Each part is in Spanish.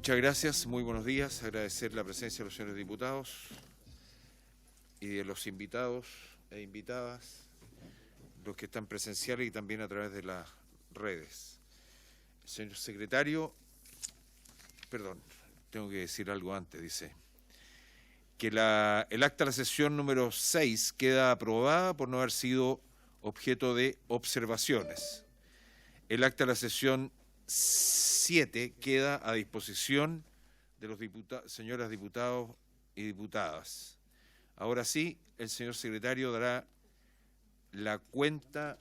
Muchas gracias, muy buenos días. Agradecer la presencia de los señores diputados y de los invitados e invitadas, los que están presenciales y también a través de las redes. Señor secretario, perdón, tengo que decir algo antes, dice que el acta de la sesión número 6 queda aprobada por no haber sido objeto de observaciones. El acta de la sesión 7 queda a disposición de los señoras diputados y diputadas. Ahora sí, el señor secretario dará la cuenta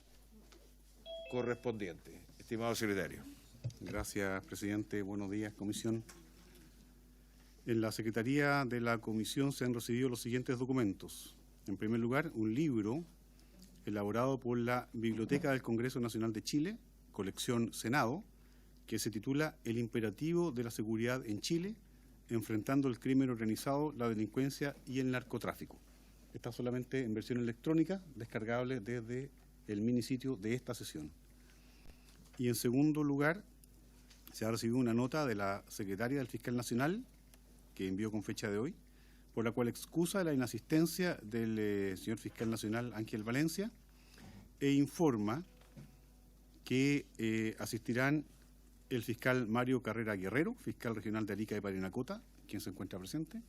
correspondiente. Estimado secretario. Gracias, presidente. Buenos días, comisión. En la Secretaría de la Comisión se han recibido los siguientes documentos. En primer lugar, un libro elaborado por la Biblioteca del Congreso Nacional de Chile, colección Senado, que se titula El imperativo de la seguridad en Chile, enfrentando el crimen organizado, la delincuencia y el narcotráfico. Está solamente en versión electrónica, descargable desde el minisitio de esta sesión. Y en segundo lugar, se ha recibido una nota de la secretaria del Fiscal Nacional, que envió con fecha de hoy, por la cual excusa la inasistencia del señor Fiscal Nacional Ángel Valencia e informa que asistirán el fiscal Mario Carrera Guerrero, fiscal regional de Arica y Parinacota, quien se encuentra presente,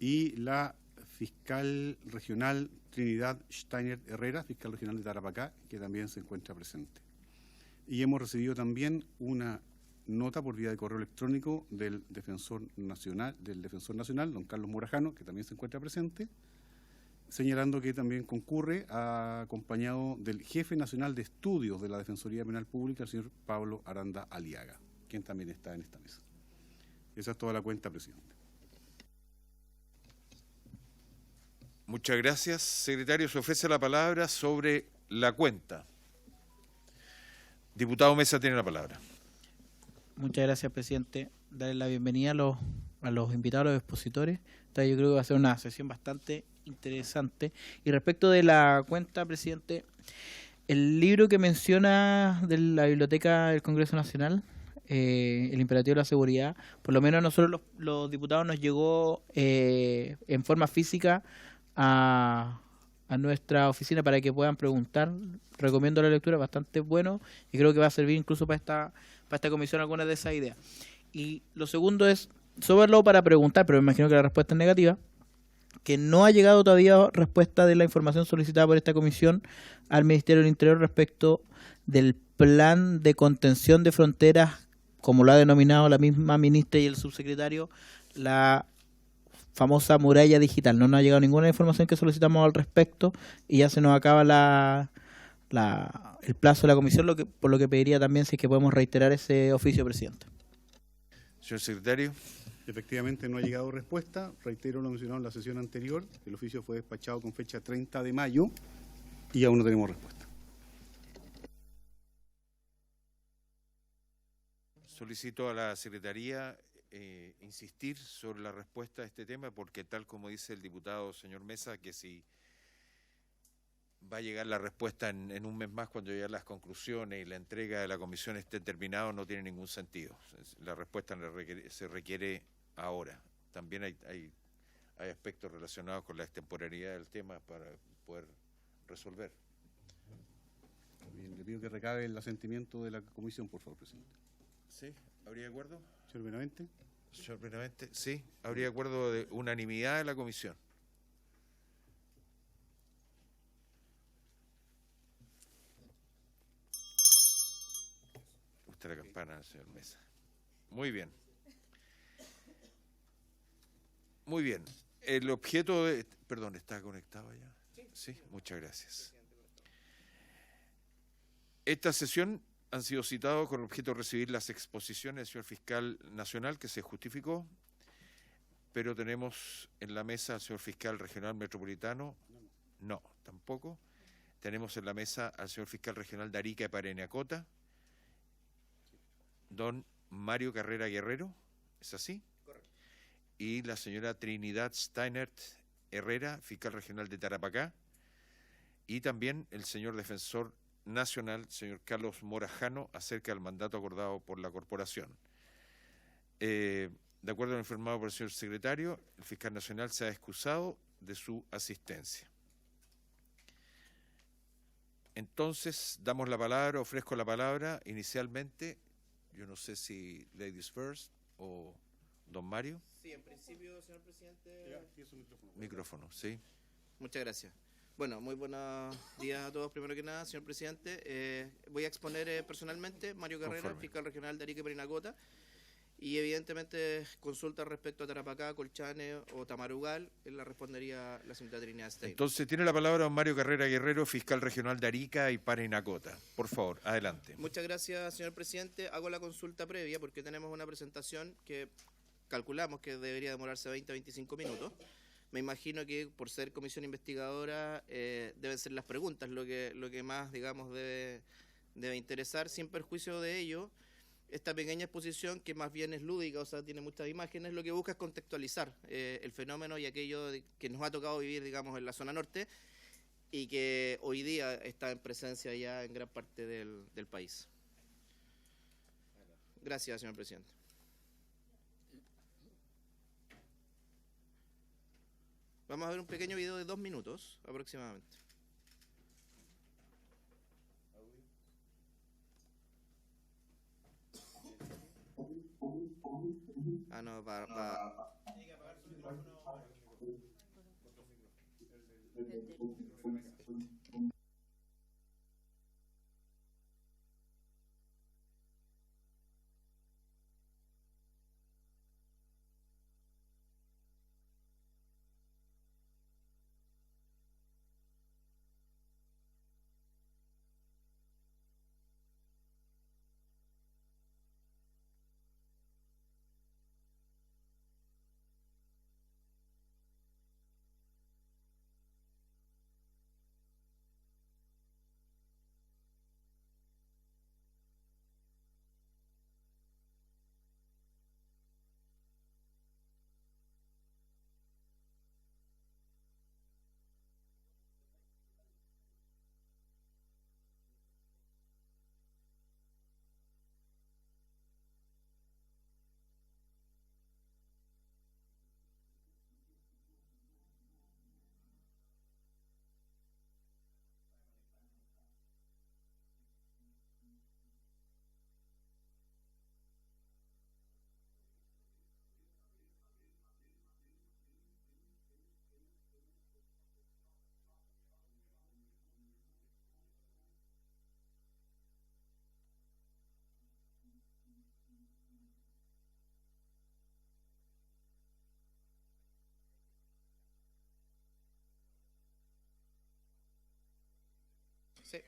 y la fiscal regional Trinidad Steiner Herrera, fiscal regional de Tarapacá, que también se encuentra presente. Y hemos recibido también una nota por vía de correo electrónico del defensor nacional, don Carlos Morajano, que también se encuentra presente, señalando que también concurre acompañado del jefe nacional de estudios de la Defensoría Penal Pública, el señor Pablo Aranda Aliaga, quien también está en esta mesa. Esa es toda la cuenta, presidente. Muchas gracias. Secretario, se ofrece la palabra sobre la cuenta. Diputado Mesa tiene la palabra. Muchas gracias, presidente. Darle la bienvenida a los invitados, a los expositores. Yo creo que va a ser una sesión bastante interesante. Y respecto de la cuenta, presidente, el libro que menciona de la Biblioteca del Congreso Nacional, el imperativo de la seguridad, por lo menos a nosotros los diputados nos llegó en forma física a nuestra oficina para que puedan preguntar. Recomiendo la lectura, bastante bueno, y creo que va a servir incluso para esta comisión algunas de esas ideas. Y lo segundo es sobre para preguntar, pero me imagino que la respuesta es negativa, que no ha llegado todavía respuesta de la información solicitada por esta comisión al Ministerio del Interior respecto del plan de contención de fronteras, como lo ha denominado la misma ministra y el subsecretario, la famosa muralla digital. No nos ha llegado ninguna información que solicitamos al respecto y ya se nos acaba el plazo de la comisión, por lo que pediría también si es que podemos reiterar ese oficio, presidente. Señor secretario. Efectivamente no ha llegado respuesta. Reitero lo mencionado en la sesión anterior. El oficio fue despachado con fecha 30 de mayo y aún no tenemos respuesta. Solicito a la Secretaría insistir sobre la respuesta a este tema, porque tal como dice el diputado señor Mesa, que si va a llegar la respuesta en un mes más, cuando ya las conclusiones y la entrega de la comisión estén terminados, no tiene ningún sentido. La respuesta se requiere ahora. También hay aspectos relacionados con la extemporaneidad del tema para poder resolver. Bien, le pido que recabe el asentimiento de la comisión, por favor, presidente. ¿Sí? ¿Habría de acuerdo? Señor Benavente. Señor Benavente, sí. ¿Habría de acuerdo de unanimidad de la comisión? Gusta la campana, señor Mesa. Muy bien. Muy bien. El objeto de... Perdón, ¿está conectado ya? Sí, muchas gracias. Esta sesión han sido citados con el objeto de recibir las exposiciones del señor fiscal nacional, que se justificó, pero tenemos en la mesa al señor fiscal regional metropolitano. No, tampoco. Tenemos en la mesa al señor fiscal regional de Arica y Parinacota, don Mario Carrera Guerrero, ¿es así? Correcto. Y la señora Trinidad Steiner Herrera, fiscal regional de Tarapacá, y también el señor defensor nacional, señor Carlos Morajano, acerca del mandato acordado por la corporación. De acuerdo a lo informado por el señor secretario, el fiscal nacional se ha excusado de su asistencia. Entonces, damos la palabra, ofrezco la palabra inicialmente, yo no sé si ladies first o don Mario. Sí, en principio, señor presidente. Micrófono, sí. Muchas gracias. Bueno, muy buenos días a todos. Primero que nada, señor presidente, voy a exponer personalmente Mario Carrera, Conforme. fiscal regional de Arica y Parinacota, y evidentemente consultas respecto a Tarapacá, Colchane o Tamarugal, él la respondería la señorita Trinidad Stein. Entonces, tiene la palabra don Mario Carrera Guerrero, fiscal regional de Arica y Parinacota. Por favor, adelante. Muchas gracias, señor presidente. Hago la consulta previa porque tenemos una presentación que calculamos que debería demorarse 20 a 25 minutos. Me imagino que por ser comisión investigadora deben ser las preguntas lo que más, digamos, debe interesar. Sin perjuicio de ello, esta pequeña exposición, que más bien es lúdica, o sea, tiene muchas imágenes, lo que busca es contextualizar el fenómeno y aquello que nos ha tocado vivir, digamos, en la zona norte y que hoy día está en presencia ya en gran parte del país. Gracias, señor presidente. Vamos a ver un pequeño video de 2 minutos aproximadamente. Ah, no, sí.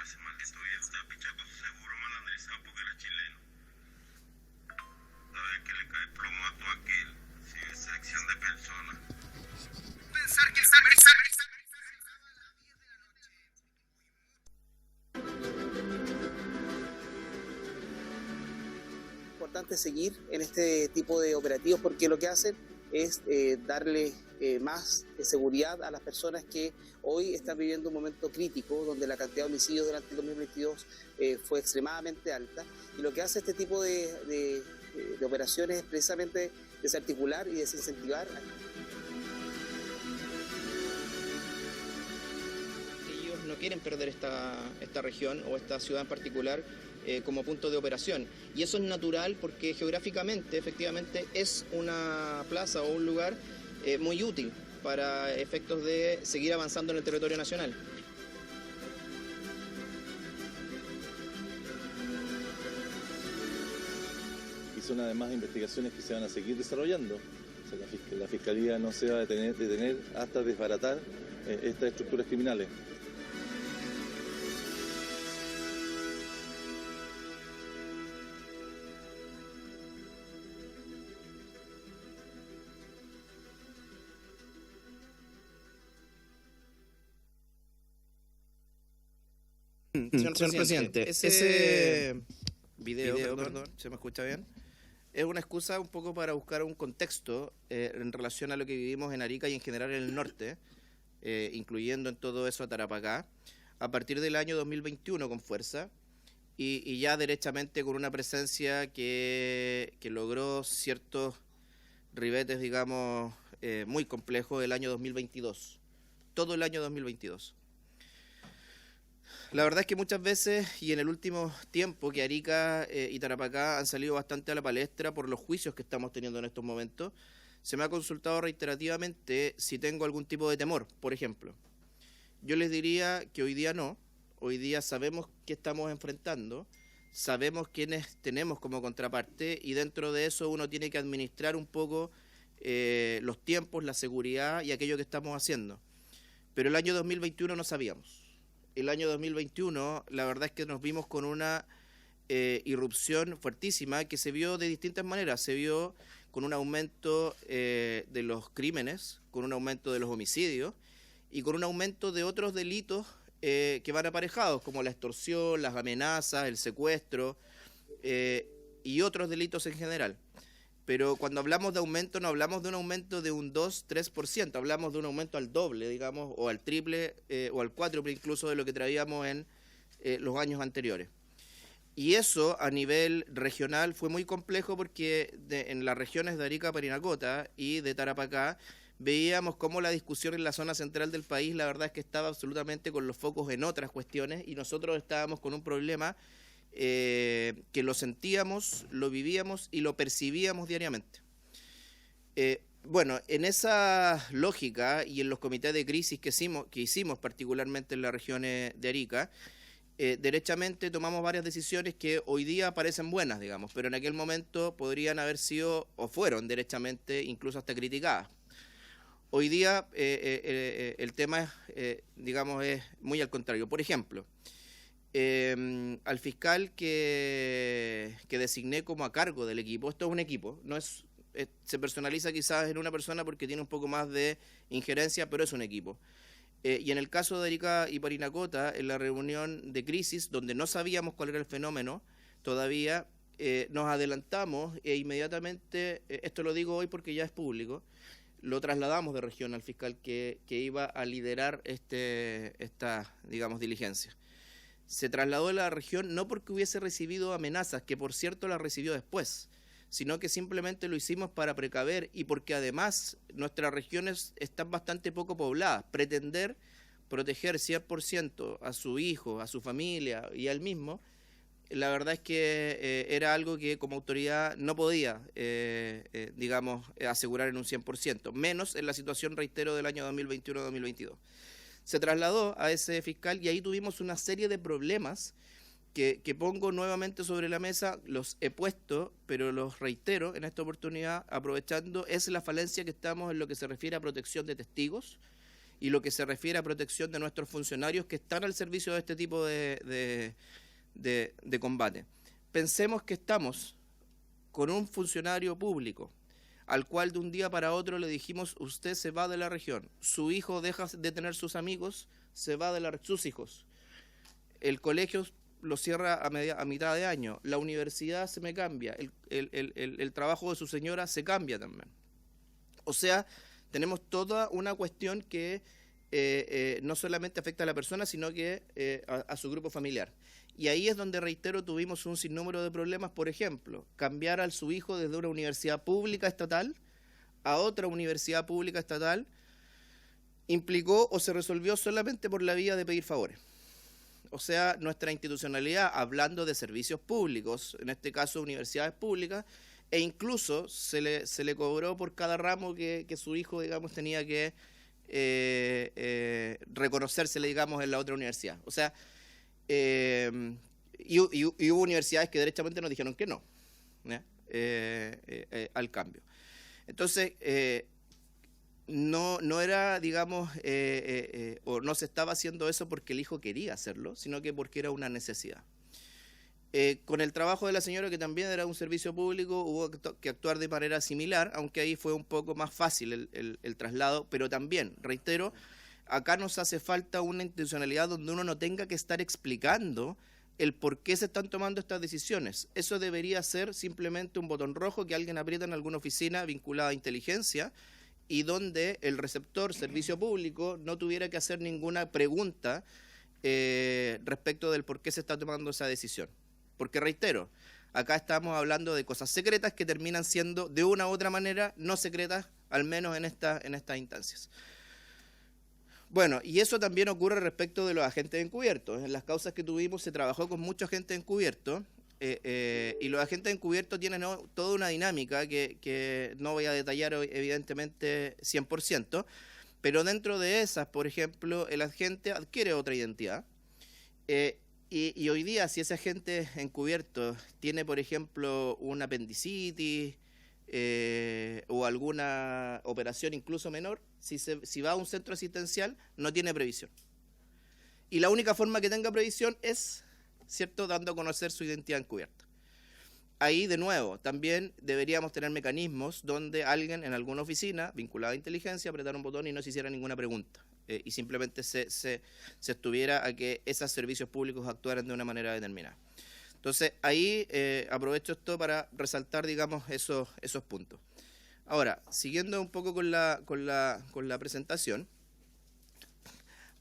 Ese maldito viejo estaba pichado con su seguro malandrizado porque era chileno. ¿Sabes que le cae plomo a todo aquel sin selección de personas? Pensar que el Importante seguir en este tipo de operativos porque lo que hacen es darle más seguridad a las personas que hoy están viviendo un momento crítico donde la cantidad de homicidios durante el 2022 fue extremadamente alta, y lo que hace este tipo de operaciones es precisamente desarticular y desincentivar. Ellos no quieren perder esta región o esta ciudad en particular como punto de operación. Y eso es natural porque geográficamente, efectivamente, es una plaza o un lugar muy útil para efectos de seguir avanzando en el territorio nacional. Y son además investigaciones que se van a seguir desarrollando. O sea, la Fiscalía no se va a detener hasta desbaratar estas estructuras criminales. Señor presidente, ese video, perdón, ¿se me escucha bien? Es una excusa un poco para buscar un contexto en relación a lo que vivimos en Arica y en general en el norte, incluyendo en todo eso a Tarapacá, a partir del año 2021 con fuerza y ya derechamente con una presencia que logró ciertos ribetes, digamos, muy complejos el año 2022, todo el año 2022. La verdad es que muchas veces, y en el último tiempo, que Arica y Tarapacá han salido bastante a la palestra por los juicios que estamos teniendo en estos momentos, se me ha consultado reiterativamente si tengo algún tipo de temor, por ejemplo. Yo les diría que hoy día no, hoy día sabemos qué estamos enfrentando, sabemos quiénes tenemos como contraparte, y dentro de eso uno tiene que administrar un poco los tiempos, la seguridad y aquello que estamos haciendo. Pero el año 2021 no sabíamos. El año 2021, la verdad es que nos vimos con una irrupción fuertísima que se vio de distintas maneras. Se vio con un aumento de los crímenes, con un aumento de los homicidios y con un aumento de otros delitos que van aparejados, como la extorsión, las amenazas, el secuestro y otros delitos en general. Pero cuando hablamos de aumento, no hablamos de un aumento de un 2-3%, hablamos de un aumento al doble, digamos, o al triple o al cuádruple incluso de lo que traíamos en los años anteriores. Y eso a nivel regional fue muy complejo porque en las regiones de Arica, Parinacota y de Tarapacá veíamos cómo la discusión en la zona central del país, la verdad es que estaba absolutamente con los focos en otras cuestiones y nosotros estábamos con un problema que lo sentíamos, lo vivíamos y lo percibíamos diariamente. Bueno, en esa lógica y en los comités de crisis que hicimos particularmente en las regiones de Arica, derechamente tomamos varias decisiones que hoy día parecen buenas, digamos, pero en aquel momento podrían haber sido o fueron derechamente incluso hasta criticadas. Hoy día el tema, digamos, es muy al contrario. Por ejemplo, al fiscal que designé como a cargo del equipo, esto es un equipo, no es, se personaliza quizás en una persona porque tiene un poco más de injerencia, pero es un equipo. Y en el caso de Arica y Parinacota, en la reunión de crisis, donde no sabíamos cuál era el fenómeno, todavía nos adelantamos e inmediatamente, esto lo digo hoy porque ya es público, lo trasladamos de región al fiscal que iba a liderar esta, digamos, diligencia. Se trasladó de la región no porque hubiese recibido amenazas, que por cierto las recibió después, sino que simplemente lo hicimos para precaver y porque además nuestras regiones están bastante poco pobladas. Pretender proteger 100% a su hijo, a su familia y a él mismo, la verdad es que era algo que como autoridad no podía, digamos, asegurar en un 100%, menos en la situación, reitero, del año 2021-2022. Se trasladó a ese fiscal y ahí tuvimos una serie de problemas que pongo nuevamente sobre la mesa, los he puesto, pero los reitero en esta oportunidad, aprovechando, es la falencia que estamos en lo que se refiere a protección de testigos y lo que se refiere a protección de nuestros funcionarios que están al servicio de este tipo de combate. Pensemos que estamos con un funcionario público al cual de un día para otro le dijimos, usted se va de la región, su hijo deja de tener sus amigos, se va de sus hijos, el colegio lo cierra a mitad de año, la universidad se me cambia, el trabajo de su señora se cambia también. O sea, tenemos toda una cuestión que no solamente afecta a la persona, sino que a su grupo familiar. Y ahí es donde, reitero, tuvimos un sinnúmero de problemas. Por ejemplo, cambiar a su hijo desde una universidad pública estatal a otra universidad pública estatal implicó o se resolvió solamente por la vía de pedir favores. o sea, nuestra institucionalidad, hablando de servicios públicos, en este caso universidades públicas, e incluso se le cobró por cada ramo que su hijo, digamos, tenía que reconocérsele, digamos, en la otra universidad. O sea, y hubo universidades que derechamente nos dijeron que no, al cambio. Entonces, no era, digamos, o no se estaba haciendo eso porque el hijo quería hacerlo, sino que porque era una necesidad. Con el trabajo de la señora, que también era un servicio público, hubo que actuar de manera similar, aunque ahí fue un poco más fácil el traslado, pero también, reitero, acá nos hace falta una institucionalidad donde uno no tenga que estar explicando el por qué se están tomando estas decisiones. Eso debería ser simplemente un botón rojo que alguien aprieta en alguna oficina vinculada a inteligencia, y donde el receptor, servicio público, no tuviera que hacer ninguna pregunta respecto del por qué se está tomando esa decisión. Porque, reitero, acá estamos hablando de cosas secretas que terminan siendo, de una u otra manera, no secretas, al menos en estas instancias. Bueno, y eso también ocurre respecto de los agentes encubiertos. En las causas que tuvimos se trabajó con mucho agente encubierto, y los agentes encubiertos tienen toda una dinámica que no voy a detallar evidentemente 100%, pero dentro de esas, por ejemplo, el agente adquiere otra identidad, y hoy día, si ese agente encubierto tiene, por ejemplo, un apendicitis o alguna operación incluso menor, si va a un centro asistencial, no tiene previsión. Y la única forma que tenga previsión es, ¿cierto?, dando a conocer su identidad encubierta. Ahí, de nuevo, también deberíamos tener mecanismos donde alguien en alguna oficina vinculada a inteligencia apretara un botón y no se hiciera ninguna pregunta, y simplemente se estuviera a que esos servicios públicos actuaran de una manera determinada. Entonces, ahí aprovecho esto para resaltar, digamos, esos puntos. Ahora, siguiendo un poco con la presentación,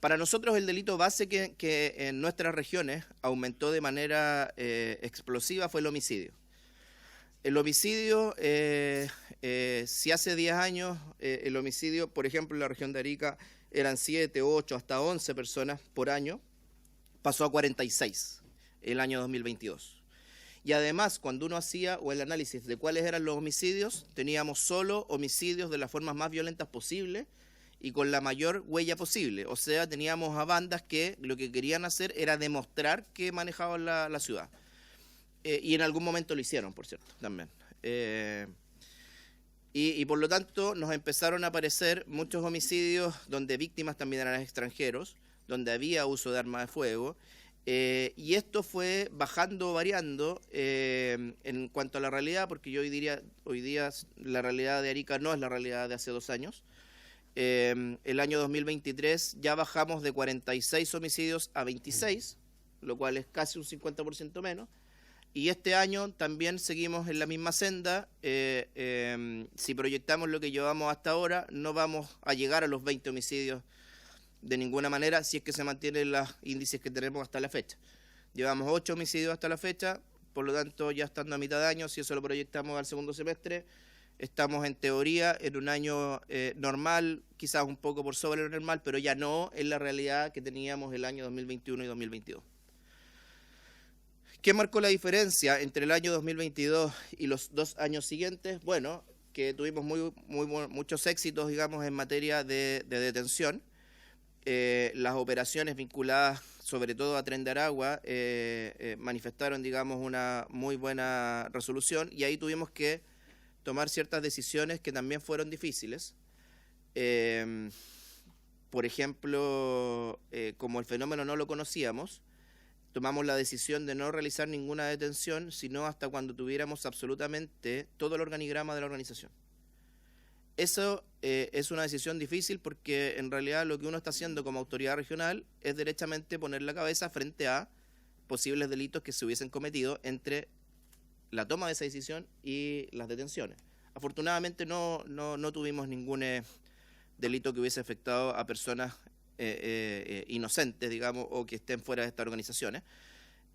para nosotros el delito base que en nuestras regiones aumentó de manera explosiva fue el homicidio. El homicidio, si hace 10 años el homicidio, por ejemplo, en la región de Arica eran 7, 8, hasta 11 personas por año, pasó a 46 el año 2022. Y además, cuando uno hacía el análisis de cuáles eran los homicidios, teníamos solo homicidios de las formas más violentas posibles y con la mayor huella posible. O sea, teníamos a bandas que lo que querían hacer era demostrar que manejaban la ciudad. Y en algún momento lo hicieron, por cierto, también. Y por lo tanto nos empezaron a aparecer muchos homicidios donde víctimas también eran extranjeros, donde había uso de armas de fuego, y esto fue bajando, variando en cuanto a la realidad, porque yo hoy día la realidad de Arica no es la realidad de hace 2 años. El año 2023 ya bajamos de 46 homicidios a 26, lo cual es casi un 50% menos. Y este año también seguimos en la misma senda. Si proyectamos lo que llevamos hasta ahora, no vamos a llegar a los 20 homicidios de ninguna manera, si es que se mantienen los índices que tenemos hasta la fecha. Llevamos 8 homicidios hasta la fecha, por lo tanto, ya estando a mitad de año, si eso lo proyectamos al segundo semestre, estamos en teoría en un año normal, quizás un poco por sobre lo normal, pero ya no en la realidad que teníamos el año 2021 y 2022. ¿Qué marcó la diferencia entre el año 2022 y los 2 años siguientes? Bueno, que tuvimos muchos éxitos, digamos, en materia de detención. Las operaciones vinculadas sobre todo a Tren de Aragua manifestaron, digamos, una muy buena resolución, y ahí tuvimos que tomar ciertas decisiones que también fueron difíciles. Por ejemplo, como el fenómeno no lo conocíamos, tomamos la decisión de no realizar ninguna detención, sino hasta cuando tuviéramos absolutamente todo el organigrama de la organización. Eso es una decisión difícil porque en realidad lo que uno está haciendo como autoridad regional es derechamente poner la cabeza frente a posibles delitos que se hubiesen cometido entre la toma de esa decisión y las detenciones. Afortunadamente no tuvimos ningún delito que hubiese afectado a personas inocentes, digamos, o que estén fuera de estas organizaciones,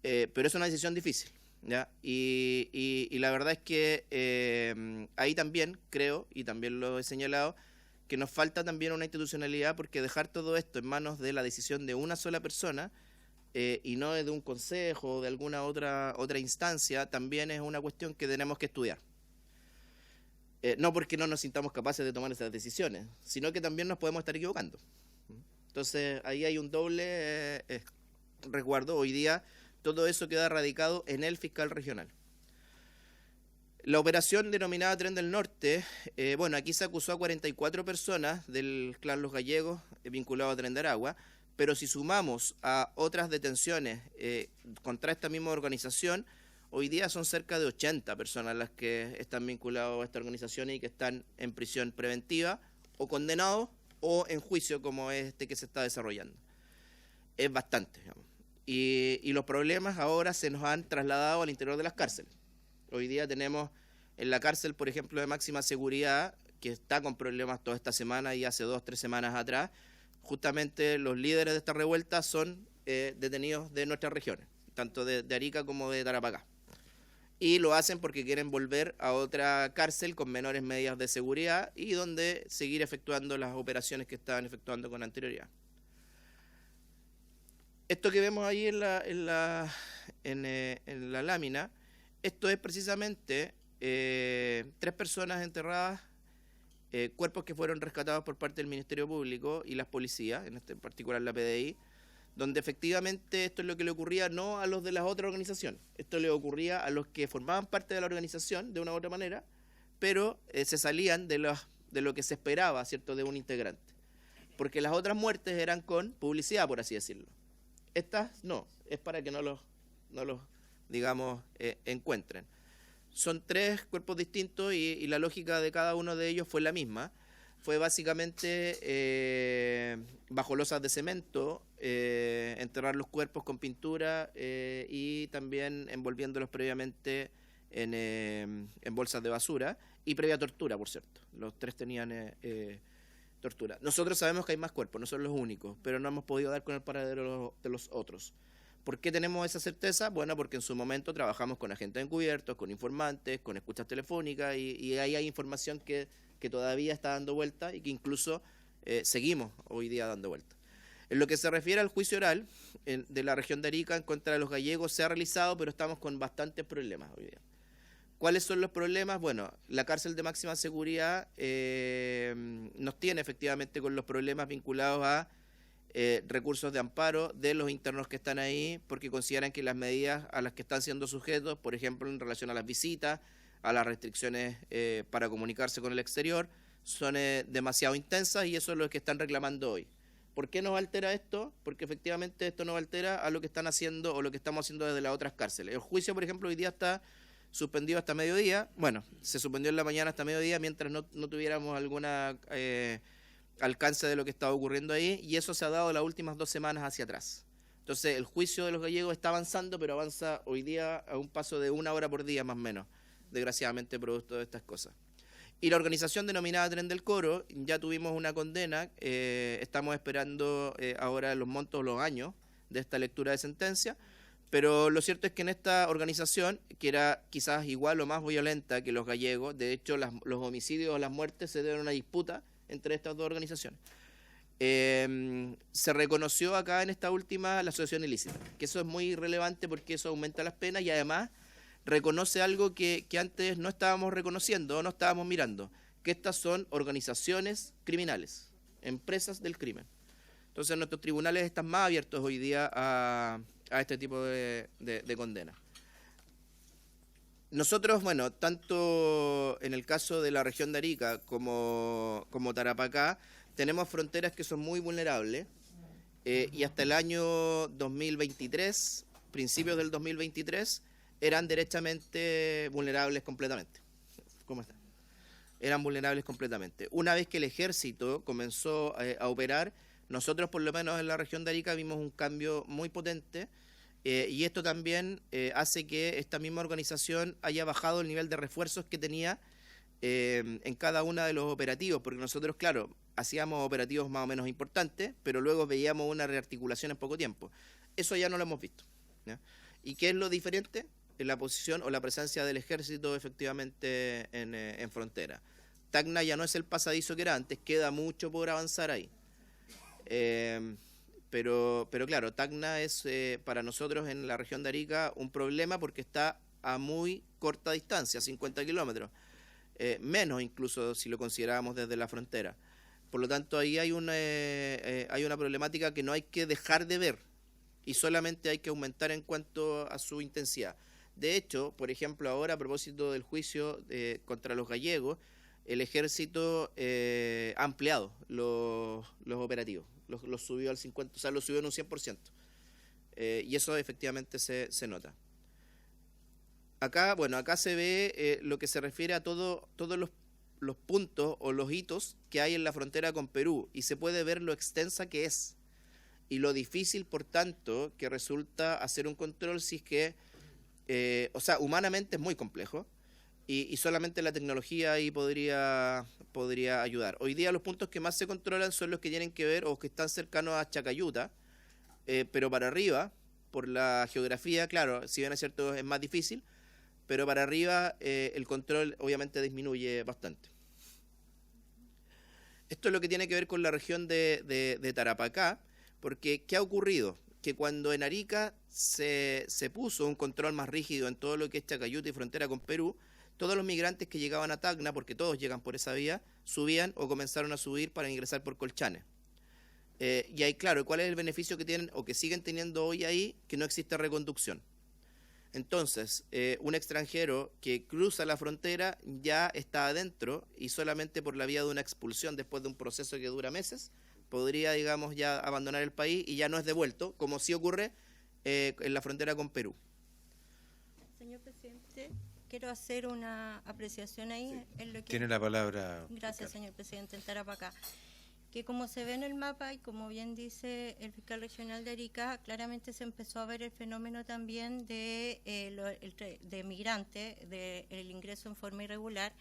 pero es una decisión difícil, ¿ya? Y la verdad es que ahí también creo, y también lo he señalado, que nos falta también una institucionalidad, porque dejar todo esto en manos de la decisión de una sola persona y no de un consejo o de alguna otra instancia, también es una cuestión que tenemos que estudiar. No porque no nos sintamos capaces de tomar esas decisiones, sino que también nos podemos estar equivocando. Entonces, ahí hay un doble resguardo. Hoy día todo eso queda radicado en el fiscal regional. La operación denominada Tren del Norte, bueno, aquí se acusó a 44 personas del clan Los Gallegos vinculados a Tren de Aragua, pero si sumamos a otras detenciones contra esta misma organización, hoy día son cerca de 80 personas las que están vinculadas a esta organización y que están en prisión preventiva o condenados o en juicio como este que se está desarrollando. Es bastante, digamos. Y los problemas ahora se nos han trasladado al interior de las cárceles. Hoy día tenemos en la cárcel, por ejemplo, de máxima seguridad, que está con problemas toda esta semana y hace 2 o 3 semanas atrás, justamente los líderes de esta revuelta son detenidos de nuestras regiones, tanto de Arica como de Tarapacá. Y lo hacen porque quieren volver a otra cárcel con menores medidas de seguridad y donde seguir efectuando las operaciones que estaban efectuando con anterioridad. Esto que vemos ahí en la lámina, esto es precisamente 3 personas enterradas, cuerpos que fueron rescatados por parte del Ministerio Público y las policías, en particular la PDI, donde efectivamente esto es lo que le ocurría no a los de las otras organizaciones, esto le ocurría a los que formaban parte de la organización de una u otra manera, pero se salían de lo que se esperaba, ¿cierto?, de un integrante. Porque las otras muertes eran con publicidad, por así decirlo. Estas no, es para que no los digamos, encuentren. Son 3 cuerpos distintos y la lógica de cada uno de ellos fue la misma. Fue básicamente bajo losas de cemento, enterrar los cuerpos con pintura y también envolviéndolos previamente en bolsas de basura y previa tortura, por cierto. Los 3 tenían tortura. Nosotros sabemos que hay más cuerpos, no son los únicos, pero no hemos podido dar con el paradero de los otros. ¿Por qué tenemos esa certeza? Bueno, porque en su momento trabajamos con agentes encubiertos, con informantes, con escuchas telefónicas y ahí hay información que todavía está dando vuelta y que incluso seguimos hoy día dando vuelta. En lo que se refiere al juicio oral de la región de Arica en contra de los gallegos se ha realizado, pero estamos con bastantes problemas hoy día. ¿Cuáles son los problemas? Bueno, la cárcel de máxima seguridad nos tiene efectivamente con los problemas vinculados a recursos de amparo de los internos que están ahí, porque consideran que las medidas a las que están siendo sujetos, por ejemplo, en relación a las visitas, a las restricciones para comunicarse con el exterior, son demasiado intensas y eso es lo que están reclamando hoy. ¿Por qué nos altera esto? Porque efectivamente esto nos altera a lo que están haciendo o lo que estamos haciendo desde las otras cárceles. El juicio, por ejemplo, hoy día está suspendido hasta mediodía. Bueno, se suspendió en la mañana hasta mediodía mientras no tuviéramos alguna alcance de lo que estaba ocurriendo ahí, y eso se ha dado las últimas 2 semanas hacia atrás. Entonces, el juicio de los gallegos está avanzando, pero avanza hoy día a un paso de 1 hora por día, más o menos, desgraciadamente, producto de estas cosas. Y la organización denominada Tren del Coro, ya tuvimos una condena, estamos esperando ahora los montos, los años de esta lectura de sentencia, pero lo cierto es que en esta organización, que era quizás igual o más violenta que los gallegos, de hecho los homicidios o las muertes se deben a una disputa entre estas 2 organizaciones. Se reconoció acá en esta última la asociación ilícita, que eso es muy relevante porque eso aumenta las penas y además reconoce algo que antes no estábamos reconociendo, no estábamos mirando, que estas son organizaciones criminales, empresas del crimen. Entonces nuestros tribunales están más abiertos hoy día a este tipo de condenas. Nosotros, bueno, tanto en el caso de la región de Arica como Tarapacá, tenemos fronteras que son muy vulnerables y hasta el año 2023, principios del 2023, eran derechamente vulnerables completamente. ¿Cómo está? Eran vulnerables completamente. Una vez que el ejército comenzó a operar, nosotros por lo menos en la región de Arica vimos un cambio muy potente. Y esto también hace que esta misma organización haya bajado el nivel de refuerzos que tenía en cada uno de los operativos, porque nosotros, claro, hacíamos operativos más o menos importantes, pero luego veíamos una rearticulación en poco tiempo. Eso ya no lo hemos visto, ¿ya? ¿Y qué es lo diferente? En la posición o la presencia del ejército efectivamente en frontera. Tacna ya no es el pasadizo que era antes, queda mucho por avanzar ahí. Pero claro, Tacna es para nosotros en la región de Arica un problema porque está a muy corta distancia, 50 kilómetros, menos incluso si lo consideramos desde la frontera. Por lo tanto, ahí hay una problemática que no hay que dejar de ver y solamente hay que aumentar en cuanto a su intensidad. De hecho, por ejemplo, ahora a propósito del juicio contra los gallegos, el ejército ha ampliado los operativos, los subió al 50%, o sea, los subió en un 100%. Y eso efectivamente se nota. Acá se ve lo que se refiere a todos los puntos o los hitos que hay en la frontera con Perú y se puede ver lo extensa que es y lo difícil, por tanto, que resulta hacer un control si es que, humanamente es muy complejo y solamente la tecnología ahí podría ayudar. Hoy día los puntos que más se controlan son los que tienen que ver o que están cercanos a Chacayuta, pero para arriba, por la geografía, claro, si bien es cierto es más difícil, pero para arriba el control obviamente disminuye bastante. Esto es lo que tiene que ver con la región de Tarapacá, porque ¿qué ha ocurrido? Que cuando en Arica se puso un control más rígido en todo lo que es Chacayuta y frontera con Perú, todos los migrantes que llegaban a Tacna, porque todos llegan por esa vía, subían o comenzaron a subir para ingresar por Colchane. Y ahí, claro, ¿cuál es el beneficio que tienen o que siguen teniendo hoy ahí? Que no existe reconducción. Entonces, un extranjero que cruza la frontera ya está adentro y solamente por la vía de una expulsión después de un proceso que dura meses, podría, digamos, ya abandonar el país y ya no es devuelto, como sí ocurre en la frontera con Perú. Señor presidente, quiero hacer una apreciación ahí. Sí. En lo que... Tiene la palabra. Gracias, señor presidente. En Tarapacá. Que como se ve en el mapa y como bien dice el fiscal regional de Arica, claramente se empezó a ver el fenómeno también de migrantes, del ingreso en forma irregular,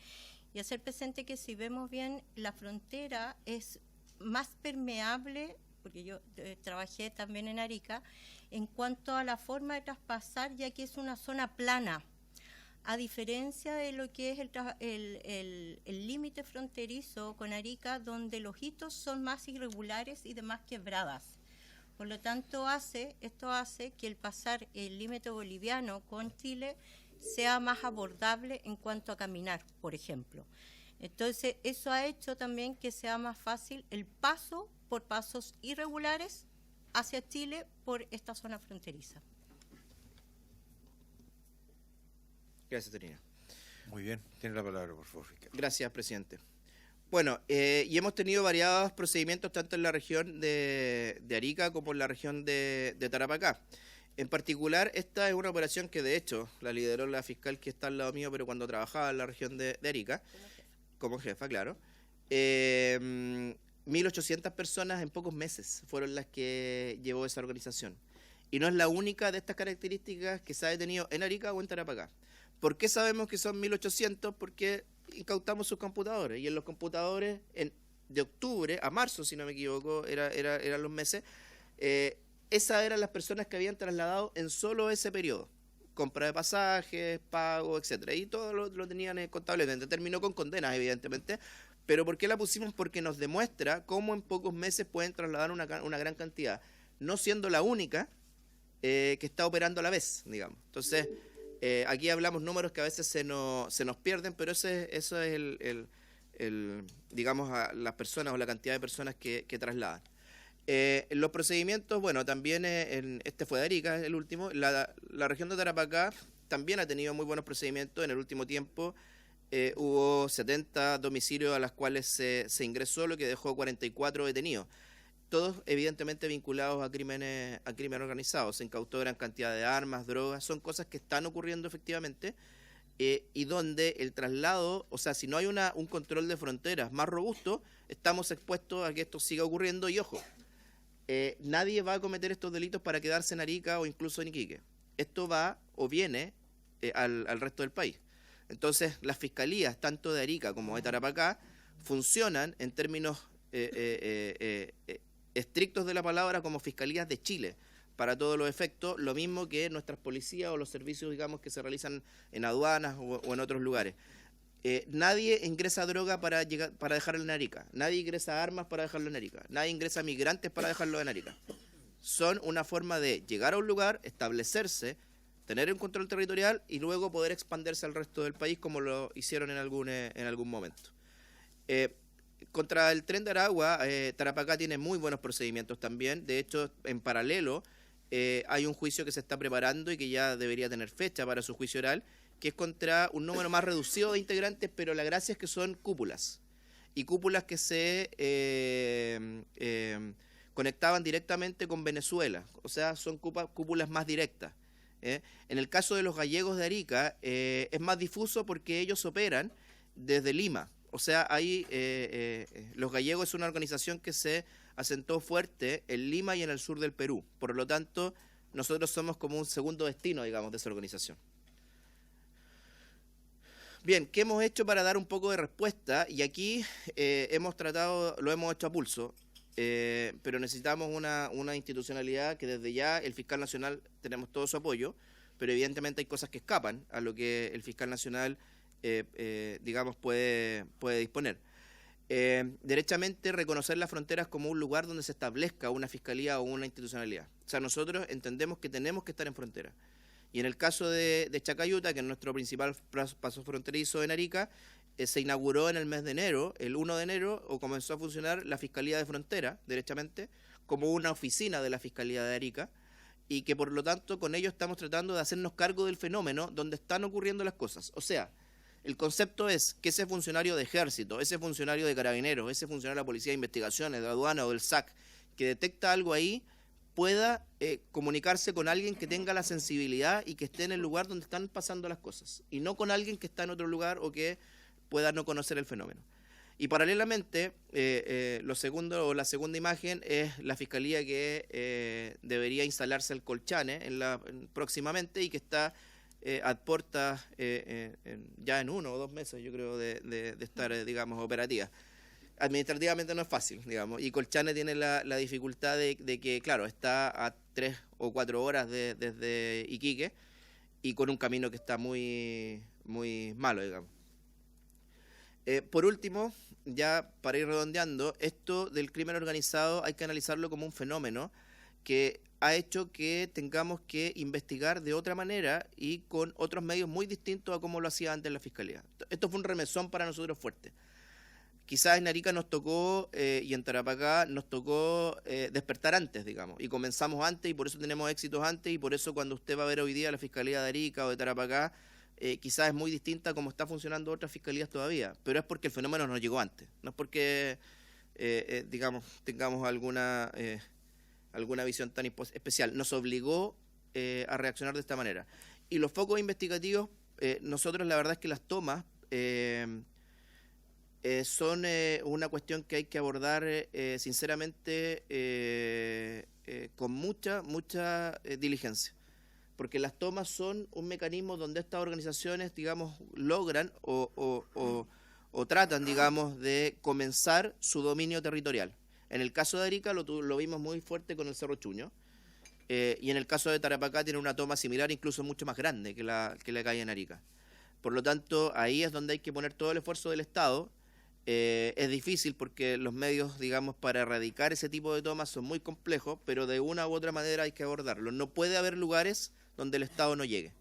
y hacer presente que si vemos bien, la frontera es más permeable, porque yo trabajé también en Arica, en cuanto a la forma de traspasar, ya que es una zona plana, a diferencia de lo que es el límite fronterizo con Arica, donde los hitos son más irregulares y de más quebradas. Por lo tanto, esto hace que el pasar el límite boliviano con Chile sea más abordable en cuanto a caminar, por ejemplo. Entonces, eso ha hecho también que sea más fácil el paso por pasos irregulares hacia Chile por esta zona fronteriza. Gracias, Terina. Muy bien, tiene la palabra, por favor, fiscal. Gracias, presidente. Bueno, y hemos tenido variados procedimientos tanto en la región de Arica como en la región de Tarapacá. En particular, esta es una operación que de hecho la lideró la fiscal que está al lado mío, pero cuando trabajaba en la región de Arica, como jefa, claro. 1.800 personas en pocos meses fueron las que llevó esa organización. Y no es la única de estas características que se ha detenido en Arica o en Tarapacá. ¿Por qué sabemos que son 1.800? Porque incautamos sus computadores. Y en los computadores, de octubre a marzo, si no me equivoco, eran los meses, esas eran las personas que habían trasladado en solo ese periodo. Compra de pasajes, pago, etcétera. Y todo lo tenían contablemente. Terminó con condenas, evidentemente. ¿Pero por qué la pusimos? Porque nos demuestra cómo en pocos meses pueden trasladar una gran cantidad. No siendo la única que está operando a la vez, digamos. Entonces... aquí hablamos números que a veces se nos pierden, pero eso es digamos, a las personas o la cantidad de personas que trasladan. Los procedimientos, bueno, también este fue de Arica, el último. La región de Tarapacá también ha tenido muy buenos procedimientos. En el último tiempo hubo 70 domicilios a los cuales se ingresó, lo que dejó 44 detenidos. Todos evidentemente vinculados a crimen organizado. Se incautó gran cantidad de armas, drogas, son cosas que están ocurriendo efectivamente y donde el traslado, o sea, si no hay un control de fronteras más robusto, estamos expuestos a que esto siga ocurriendo y ojo, nadie va a cometer estos delitos para quedarse en Arica o incluso en Iquique. Esto va o viene al resto del país. Entonces, las fiscalías, tanto de Arica como de Tarapacá, funcionan en términos estrictos de la palabra como fiscalías de Chile para todos los efectos, lo mismo que nuestras policías o los servicios, digamos, que se realizan en aduanas o en otros lugares. Nadie ingresa droga para dejarlo en Arica, nadie ingresa armas para dejarlo en Arica, nadie ingresa migrantes para dejarlo en Arica. son una forma de llegar a un lugar, establecerse, tener un control territorial y luego poder expandirse al resto del país como lo hicieron en algún momento. Contra el Tren de Aragua, Tarapacá tiene muy buenos procedimientos también. De hecho, en paralelo, hay un juicio que se está preparando y que ya debería tener fecha para su juicio oral, que es contra un número más reducido de integrantes, pero la gracia es que son cúpulas. Y cúpulas que se conectaban directamente con Venezuela. O sea, son cúpulas más directas. En el caso de los gallegos de Arica, es más difuso porque ellos operan desde Lima. O sea, ahí los gallegos es una organización que se asentó fuerte en Lima y en el sur del Perú. Por lo tanto, nosotros somos como un segundo destino, digamos, de esa organización. Bien, ¿qué hemos hecho para dar un poco de respuesta? Y aquí lo hemos hecho a pulso, pero necesitamos una institucionalidad que desde ya el fiscal nacional tenemos todo su apoyo, pero evidentemente hay cosas que escapan a lo que el fiscal nacional digamos, puede disponer. Derechamente reconocer las fronteras como un lugar donde se establezca una fiscalía o una institucionalidad. O sea, nosotros entendemos que tenemos que estar en frontera. Y en el caso de Chacayuta, que es nuestro principal paso fronterizo en Arica, se inauguró en el mes de enero, el 1 de enero, o comenzó a funcionar la Fiscalía de Frontera, derechamente, como una oficina de la Fiscalía de Arica, y que por lo tanto con ello estamos tratando de hacernos cargo del fenómeno donde están ocurriendo las cosas. O sea, el concepto es que ese funcionario de ejército, ese funcionario de carabineros, ese funcionario de la Policía de Investigaciones, de aduana o del SAC, que detecta algo ahí, pueda comunicarse con alguien que tenga la sensibilidad y que esté en el lugar donde están pasando las cosas, y no con alguien que está en otro lugar o que pueda no conocer el fenómeno. Y paralelamente, la segunda imagen es la fiscalía que debería instalarse el Colchane próximamente y que está a puertas ya en 1 o 2 meses, yo creo, de estar, digamos, operativa. Administrativamente no es fácil, digamos, y Colchane tiene la dificultad de que, claro, está a 3 o 4 horas desde Iquique y con un camino que está muy, muy malo, digamos. Por último, ya para ir redondeando, esto del crimen organizado hay que analizarlo como un fenómeno que ha hecho que tengamos que investigar de otra manera y con otros medios muy distintos a como lo hacía antes la Fiscalía. Esto fue un remesón para nosotros fuerte. Quizás en Arica nos tocó, y en Tarapacá nos tocó despertar antes, digamos, y comenzamos antes y por eso tenemos éxitos antes y por eso cuando usted va a ver hoy día la Fiscalía de Arica o de Tarapacá, quizás es muy distinta a cómo está funcionando otras fiscalías todavía, pero es porque el fenómeno nos llegó antes, no es porque, digamos, tengamos alguna visión tan especial. Nos obligó a reaccionar de esta manera. Y los focos investigativos, nosotros la verdad es que las tomas son una cuestión que hay que abordar sinceramente con mucha diligencia, porque las tomas son un mecanismo donde estas organizaciones, digamos, logran o tratan, digamos, de comenzar su dominio territorial. En el caso de Arica lo vimos muy fuerte con el Cerro Chuño, y en el caso de Tarapacá tiene una toma similar, incluso mucho más grande que la que hay en Arica. Por lo tanto, ahí es donde hay que poner todo el esfuerzo del Estado. Es difícil porque los medios, digamos, para erradicar ese tipo de tomas son muy complejos, pero de una u otra manera hay que abordarlo. No puede haber lugares donde el Estado no llegue.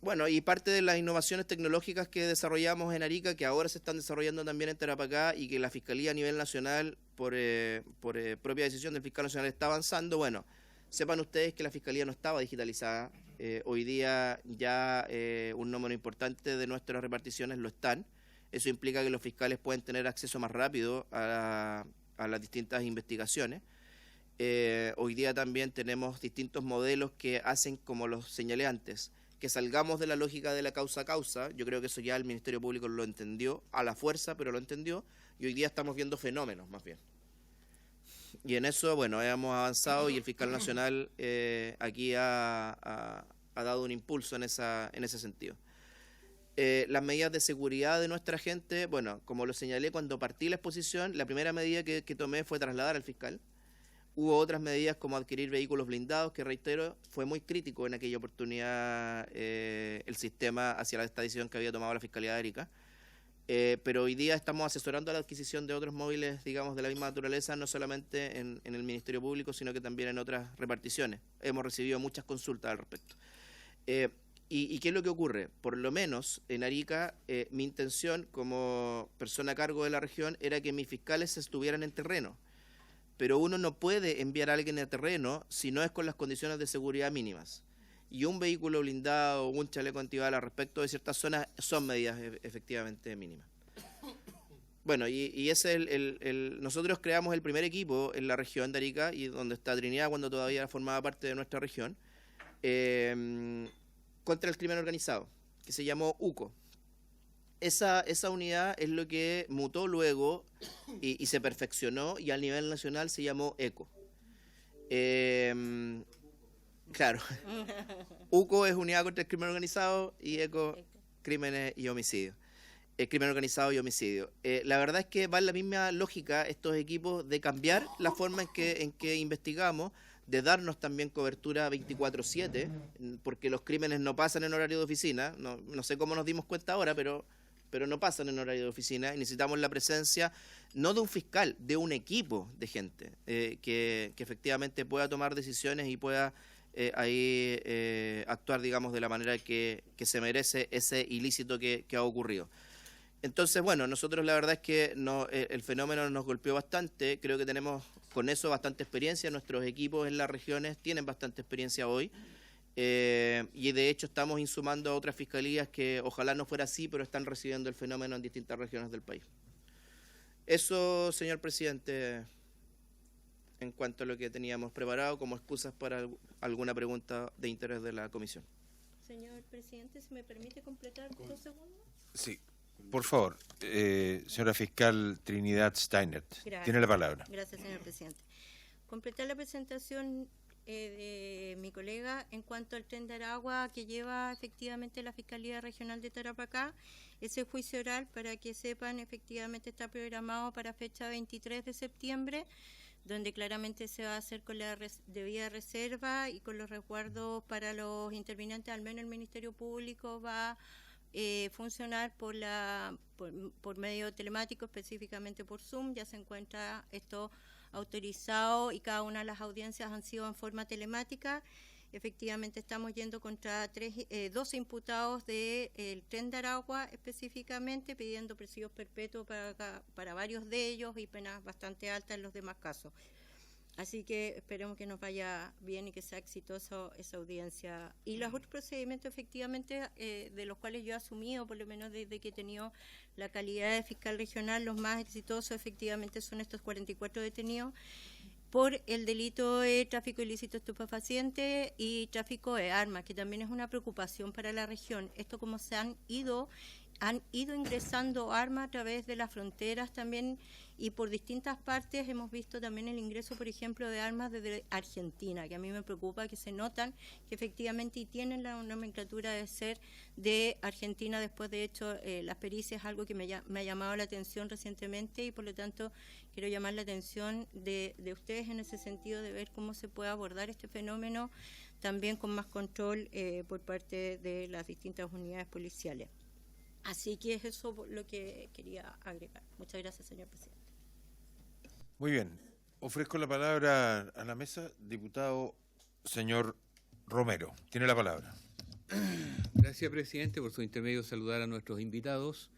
Bueno, y parte de las innovaciones tecnológicas que desarrollamos en Arica, que ahora se están desarrollando también en Tarapacá y que la Fiscalía a nivel nacional, por propia decisión del fiscal nacional, está avanzando. Bueno, sepan ustedes que la Fiscalía no estaba digitalizada. Hoy día ya un número importante de nuestras reparticiones lo están. Eso implica que los fiscales pueden tener acceso más rápido a las distintas investigaciones. Hoy día también tenemos distintos modelos que hacen, como los señalé antes, que salgamos de la lógica de la causa-causa. Yo creo que eso ya el Ministerio Público lo entendió, a la fuerza, pero lo entendió, y hoy día estamos viendo fenómenos, más bien. Y en eso, bueno, hemos avanzado y el fiscal nacional aquí ha dado un impulso en ese sentido. Las medidas de seguridad de nuestra gente, bueno, como lo señalé cuando partí la exposición, la primera medida que tomé fue trasladar al fiscal. Hubo otras medidas como adquirir vehículos blindados, que reitero, fue muy crítico en aquella oportunidad el sistema hacia esta decisión que había tomado la Fiscalía de Arica. pero hoy día estamos asesorando a la adquisición de otros móviles, digamos, de la misma naturaleza, no solamente en el Ministerio Público, sino que también en otras reparticiones. Hemos recibido muchas consultas al respecto. ¿Y qué es lo que ocurre? Por lo menos en Arica, mi intención como persona a cargo de la región era que mis fiscales estuvieran en terreno. Pero uno no puede enviar a alguien a terreno si no es con las condiciones de seguridad mínimas. Y un vehículo blindado o un chaleco antibala respecto de ciertas zonas son medidas efectivamente mínimas. Bueno, y ese es nosotros creamos el primer equipo en la región de Arica, y donde está Trinidad cuando todavía formaba parte de nuestra región, contra el crimen organizado, que se llamó UCO. Esa unidad es lo que mutó luego y se perfeccionó, y a nivel nacional se llamó ECO. Claro. UCO es Unidad contra el Crimen Organizado y ECO, Crímenes y Homicidios. Crimen organizado y homicidio. La verdad es que va en la misma lógica estos equipos de cambiar la forma en que investigamos, de darnos también cobertura 24/7, porque los crímenes no pasan en horario de oficina. No sé cómo nos dimos cuenta ahora, pero no pasan en horario de oficina, y necesitamos la presencia no de un fiscal, de un equipo de gente que efectivamente pueda tomar decisiones y pueda actuar, digamos, de la manera que se merece ese ilícito que ha ocurrido. Entonces, bueno, nosotros la verdad es que el fenómeno nos golpeó bastante. Creo que tenemos con eso bastante experiencia. Nuestros equipos en las regiones tienen bastante experiencia hoy. Y de hecho estamos insumando a otras fiscalías que ojalá no fuera así, pero están recibiendo el fenómeno en distintas regiones del país. Eso, señor presidente, en cuanto a lo que teníamos preparado como excusas para alguna pregunta de interés de la comisión. Señor presidente, ¿se me permite completar 2 segundos? Sí, por favor, señora fiscal Trinidad Steiner, Gracias. tiene la palabra. Gracias, señor presidente. Completar la presentación de mi colega en cuanto al tren de Aragua que lleva efectivamente la Fiscalía Regional de Tarapacá. Ese juicio oral, para que sepan, efectivamente está programado para fecha 23 de septiembre, donde claramente se va a hacer con la debida reserva y con los resguardos para los intervinientes. Al menos el Ministerio Público va a funcionar por medio telemático, específicamente por Zoom. Ya se encuentra esto autorizado y cada una de las audiencias han sido en forma telemática. Efectivamente estamos yendo contra 12 imputados del tren de Aragua específicamente, pidiendo presidios perpetuos para varios de ellos y penas bastante altas en los demás casos. Así que esperemos que nos vaya bien y que sea exitoso esa audiencia. Y los otros procedimientos, efectivamente, de los cuales yo he asumido, por lo menos desde que he tenido la calidad de fiscal regional, los más exitosos efectivamente son estos 44 detenidos por el delito de tráfico ilícito de estupefacientes y tráfico de armas, que también es una preocupación para la región. Esto como se han ido ingresando armas a través de las fronteras también, y por distintas partes hemos visto también el ingreso, por ejemplo, de armas desde Argentina, que a mí me preocupa, que se notan que efectivamente y tienen la nomenclatura de ser de Argentina. Después, de hecho, las pericias es algo que me ha llamado la atención recientemente, y por lo tanto quiero llamar la atención de ustedes en ese sentido, de ver cómo se puede abordar este fenómeno también con más control por parte de las distintas unidades policiales. Así que es eso lo que quería agregar. Muchas gracias, señor presidente. Muy bien. Ofrezco la palabra a la mesa, diputado señor Romero. Tiene la palabra. Gracias, presidente. Por su intermedio, saludar a nuestros invitados.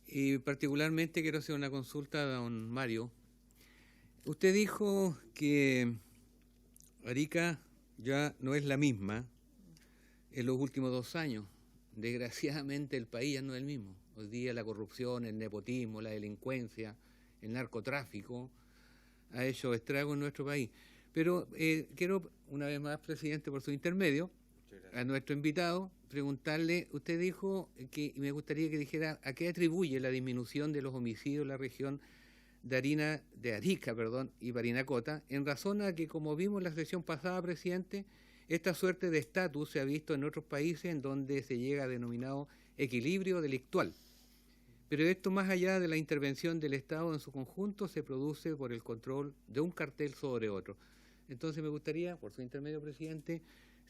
Y particularmente quiero hacer una consulta a don Mario. Usted dijo que Arica ya no es la misma en los últimos 2 años. Desgraciadamente el país ya no es el mismo. Hoy día la corrupción, el nepotismo, la delincuencia, el narcotráfico ha hecho estragos en nuestro país. Pero quiero, una vez más, presidente, por su intermedio, a nuestro invitado, preguntarle, usted dijo que, y me gustaría que dijera, ¿a qué atribuye la disminución de los homicidios en la región de Arica y Parinacota, en razón a que, como vimos en la sesión pasada, presidente, esta suerte de estatus se ha visto en otros países en donde se llega a denominado equilibrio delictual? Pero esto, más allá de la intervención del Estado en su conjunto, se produce por el control de un cartel sobre otro. Entonces me gustaría, por su intermedio, presidente,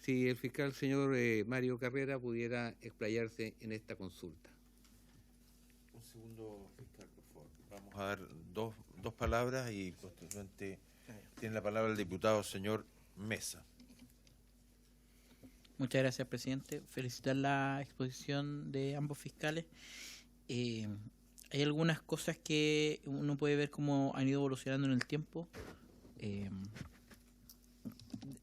si el fiscal señor Mario Carrera pudiera explayarse en esta consulta. segundo fiscal, por favor. Vamos a dar dos palabras y posteriormente tiene la palabra el diputado señor Mesa. Muchas gracias, presidente. Felicitar la exposición de ambos fiscales. Hay algunas cosas que uno puede ver cómo han ido evolucionando en el tiempo.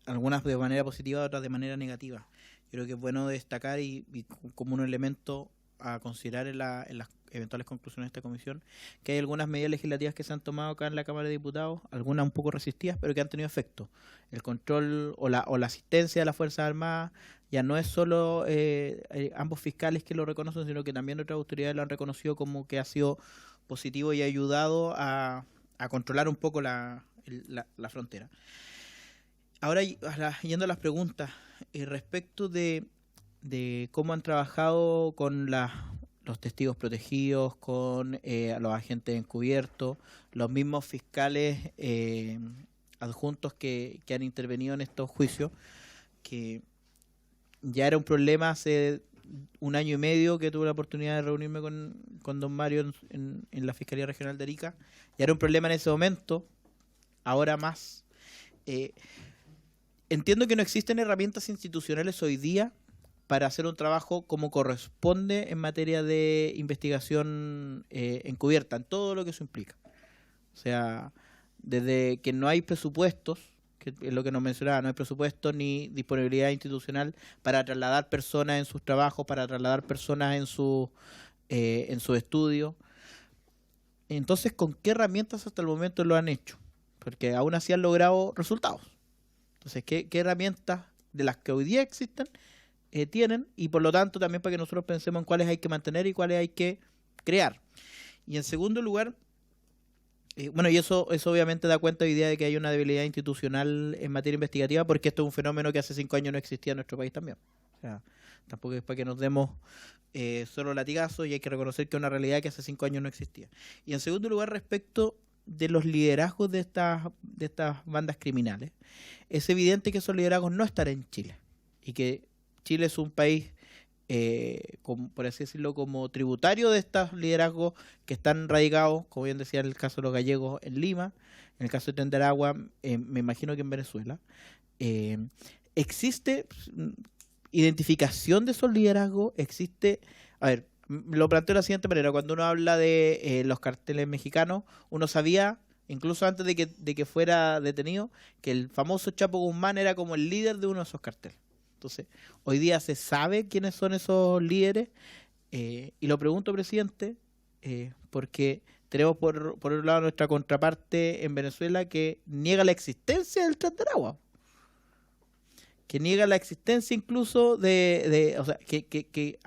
Algunas de manera positiva, otras de manera negativa. Yo creo que es bueno destacar y como un elemento a considerar en las eventuales conclusiones de esta comisión, que hay algunas medidas legislativas que se han tomado acá en la Cámara de Diputados, algunas un poco resistidas, pero que han tenido efecto. El control o la asistencia de las Fuerzas Armadas ya no es solo ambos fiscales que lo reconocen, sino que también otras autoridades lo han reconocido como que ha sido positivo y ha ayudado a controlar un poco la frontera. Ahora, yendo a las preguntas, respecto de cómo han trabajado con los testigos protegidos, con los agentes encubiertos, los mismos fiscales adjuntos que han intervenido en estos juicios, que ya era un problema hace 1 año y medio que tuve la oportunidad de reunirme con don Mario en la Fiscalía Regional de Arica. Ya era un problema en ese momento, ahora más. Entiendo que no existen herramientas institucionales hoy día para hacer un trabajo como corresponde en materia de investigación encubierta, en todo lo que eso implica. O sea, desde que no hay presupuestos, que es lo que nos mencionaba, no hay presupuestos ni disponibilidad institucional para trasladar personas en sus trabajos, para trasladar personas en su estudio. Entonces, ¿con qué herramientas hasta el momento lo han hecho? Porque aún así han logrado resultados. Entonces, ¿qué herramientas de las que hoy día existen tienen? Y por lo tanto, también para que nosotros pensemos en cuáles hay que mantener y cuáles hay que crear. Y en segundo lugar, bueno, y eso obviamente da cuenta hoy día de que hay una debilidad institucional en materia investigativa, porque esto es un fenómeno que hace 5 años no existía en nuestro país también. O sea, tampoco es para que nos demos solo latigazos, y hay que reconocer que es una realidad que hace 5 años no existía. Y en segundo lugar, respecto de los liderazgos de estas bandas criminales, es evidente que esos liderazgos no están en Chile, y que Chile es un país, por así decirlo, como tributario de estos liderazgos que están radicados, como bien decía en el caso de los gallegos, en Lima, en el caso de Tendaragua, me imagino que en Venezuela. ¿Existe identificación de esos liderazgos? ¿Existe? A ver, lo planteo de la siguiente manera: cuando uno habla de los carteles mexicanos, uno sabía, incluso antes de que fuera detenido, que el famoso Chapo Guzmán era como el líder de uno de esos carteles. Entonces, hoy día se sabe quiénes son esos líderes, y lo pregunto, presidente, porque tenemos por otro lado nuestra contraparte en Venezuela que niega la existencia del Tendaragua, que niega la existencia incluso o sea, que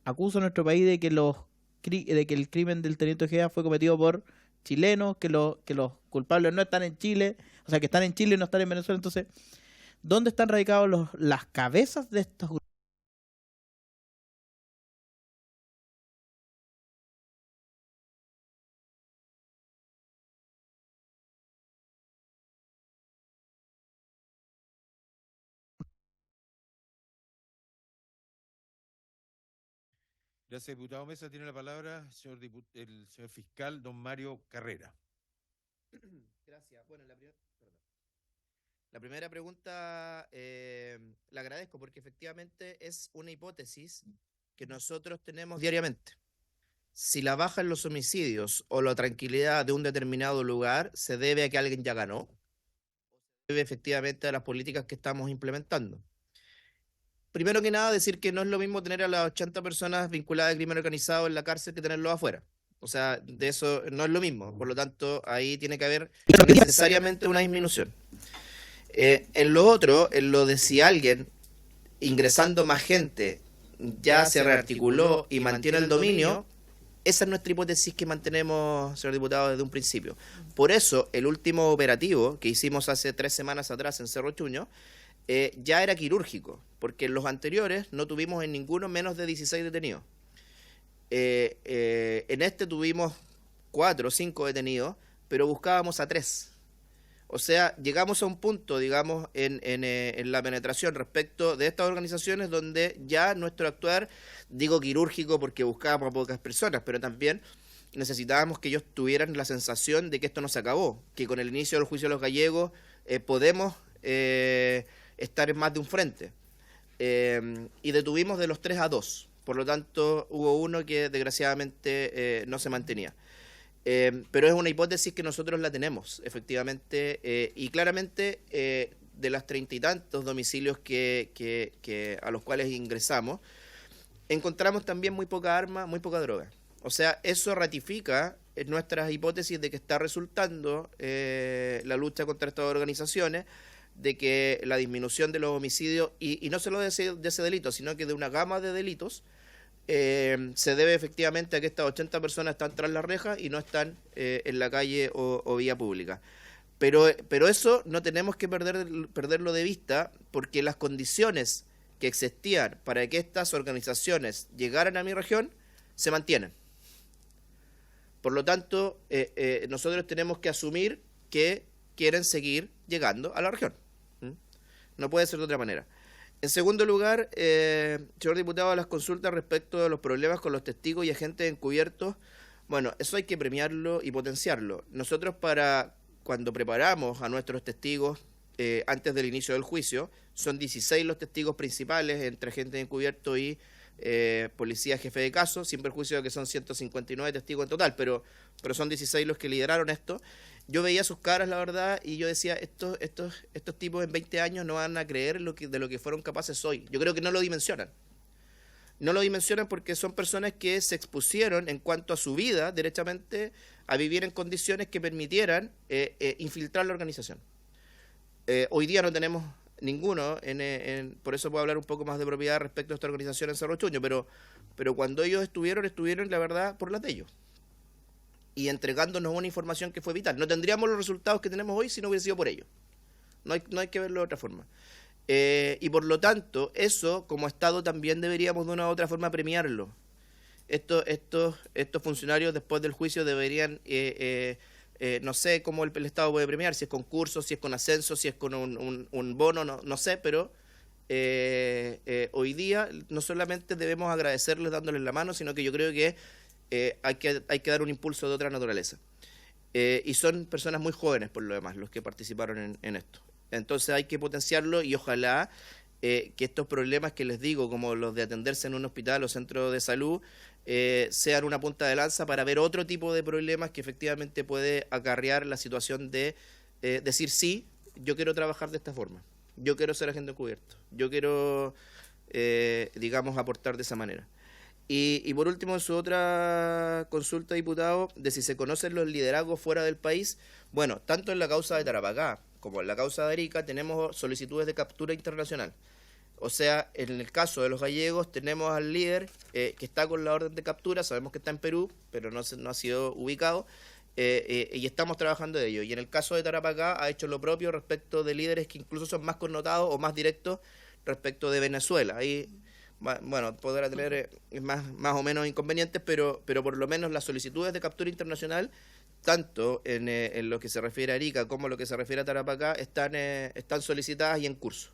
acusa a nuestro país de que el crimen del teniente Ojeda fue cometido por chilenos, que los culpables no están en Chile, o sea, que están en Chile y no están en Venezuela. Entonces, ¿dónde están radicados las cabezas de estos grupos? Gracias, diputado Mesa. Tiene la palabra el señor fiscal don Mario Carrera. Gracias. Bueno, la primera pregunta la agradezco, porque efectivamente es una hipótesis que nosotros tenemos diariamente. Si la baja en los homicidios o la tranquilidad de un determinado lugar se debe a que alguien ya ganó, o se debe efectivamente a las políticas que estamos implementando. Primero que nada, decir que no es lo mismo tener a las 80 personas vinculadas al crimen organizado en la cárcel que tenerlos afuera. O sea, de eso no es lo mismo. Por lo tanto, ahí tiene que haber necesariamente una disminución. En lo otro, en lo de si alguien ingresando más gente ya se rearticuló y mantiene el dominio, esa es nuestra hipótesis que mantenemos, señor diputado, desde un principio. Por eso, el último operativo que hicimos hace 3 semanas atrás en Cerro Chuño ya era quirúrgico, porque en los anteriores no tuvimos en ninguno menos de 16 detenidos. En este tuvimos 4 o 5 detenidos, pero buscábamos a 3. O sea, llegamos a un punto, digamos, en la penetración respecto de estas organizaciones donde ya nuestro actuar, digo quirúrgico porque buscábamos a pocas personas, pero también necesitábamos que ellos tuvieran la sensación de que esto no se acabó, que con el inicio del juicio de los gallegos podemos estar en más de un frente. Y detuvimos de los 3 a 2, por lo tanto hubo uno que desgraciadamente no se mantenía. Pero es una hipótesis que nosotros la tenemos, efectivamente, y claramente de las 30 y tantos domicilios a los cuales ingresamos, encontramos también muy poca arma, muy poca droga. O sea, eso ratifica nuestras hipótesis de que está resultando la lucha contra estas organizaciones, de que la disminución de los homicidios, y no solo de ese delito, sino que de una gama de delitos, se debe efectivamente a que estas 80 personas están tras las rejas y no están en la calle o vía pública. Pero eso no tenemos que perderlo de vista, porque las condiciones que existían para que estas organizaciones llegaran a mi región se mantienen. Por lo tanto, nosotros tenemos que asumir que quieren seguir llegando a la región. No puede ser de otra manera. En segundo lugar, señor diputado, las consultas respecto de los problemas con los testigos y agentes encubiertos, bueno, eso hay que premiarlo y potenciarlo. Nosotros cuando preparamos a nuestros testigos antes del inicio del juicio, son 16 los testigos principales entre agentes encubiertos y policía jefe de caso, sin perjuicio de que son 159 testigos en total, pero son 16 los que lideraron esto. Yo veía sus caras, la verdad, y yo decía, estos tipos en 20 años no van a creer de lo que fueron capaces hoy. Yo creo que no lo dimensionan. No lo dimensionan porque son personas que se expusieron en cuanto a su vida, derechamente, a vivir en condiciones que permitieran infiltrar la organización. Hoy día no tenemos ninguno, por eso puedo hablar un poco más de propiedad respecto a esta organización en Cerro Chuño, pero cuando ellos estuvieron, la verdad, por las de ellos. Y entregándonos una información que fue vital. No tendríamos los resultados que tenemos hoy si no hubiese sido por ellos. No hay que verlo de otra forma. Y por lo tanto, eso como Estado también deberíamos de una u otra forma premiarlo. Estos funcionarios después del juicio deberían, no sé cómo el Estado puede premiar, si es con cursos, si es con ascenso, si es con un bono, no sé, pero hoy día no solamente debemos agradecerles dándoles la mano, sino que yo creo que hay que dar un impulso de otra naturaleza. Y son personas muy jóvenes, por lo demás, los que participaron en esto. Entonces hay que potenciarlo y ojalá que estos problemas que les digo, como los de atenderse en un hospital o centro de salud, sean una punta de lanza para ver otro tipo de problemas que efectivamente puede acarrear la situación de decir, sí, yo quiero trabajar de esta forma, yo quiero ser agente encubierto, yo quiero, digamos, aportar de esa manera. Y por último, en su otra consulta, diputado, de si se conocen los liderazgos fuera del país, bueno, tanto en la causa de Tarapacá como en la causa de Arica tenemos solicitudes de captura internacional. O sea, en el caso de los gallegos tenemos al líder que está con la orden de captura, sabemos que está en Perú, pero no ha sido ubicado, y estamos trabajando de ello. Y en el caso de Tarapacá ha hecho lo propio respecto de líderes que incluso son más connotados o más directos respecto de Venezuela. Ahí, bueno, podrá tener más o menos inconvenientes, pero por lo menos las solicitudes de captura internacional, tanto en lo que se refiere a Arica como lo que se refiere a Tarapacá, están solicitadas y en curso.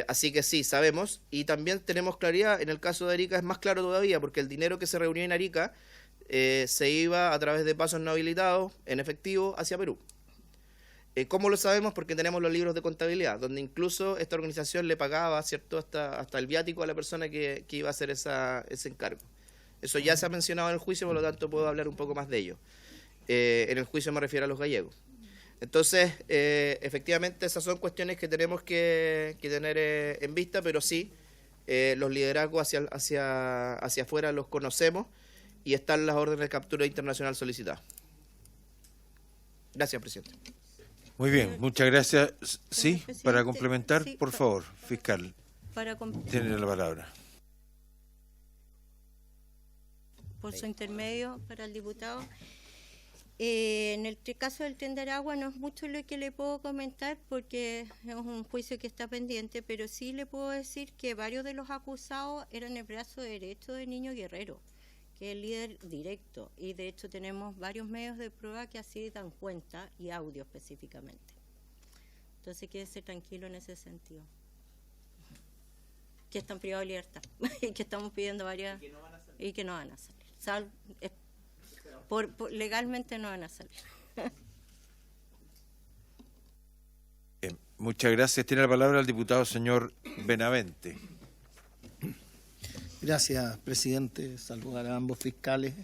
Así que sí, sabemos, y también tenemos claridad, en el caso de Arica es más claro todavía, porque el dinero que se reunió en Arica se iba a través de pasos no habilitados, en efectivo, hacia Perú. ¿Cómo lo sabemos? Porque tenemos los libros de contabilidad, donde incluso esta organización le pagaba, ¿cierto?, hasta el viático a la persona que iba a hacer ese encargo. Eso ya se ha mencionado en el juicio, por lo tanto puedo hablar un poco más de ello. En el juicio me refiero a los gallegos. Entonces, efectivamente, esas son cuestiones que tenemos que tener en vista, pero sí, los liderazgos hacia afuera los conocemos y están las órdenes de captura internacional solicitadas. Gracias, presidente. Muy bien, muchas gracias. Sí, Presidente, para complementar, sí, por favor, fiscal, tiene la palabra. Por su intermedio, para el diputado. En el caso del Tren de Aragua no es mucho lo que le puedo comentar porque es un juicio que está pendiente, pero sí le puedo decir que varios de los acusados eran el brazo derecho de Niño Guerrero, que es el líder directo, y de hecho tenemos varios medios de prueba que así dan cuenta, y audio específicamente. Entonces quédese tranquilo en ese sentido. Que están privados de libertad, y que estamos pidiendo varias, y que no van a salir. legalmente no van a salir. Muchas gracias. Tiene la palabra el diputado señor Benavente. Gracias, presidente. Saludar a ambos fiscales.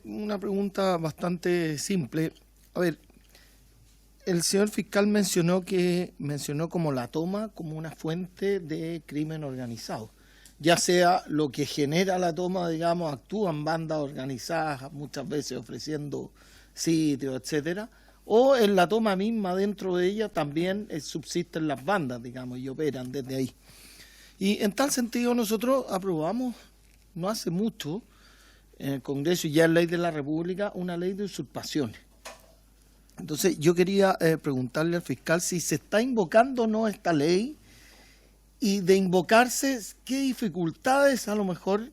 Una pregunta bastante simple. A ver, el señor fiscal mencionó como la toma como una fuente de crimen organizado. Ya sea lo que genera la toma, digamos, actúan bandas organizadas, muchas veces ofreciendo sitios, etcétera, o en la toma misma, dentro de ella, también subsisten las bandas, digamos, y operan desde ahí. Y en tal sentido nosotros aprobamos, no hace mucho, en el Congreso y ya en Ley de la República, una ley de usurpaciones. Entonces yo quería preguntarle al fiscal si se está invocando o no esta ley, y de invocarse, ¿qué dificultades a lo mejor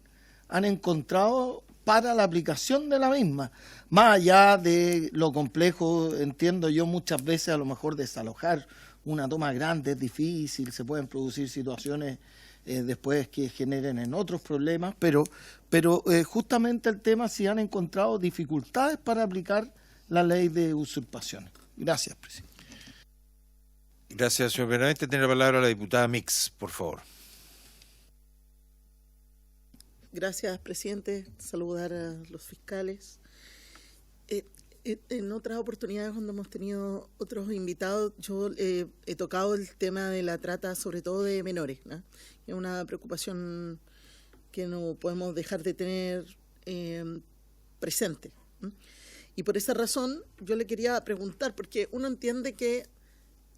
han encontrado para la aplicación de la misma? Más allá de lo complejo, entiendo yo, muchas veces a lo mejor desalojar una toma grande es difícil, se pueden producir situaciones después que generen en otros problemas, pero justamente el tema si han encontrado dificultades para aplicar la ley de usurpaciones. Gracias, presidente. Gracias, señor Benavente. Tiene la palabra la diputada Mix, por favor. Gracias, presidente. Saludar a los fiscales. En otras oportunidades, cuando hemos tenido otros invitados, yo he tocado el tema de la trata, sobre todo de menores, ¿no? Es una preocupación que no podemos dejar de tener presente, ¿no? Y por esa razón yo le quería preguntar, porque uno entiende que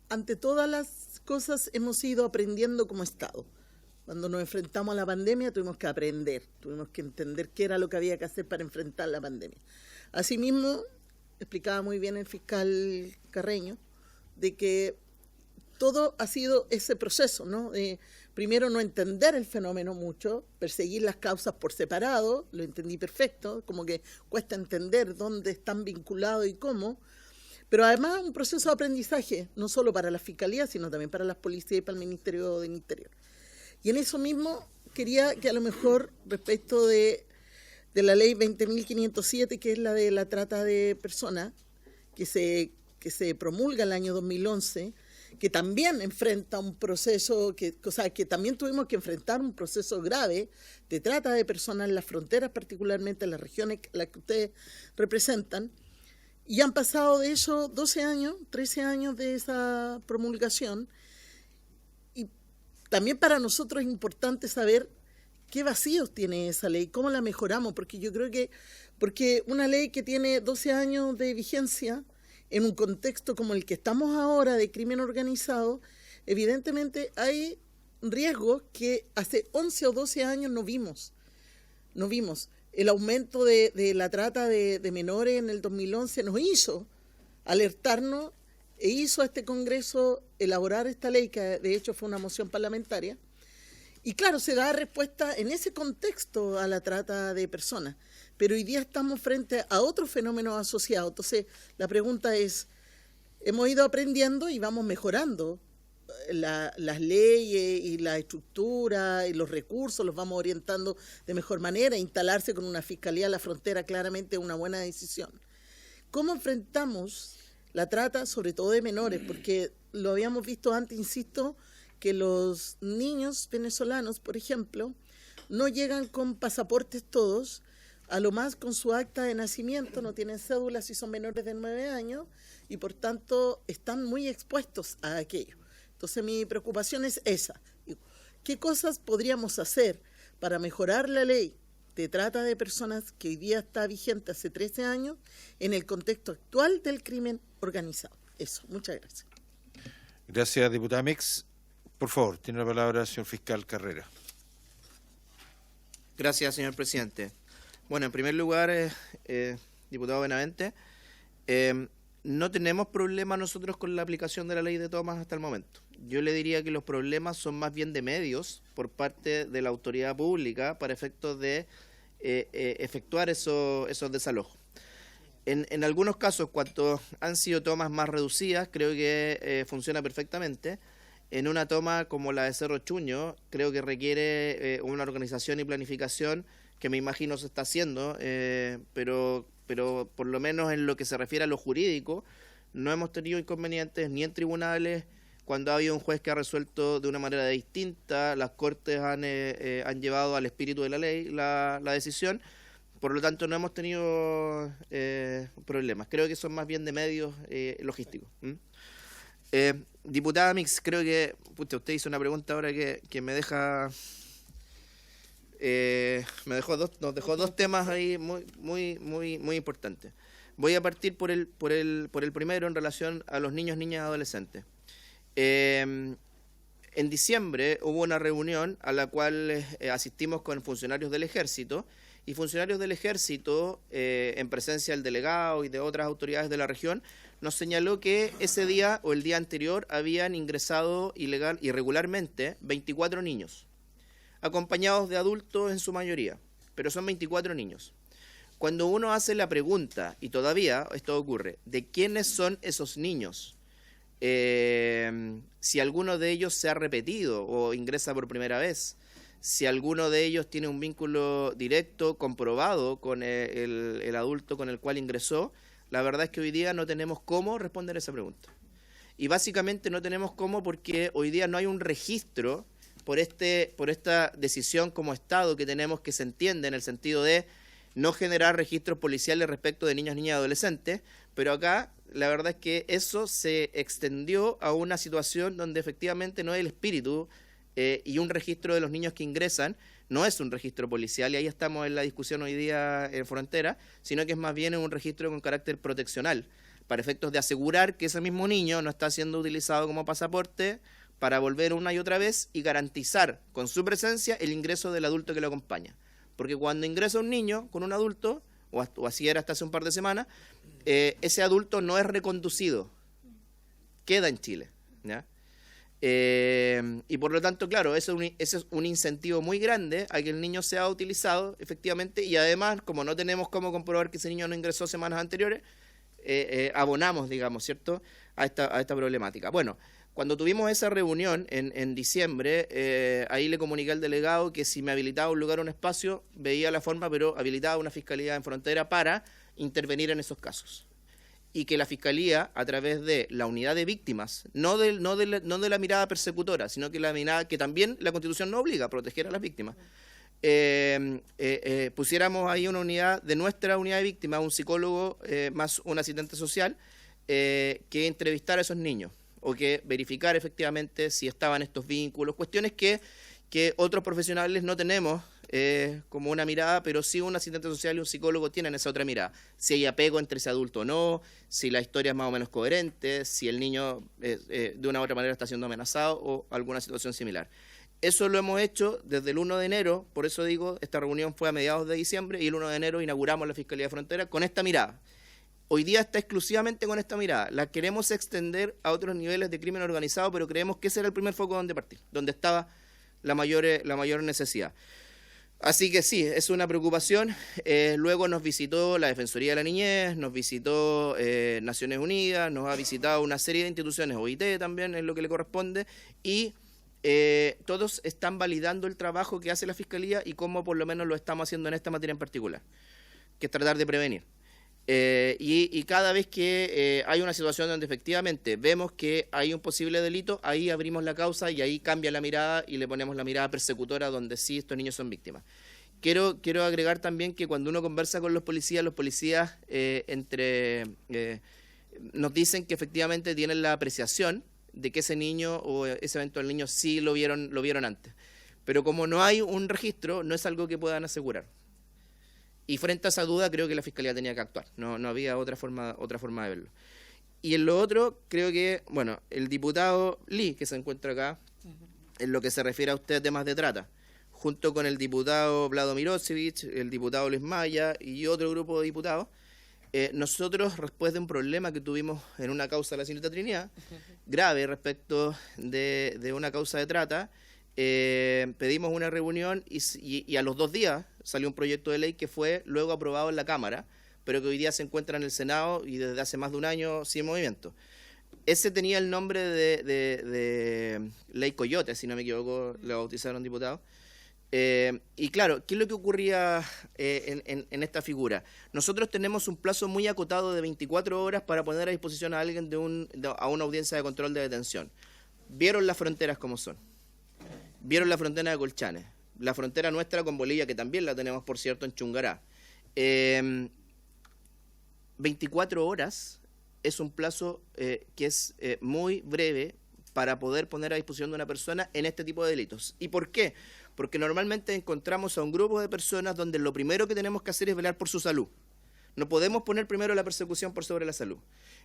ante todas las cosas hemos ido aprendiendo como Estado. Cuando nos enfrentamos a la pandemia tuvimos que aprender, tuvimos que entender qué era lo que había que hacer para enfrentar la pandemia. Asimismo, explicaba muy bien el fiscal Carreño, de que todo ha sido ese proceso, ¿no? Primero no entender el fenómeno mucho, perseguir las causas por separado, lo entendí perfecto, como que cuesta entender dónde están vinculados y cómo, pero además un proceso de aprendizaje, no solo para la Fiscalía, sino también para las policías y para el Ministerio del Interior. Y en eso mismo quería que a lo mejor respecto de la ley 20.507, que es la de la trata de personas, que se promulga el año 2011, que también enfrenta un proceso, que también tuvimos que enfrentar un proceso grave de trata de personas en las fronteras, particularmente en las regiones las que ustedes representan, y han pasado de eso 12 años, 13 años de esa promulgación, y también para nosotros es importante saber qué vacíos tiene esa ley, cómo la mejoramos, porque yo creo que una ley que tiene 12 años de vigencia, en un contexto como el que estamos ahora de crimen organizado, evidentemente hay riesgos que hace 11 o 12 años no vimos. El aumento de la trata de menores en el 2011 nos hizo alertarnos e hizo a este Congreso elaborar esta ley, que de hecho fue una moción parlamentaria. Y claro, se da respuesta en ese contexto a la trata de personas. Pero hoy día estamos frente a otros fenómenos asociados. Entonces, la pregunta es, hemos ido aprendiendo y vamos mejorando las leyes y la estructura y los recursos, los vamos orientando de mejor manera. Instalarse con una fiscalía a la frontera claramente es una buena decisión. ¿Cómo enfrentamos la trata, sobre todo de menores? Porque lo habíamos visto antes, insisto, que los niños venezolanos, por ejemplo, no llegan con pasaportes todos, a lo más con su acta de nacimiento, no tienen cédula si son menores de 9 años y por tanto están muy expuestos a aquello. Entonces mi preocupación es esa. ¿Qué cosas podríamos hacer para mejorar la ley de trata de personas que hoy día está vigente hace 13 años en el contexto actual del crimen organizado? Eso, muchas gracias. Gracias, diputada Mix. Por favor, tiene la palabra el señor fiscal Carrera. Gracias, señor presidente. Bueno, en primer lugar, diputado Benavente, no tenemos problemas nosotros con la aplicación de la ley de tomas hasta el momento. Yo le diría que los problemas son más bien de medios por parte de la autoridad pública para efectos de efectuar esos desalojos. En algunos casos, cuando han sido tomas más reducidas, creo que funciona perfectamente. En una toma como la de Cerro Chuño, creo que requiere una organización y planificación que me imagino se está haciendo, pero por lo menos en lo que se refiere a lo jurídico, no hemos tenido inconvenientes ni en tribunales, cuando ha habido un juez que ha resuelto de una manera distinta, las Cortes han llevado al espíritu de la ley la decisión, por lo tanto no hemos tenido problemas. Creo que son más bien de medios logísticos. Diputada Mix, creo que usted hizo una pregunta ahora que me deja... nos dejó dos temas ahí muy importantes. Voy a partir por el primero en relación a los niños, niñas y adolescentes. En diciembre hubo una reunión a la cual asistimos con funcionarios del Ejército, y funcionarios del Ejército, en presencia del delegado y de otras autoridades de la región, nos señaló que ese día o el día anterior habían ingresado irregularmente 24 niños, acompañados de adultos en su mayoría, pero son 24 niños. Cuando uno hace la pregunta, y todavía esto ocurre, de quiénes son esos niños, si alguno de ellos se ha repetido o ingresa por primera vez, si alguno de ellos tiene un vínculo directo, comprobado con el adulto con el cual ingresó, la verdad es que hoy día no tenemos cómo responder esa pregunta. Y básicamente no tenemos cómo porque hoy día no hay un registro por esta decisión como Estado que tenemos, que se entiende en el sentido de no generar registros policiales respecto de niños, niñas y adolescentes, pero acá la verdad es que eso se extendió a una situación donde efectivamente no hay el espíritu y un registro de los niños que ingresan no es un registro policial, y ahí estamos en la discusión hoy día en Frontera, sino que es más bien un registro con carácter proteccional, para efectos de asegurar que ese mismo niño no está siendo utilizado como pasaporte para volver una y otra vez y garantizar con su presencia el ingreso del adulto que lo acompaña. Porque cuando ingresa un niño con un adulto, o así era hasta hace un par de semanas, ese adulto no es reconducido, queda en Chile, ¿ya? Y por lo tanto, claro, ese es un incentivo muy grande a que el niño sea utilizado efectivamente, y además, como no tenemos cómo comprobar que ese niño no ingresó semanas anteriores, abonamos, digamos, ¿cierto?, a esta problemática. Bueno, cuando tuvimos esa reunión en diciembre, ahí le comuniqué al delegado que si me habilitaba un lugar o un espacio, veía la forma, pero habilitaba una fiscalía en Frontera para intervenir en esos casos. Y que la Fiscalía, a través de la unidad de víctimas, no de la mirada persecutora, sino que la mirada que también la Constitución nos obliga a proteger a las víctimas, pusiéramos ahí una unidad de nuestra unidad de víctimas, un psicólogo más un asistente social, que entrevistara a esos niños, o que verificar efectivamente si estaban estos vínculos, cuestiones que otros profesionales no tenemos como una mirada, pero sí un asistente social y un psicólogo tienen esa otra mirada. Si hay apego entre ese adulto o no, si la historia es más o menos coherente, si el niño de una u otra manera está siendo amenazado o alguna situación similar. Eso lo hemos hecho desde el 1 de enero, por eso digo, esta reunión fue a mediados de diciembre y el 1 de enero inauguramos la Fiscalía de Frontera con esta mirada. Hoy día está exclusivamente con esta mirada. La queremos extender a otros niveles de crimen organizado, pero creemos que ese era el primer foco donde partir, donde estaba la mayor necesidad. Así que sí, es una preocupación. Luego nos visitó la Defensoría de la Niñez, nos visitó Naciones Unidas, nos ha visitado una serie de instituciones, OIT también es lo que le corresponde, y todos están validando el trabajo que hace la Fiscalía y cómo por lo menos lo estamos haciendo en esta materia en particular, que es tratar de prevenir. Y cada vez que hay una situación donde efectivamente vemos que hay un posible delito, ahí abrimos la causa y ahí cambia la mirada y le ponemos la mirada persecutora donde sí estos niños son víctimas. Quiero agregar también que cuando uno conversa con los policías nos dicen que efectivamente tienen la apreciación de que ese niño o ese eventual niño sí lo vieron antes. Pero como no hay un registro, no es algo que puedan asegurar. Y frente a esa duda creo que la Fiscalía tenía que actuar, no había otra forma de verlo. Y en lo otro, creo que, bueno, el diputado Lee, que se encuentra acá, en lo que se refiere a usted a temas de trata, junto con el diputado Vlado Mirosevich, el diputado Luis Maya y otro grupo de diputados, nosotros, después de un problema que tuvimos en una causa de la señorita Trinidad, grave respecto de una causa de trata, pedimos una reunión y a los 2 días salió un proyecto de ley que fue luego aprobado en la Cámara, pero que hoy día se encuentra en el Senado y desde hace más de un año sigue en movimiento. Ese tenía el nombre de Ley Coyote, si no me equivoco, lo bautizaron diputados. Y claro, ¿qué es lo que ocurría en esta figura? Nosotros tenemos un plazo muy acotado de 24 horas para poner a disposición a alguien a una audiencia de control de detención. Vieron las fronteras como son. Vieron la frontera de Colchane. La frontera nuestra con Bolivia, que también la tenemos, por cierto, en Chungará. 24 horas es un plazo que es muy breve para poder poner a disposición de una persona en este tipo de delitos. ¿Y por qué? Porque normalmente encontramos a un grupo de personas donde lo primero que tenemos que hacer es velar por su salud. No podemos poner primero la persecución por sobre la salud.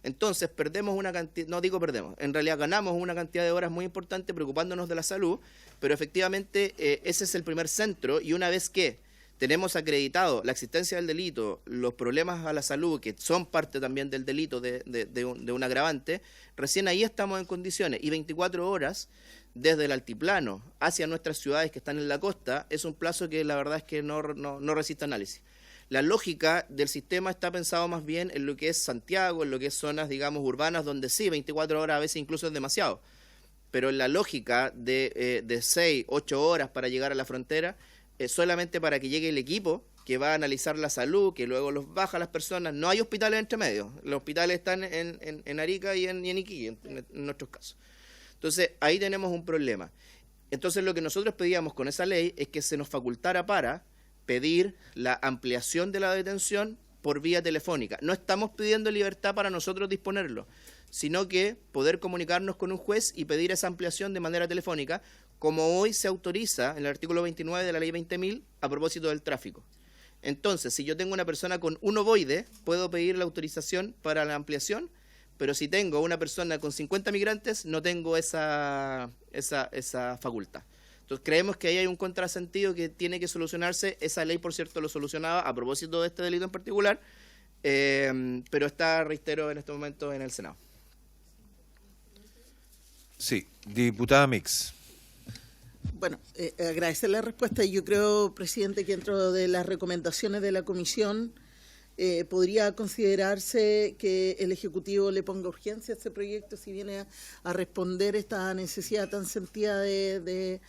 Entonces perdemos una cantidad, no digo perdemos, en realidad ganamos una cantidad de horas muy importante preocupándonos de la salud, pero efectivamente ese es el primer centro, y una vez que tenemos acreditado la existencia del delito, los problemas a la salud, que son parte también del delito de un agravante, recién ahí estamos en condiciones. Y 24 horas desde el altiplano hacia nuestras ciudades que están en la costa es un plazo que la verdad es que no resiste análisis. La lógica del sistema está pensado más bien en lo que es Santiago, en lo que es zonas, digamos, urbanas, donde sí, 24 horas a veces incluso es demasiado. Pero en la lógica de 6, 8 horas para llegar a la frontera, solamente para que llegue el equipo que va a analizar la salud, que luego los baja a las personas. No hay hospitales entre medio. Los hospitales están en Arica y en Iquique, en nuestros casos. Entonces, ahí tenemos un problema. Entonces, lo que nosotros pedíamos con esa ley es que se nos facultara para pedir la ampliación de la detención por vía telefónica. No estamos pidiendo libertad para nosotros disponerlo, sino que poder comunicarnos con un juez y pedir esa ampliación de manera telefónica, como hoy se autoriza en el artículo 29 de la ley 20.000 a propósito del tráfico. Entonces, si yo tengo una persona con un ovoide, puedo pedir la autorización para la ampliación, pero si tengo una persona con 50 migrantes, no tengo esa facultad. Entonces, creemos que ahí hay un contrasentido que tiene que solucionarse. Esa ley, por cierto, lo solucionaba a propósito de este delito en particular, pero está, reitero, en este momento en el Senado. Sí, diputada Mix. Bueno, agradecer la respuesta. Yo creo, presidente, que dentro de las recomendaciones de la comisión podría considerarse que el Ejecutivo le ponga urgencia a este proyecto si viene a responder esta necesidad tan sentida de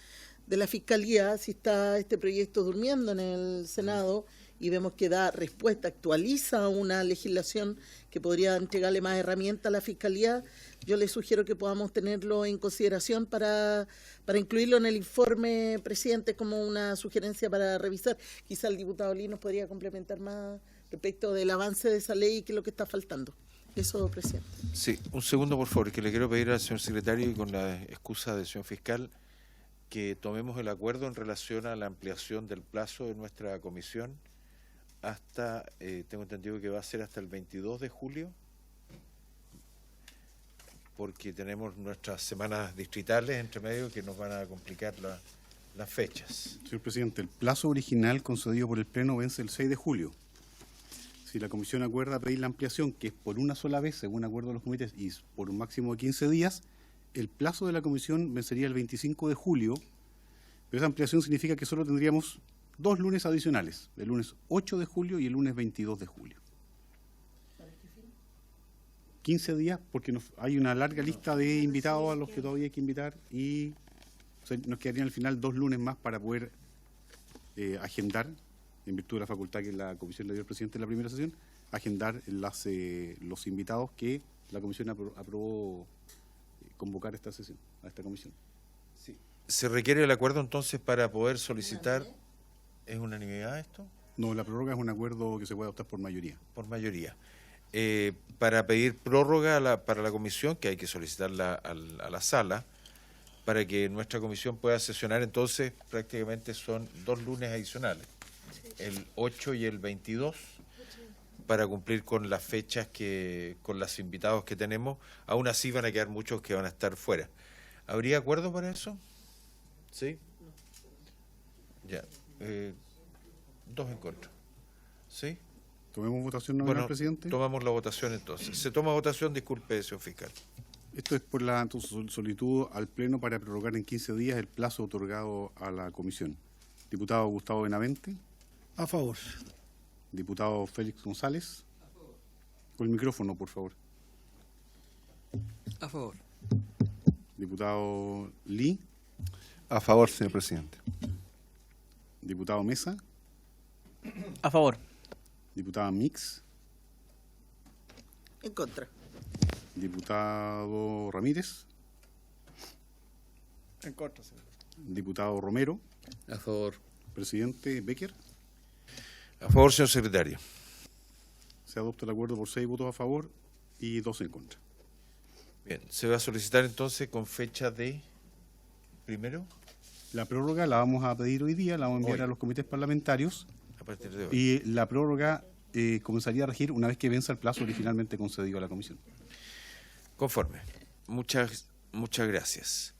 la Fiscalía. Si está este proyecto durmiendo en el Senado y vemos que da respuesta, actualiza una legislación que podría entregarle más herramientas a la Fiscalía, yo le sugiero que podamos tenerlo en consideración para incluirlo en el informe, presidente, como una sugerencia para revisar. Quizá el diputado Lee nos podría complementar más respecto del avance de esa ley y qué es lo que está faltando. Eso, presidente. Sí, un segundo, por favor, que le quiero pedir al señor secretario, y con la excusa del señor fiscal, que tomemos el acuerdo en relación a la ampliación del plazo de nuestra comisión hasta, tengo entendido que va a ser hasta el 22 de julio, porque tenemos nuestras semanas distritales entre medio que nos van a complicar las fechas. Señor presidente, el plazo original concedido por el Pleno vence el 6 de julio. Si la comisión acuerda pedir la ampliación, que es por una sola vez, según acuerdo de los comités, y por un máximo de 15 días, el plazo de la comisión vencería el 25 de julio, pero esa ampliación significa que solo tendríamos 2 lunes adicionales, el lunes 8 de julio y el lunes 22 de julio. 15 días, porque hay una larga lista de invitados a los que todavía hay que invitar, y nos quedarían al final 2 lunes más para poder agendar, en virtud de la facultad que la comisión le dio al presidente en la primera sesión, agendar los invitados que la comisión aprobó convocar esta sesión, a esta comisión. Sí. ¿Se requiere el acuerdo entonces para poder solicitar? ¿Es unanimidad esto? No, la prórroga es un acuerdo que se puede adoptar por mayoría. Por mayoría. Para pedir prórroga para la comisión, que hay que solicitarla a la sala, para que nuestra comisión pueda sesionar, entonces prácticamente son 2 lunes adicionales, el 8 y el 22, para cumplir con las fechas, con los invitados que tenemos. Aún así van a quedar muchos que van a estar fuera. ¿Habría acuerdo para eso? ¿Sí? Ya. 2 en contra. ¿Sí? ¿Tomemos votación, no, señor presidente? Tomamos la votación entonces. Se toma votación, disculpe, señor fiscal. Esto es por la solicitud al Pleno para prorrogar en 15 días el plazo otorgado a la comisión. Diputado Gustavo Benavente. A favor. Diputado Félix González. A favor. Con el micrófono, por favor. A favor. Diputado Lee. A favor, señor presidente. Diputado Mesa. A favor. Diputada Mix. En contra. Diputado Ramírez. En contra, señor. Diputado Romero. A favor. Presidente Becker. A favor, señor secretario. Se adopta el acuerdo por 6 votos a favor y 2 en contra. Bien, se va a solicitar entonces con fecha de primero. La prórroga la vamos a pedir hoy día, la vamos a enviar Hoy. a los comités parlamentarios A partir de hoy. y la prórroga comenzaría a regir una vez que venza el plazo originalmente concedido a la comisión. Conforme. Muchas gracias.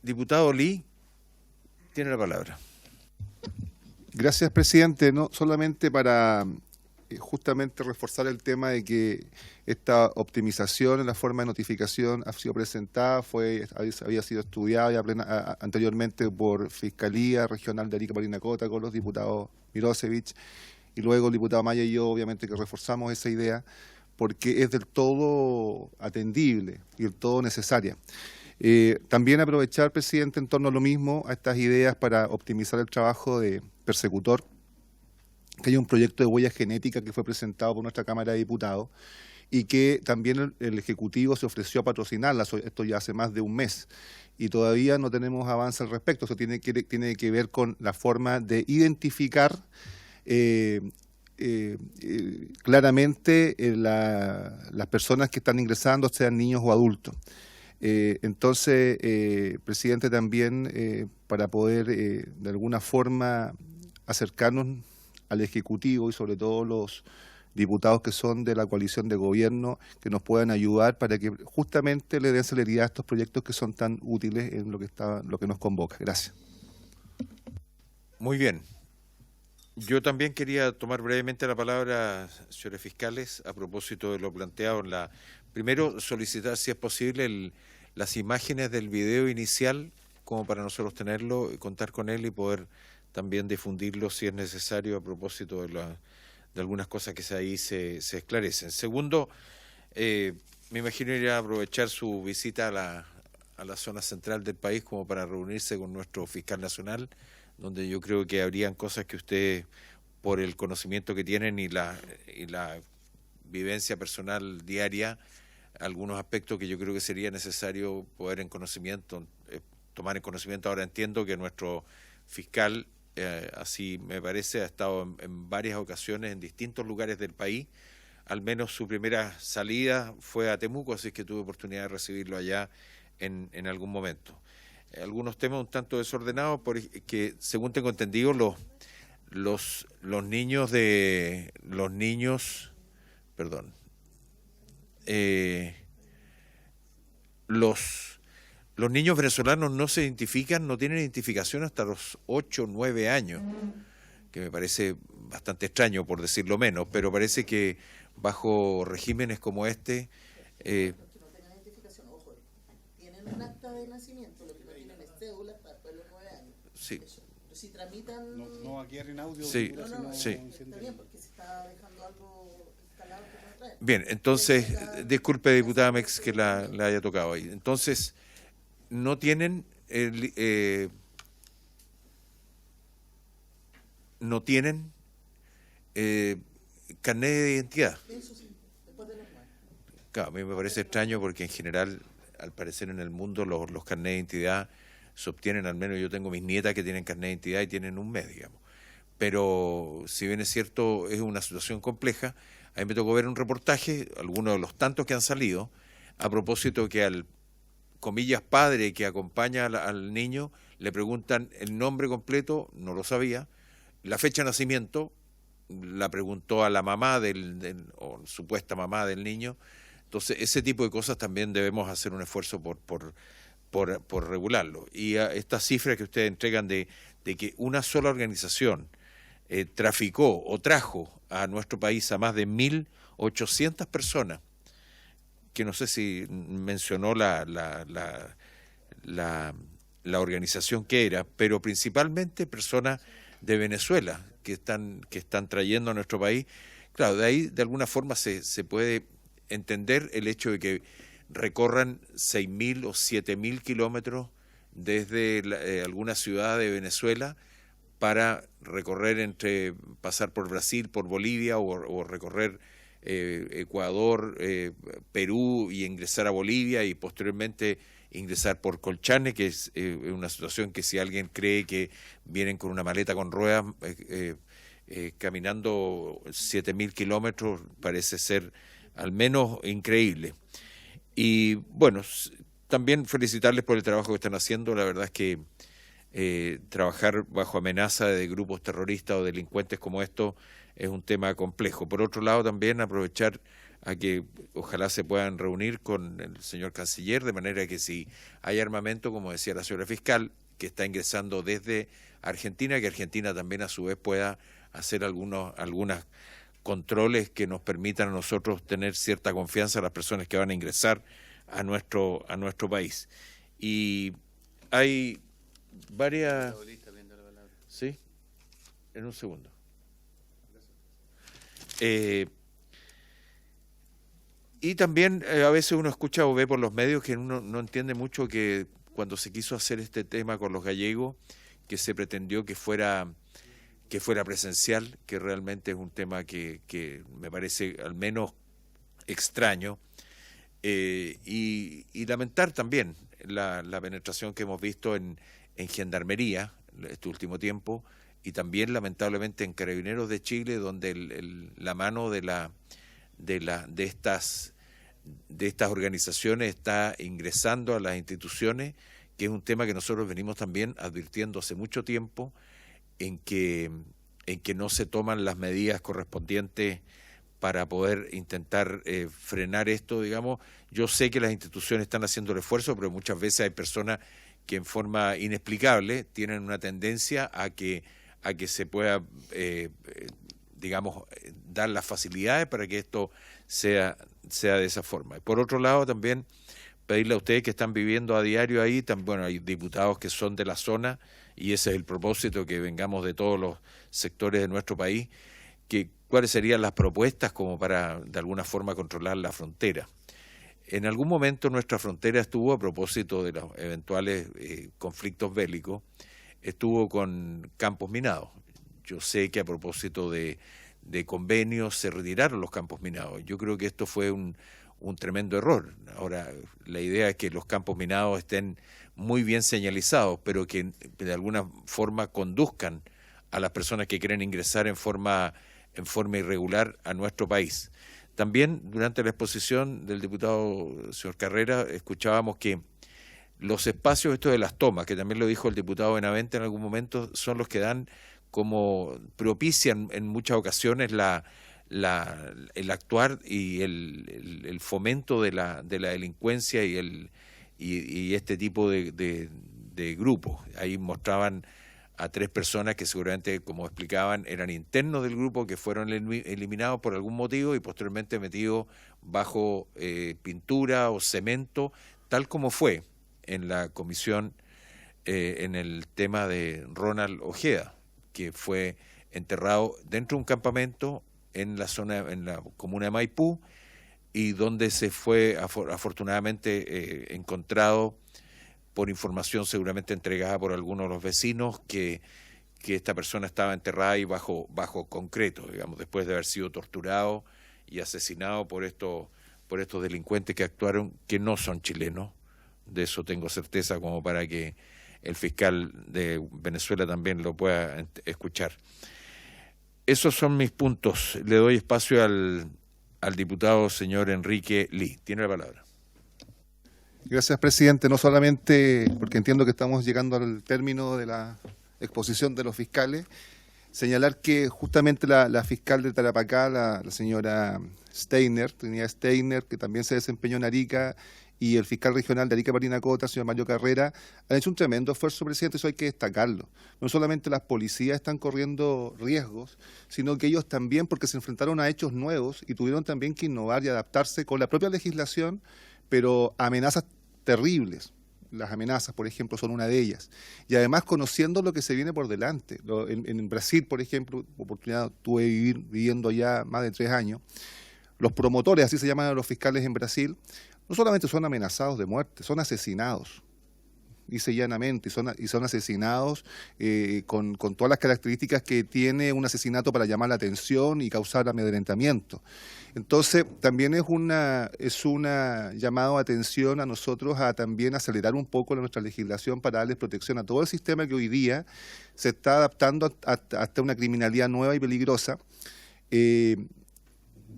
Diputado Lee, tiene la palabra. Gracias, presidente. No solamente para justamente reforzar el tema de que esta optimización en la forma de notificación ha sido presentada, había sido estudiada ya anteriormente por Fiscalía Regional de Arica Parinacota con los diputados Mirosevich y luego el diputado Maya y yo, obviamente que reforzamos esa idea porque es del todo atendible y del todo necesaria. También aprovechar, presidente, en torno a lo mismo, a estas ideas para optimizar el trabajo de persecutor, que hay un proyecto de huella genética que fue presentado por nuestra Cámara de Diputados y que también el Ejecutivo se ofreció a patrocinarla, esto ya hace más de un mes, y todavía no tenemos avance al respecto. Eso tiene que ver con la forma de identificar claramente las personas que están ingresando, sean niños o adultos. Entonces, presidente, también para poder de alguna forma acercarnos al Ejecutivo y sobre todo los diputados que son de la coalición de gobierno que nos puedan ayudar para que justamente le den celeridad a estos proyectos que son tan útiles en lo que nos convoca. Gracias. Muy bien. Yo también quería tomar brevemente la palabra, señores fiscales, a propósito de lo planteado en la... Primero, solicitar, si es posible, las imágenes del video inicial, como para nosotros tenerlo, contar con él y poder también difundirlo si es necesario a propósito de algunas cosas que ahí se esclarecen. Segundo, me imagino ir a aprovechar su visita a la zona central del país como para reunirse con nuestro fiscal nacional, donde yo creo que habrían cosas que usted, por el conocimiento que tienen y la vivencia personal diaria, algunos aspectos que yo creo que sería necesario poder tomar en conocimiento. Ahora entiendo que nuestro fiscal, así me parece, ha estado en varias ocasiones en distintos lugares del país. Al menos su primera salida fue a Temuco, así que tuve oportunidad de recibirlo allá en algún momento. Algunos temas un tanto desordenados, porque según tengo entendido, los niños los niños venezolanos no se identifican, no tienen identificación hasta los 8 o 9 años, que me parece bastante extraño, por decirlo menos, pero parece que bajo regímenes como este... Tienen un acta de nacimiento, lo que no tienen es cédula para después de los 9 años. Sí. Si tramitan... No aquí en audio. Sí, sí. Está bien, porque se está dejando algo instalado que no trae. Bien, entonces, disculpe, diputada Mex, que la haya tocado ahí. Entonces, no tienen carnet de identidad. Eso sí, después de los 9. Claro, a mí me parece extraño porque en general, al parecer en el mundo, los carnets de identidad se obtienen, al menos yo tengo mis nietas que tienen carnet de identidad y tienen un mes, digamos. Pero si bien es cierto, es una situación compleja, a mí me tocó ver un reportaje, algunos de los tantos que han salido, a propósito que al, comillas, padre que acompaña al niño, le preguntan el nombre completo, no lo sabía, la fecha de nacimiento, la preguntó a la mamá o supuesta mamá del niño. Entonces, ese tipo de cosas también debemos hacer un esfuerzo por regularlo. Y estas cifras que ustedes entregan de que una sola organización traficó o trajo a nuestro país a más de 1.800 personas, que no sé si mencionó la organización que era, pero principalmente personas de Venezuela que están trayendo a nuestro país. Claro, de ahí de alguna forma se puede entender el hecho de que recorran 6.000 o 7.000 kilómetros desde alguna ciudad de Venezuela para recorrer pasar por Brasil, por Bolivia o recorrer Ecuador, Perú y ingresar a Bolivia y posteriormente ingresar por Colchane, que es una situación que si alguien cree que vienen con una maleta con ruedas caminando 7.000 kilómetros, parece ser al menos increíble. Y bueno, también felicitarles por el trabajo que están haciendo. La verdad es que trabajar bajo amenaza de grupos terroristas o delincuentes como estos es un tema complejo. Por otro lado, también aprovechar a que ojalá se puedan reunir con el señor canciller, de manera que si hay armamento, como decía la señora fiscal, que está ingresando desde Argentina, que Argentina también a su vez pueda hacer algunos controles que nos permitan a nosotros tener cierta confianza a las personas que van a ingresar a nuestro país. Y hay varias... ¿Sí? En un segundo. Y también a veces uno escucha o ve por los medios que uno no entiende mucho que cuando se quiso hacer este tema con los gallegos, que se pretendió que fuera presencial, que realmente es un tema que me parece al menos extraño, y lamentar también la penetración que hemos visto en Gendarmería este último tiempo, y también lamentablemente en Carabineros de Chile, donde la mano de estas organizaciones está ingresando a las instituciones, que es un tema que nosotros venimos también advirtiendo hace mucho tiempo, en que no se toman las medidas correspondientes para poder intentar frenar esto, digamos. Yo sé que las instituciones están haciendo el esfuerzo, pero muchas veces hay personas que en forma inexplicable tienen una tendencia a que se pueda, digamos, dar las facilidades para que esto sea de esa forma. Por otro lado, también pedirle a ustedes que están viviendo a diario ahí, bueno, hay diputados que son de la zona, y ese es el propósito, que vengamos de todos los sectores de nuestro país, que cuáles serían las propuestas como para, de alguna forma, controlar la frontera. En algún momento nuestra frontera estuvo, a propósito de los eventuales conflictos bélicos, estuvo con campos minados. Yo sé que a propósito de convenios se retiraron los campos minados. Yo creo que esto fue un tremendo error. Ahora, la idea es que los campos minados estén muy bien señalizados, pero que de alguna forma conduzcan a las personas que quieren ingresar en forma irregular a nuestro país. También, durante la exposición del diputado señor Carrera, escuchábamos que los espacios estos de las tomas, que también lo dijo el diputado Benavente en algún momento, son los que dan como propician en muchas ocasiones el actuar y el fomento de la delincuencia y este tipo de grupos. Ahí mostraban a 3 personas que seguramente, como explicaban, eran internos del grupo, que fueron eliminados por algún motivo y posteriormente metidos bajo pintura o cemento, tal como fue en la comisión en el tema de Ronald Ojeda, que fue enterrado dentro de un campamento en la comuna de Maipú, y donde se fue afortunadamente encontrado, por información seguramente entregada por algunos de los vecinos, que esta persona estaba enterrada y bajo concreto, digamos, después de haber sido torturado y asesinado por estos delincuentes que actuaron, que no son chilenos. De eso tengo certeza, como para que el fiscal de Venezuela también lo pueda escuchar. Esos son mis puntos. Le doy espacio al diputado señor Enrique Lee. Tiene la palabra. Gracias, presidente. No solamente porque entiendo que estamos llegando al término de la exposición de los fiscales, señalar que justamente la fiscal de Tarapacá, la señora Steiner, Trinidad Steiner, que también se desempeñó en Arica, y el fiscal regional de Arica Parinacota, señor Mario Carrera, han hecho un tremendo esfuerzo, presidente, eso hay que destacarlo. No solamente las policías están corriendo riesgos, sino que ellos también, porque se enfrentaron a hechos nuevos y tuvieron también que innovar y adaptarse con la propia legislación, pero amenazas terribles. Las amenazas, por ejemplo, son una de ellas. Y además conociendo lo que se viene por delante. En Brasil, por ejemplo, oportunidad tuve de viviendo allá más de 3 años, los promotores, así se llaman a los fiscales en Brasil, no solamente son amenazados de muerte, son asesinados. lisa y llanamente, y son asesinados con todas las características que tiene un asesinato para llamar la atención y causar amedrentamiento. Entonces, también es una llamado de atención a nosotros a también acelerar un poco nuestra legislación para darles protección a todo el sistema que hoy día se está adaptando hasta una criminalidad nueva y peligrosa.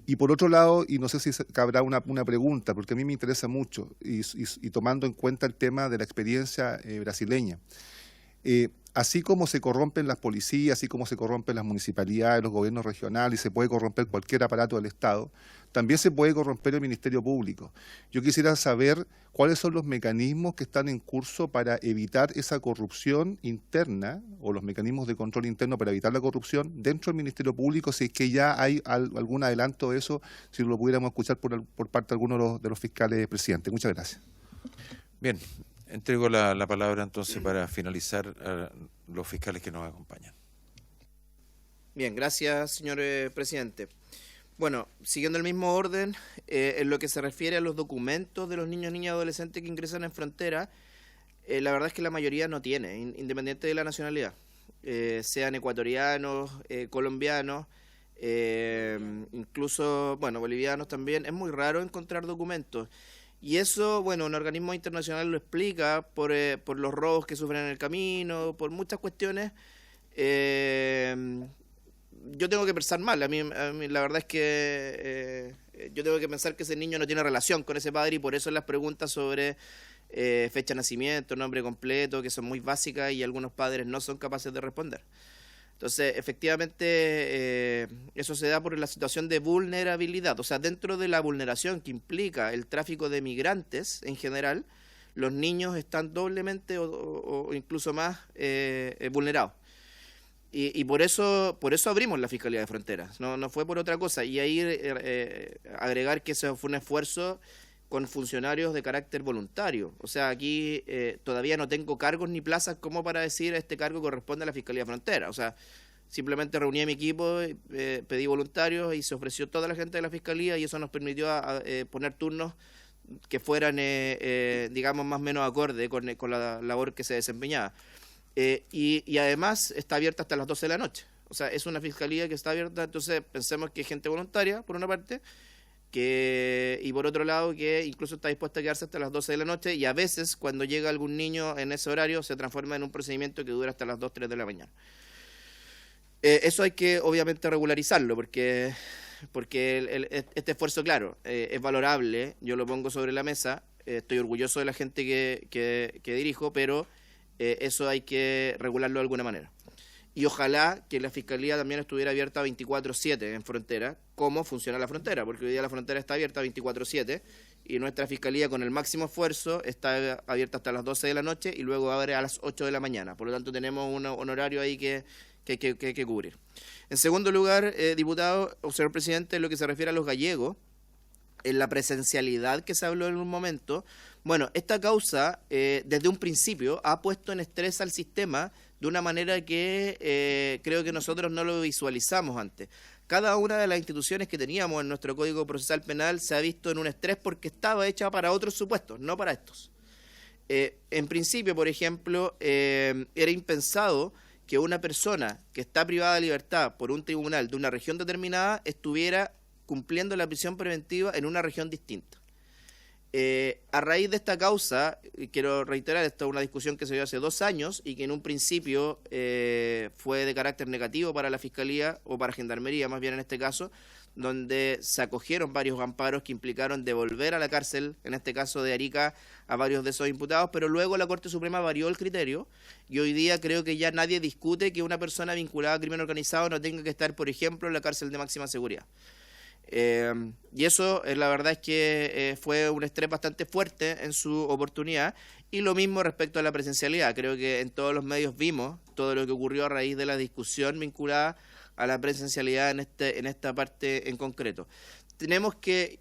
Y por otro lado, y no sé si cabrá una pregunta, porque a mí me interesa mucho, y tomando en cuenta el tema de la experiencia brasileña. Así como se corrompen las policías, así como se corrompen las municipalidades, los gobiernos regionales, se puede corromper cualquier aparato del Estado, también se puede corromper el Ministerio Público. Yo quisiera saber cuáles son los mecanismos que están en curso para evitar esa corrupción interna, o los mecanismos de control interno para evitar la corrupción dentro del Ministerio Público, si es que ya hay algún adelanto de eso, si lo pudiéramos escuchar por parte de algunos de los fiscales presentes. Muchas gracias. Bien. Entrego la palabra entonces para finalizar a los fiscales que nos acompañan. Bien, gracias, señor presidente. Bueno, siguiendo el mismo orden, en lo que se refiere a los documentos de los niños, niñas y adolescentes que ingresan en frontera, la verdad es que la mayoría no tiene, independiente de la nacionalidad, sean ecuatorianos, colombianos, incluso, bueno, bolivianos también. Es muy raro encontrar documentos. Y eso, bueno, un organismo internacional lo explica por los robos que sufren en el camino, por muchas cuestiones. Yo tengo que pensar mal. A mí la verdad es que yo tengo que pensar que ese niño no tiene relación con ese padre, y por eso las preguntas sobre fecha de nacimiento, nombre completo, que son muy básicas y algunos padres no son capaces de responder. Entonces, efectivamente, eso se da por la situación de vulnerabilidad. O sea, dentro de la vulneración que implica el tráfico de migrantes en general, los niños están doblemente o incluso más vulnerados. Y por eso abrimos la Fiscalía de Fronteras, no fue por otra cosa. Y ahí agregar que ese fue un esfuerzo con funcionarios de carácter voluntario. O sea, aquí todavía no tengo cargos ni plazas como para decir este cargo corresponde a la Fiscalía de Frontera. O sea, simplemente reuní a mi equipo, pedí voluntarios y se ofreció toda la gente de la Fiscalía, y eso nos permitió poner turnos que fueran, digamos, más o menos acorde con la labor que se desempeñaba. Y además está abierta hasta las 12 de la noche. O sea, es una Fiscalía que está abierta, entonces pensemos que es gente voluntaria, por una parte, y por otro lado que incluso está dispuesta a quedarse hasta las 12 de la noche, y a veces cuando llega algún niño en ese horario se transforma en un procedimiento que dura hasta las 2, 3 de la mañana. Eso hay que obviamente regularizarlo, porque este esfuerzo, claro, es valorable, yo lo pongo sobre la mesa, estoy orgulloso de la gente que dirijo, pero eso hay que regularlo de alguna manera. Y ojalá que la Fiscalía también estuviera abierta 24/7 en frontera, como funciona la frontera, porque hoy día la frontera está abierta 24/7 y nuestra Fiscalía con el máximo esfuerzo está abierta hasta las 12 de la noche y luego abre a las 8 de la mañana. Por lo tanto tenemos un horario ahí que hay que cubrir. En segundo lugar, diputado o señor presidente, en lo que se refiere a los gallegos, en la presencialidad que se habló en un momento, bueno, esta causa desde un principio ha puesto en estrés al sistema de una manera que creo que nosotros no lo visualizamos antes. Cada una de las instituciones que teníamos en nuestro Código Procesal Penal se ha visto en un estrés porque estaba hecha para otros supuestos, no para estos. En principio, por ejemplo, era impensado que una persona que está privada de libertad por un tribunal de una región determinada estuviera cumpliendo la prisión preventiva en una región distinta. A raíz de esta causa, quiero reiterar, esta es una discusión que se dio hace 2 años y que en un principio fue de carácter negativo para la Fiscalía, o para Gendarmería más bien en este caso, donde se acogieron varios amparos que implicaron devolver a la cárcel, en este caso de Arica, a varios de esos imputados, pero luego la Corte Suprema varió el criterio y hoy día creo que ya nadie discute que una persona vinculada a crimen organizado no tenga que estar, por ejemplo, en la cárcel de máxima seguridad. Y eso, la verdad es que fue un estrés bastante fuerte en su oportunidad, y lo mismo respecto a la presencialidad. Creo que en todos los medios vimos todo lo que ocurrió a raíz de la discusión vinculada a la presencialidad en esta parte en concreto. Tenemos que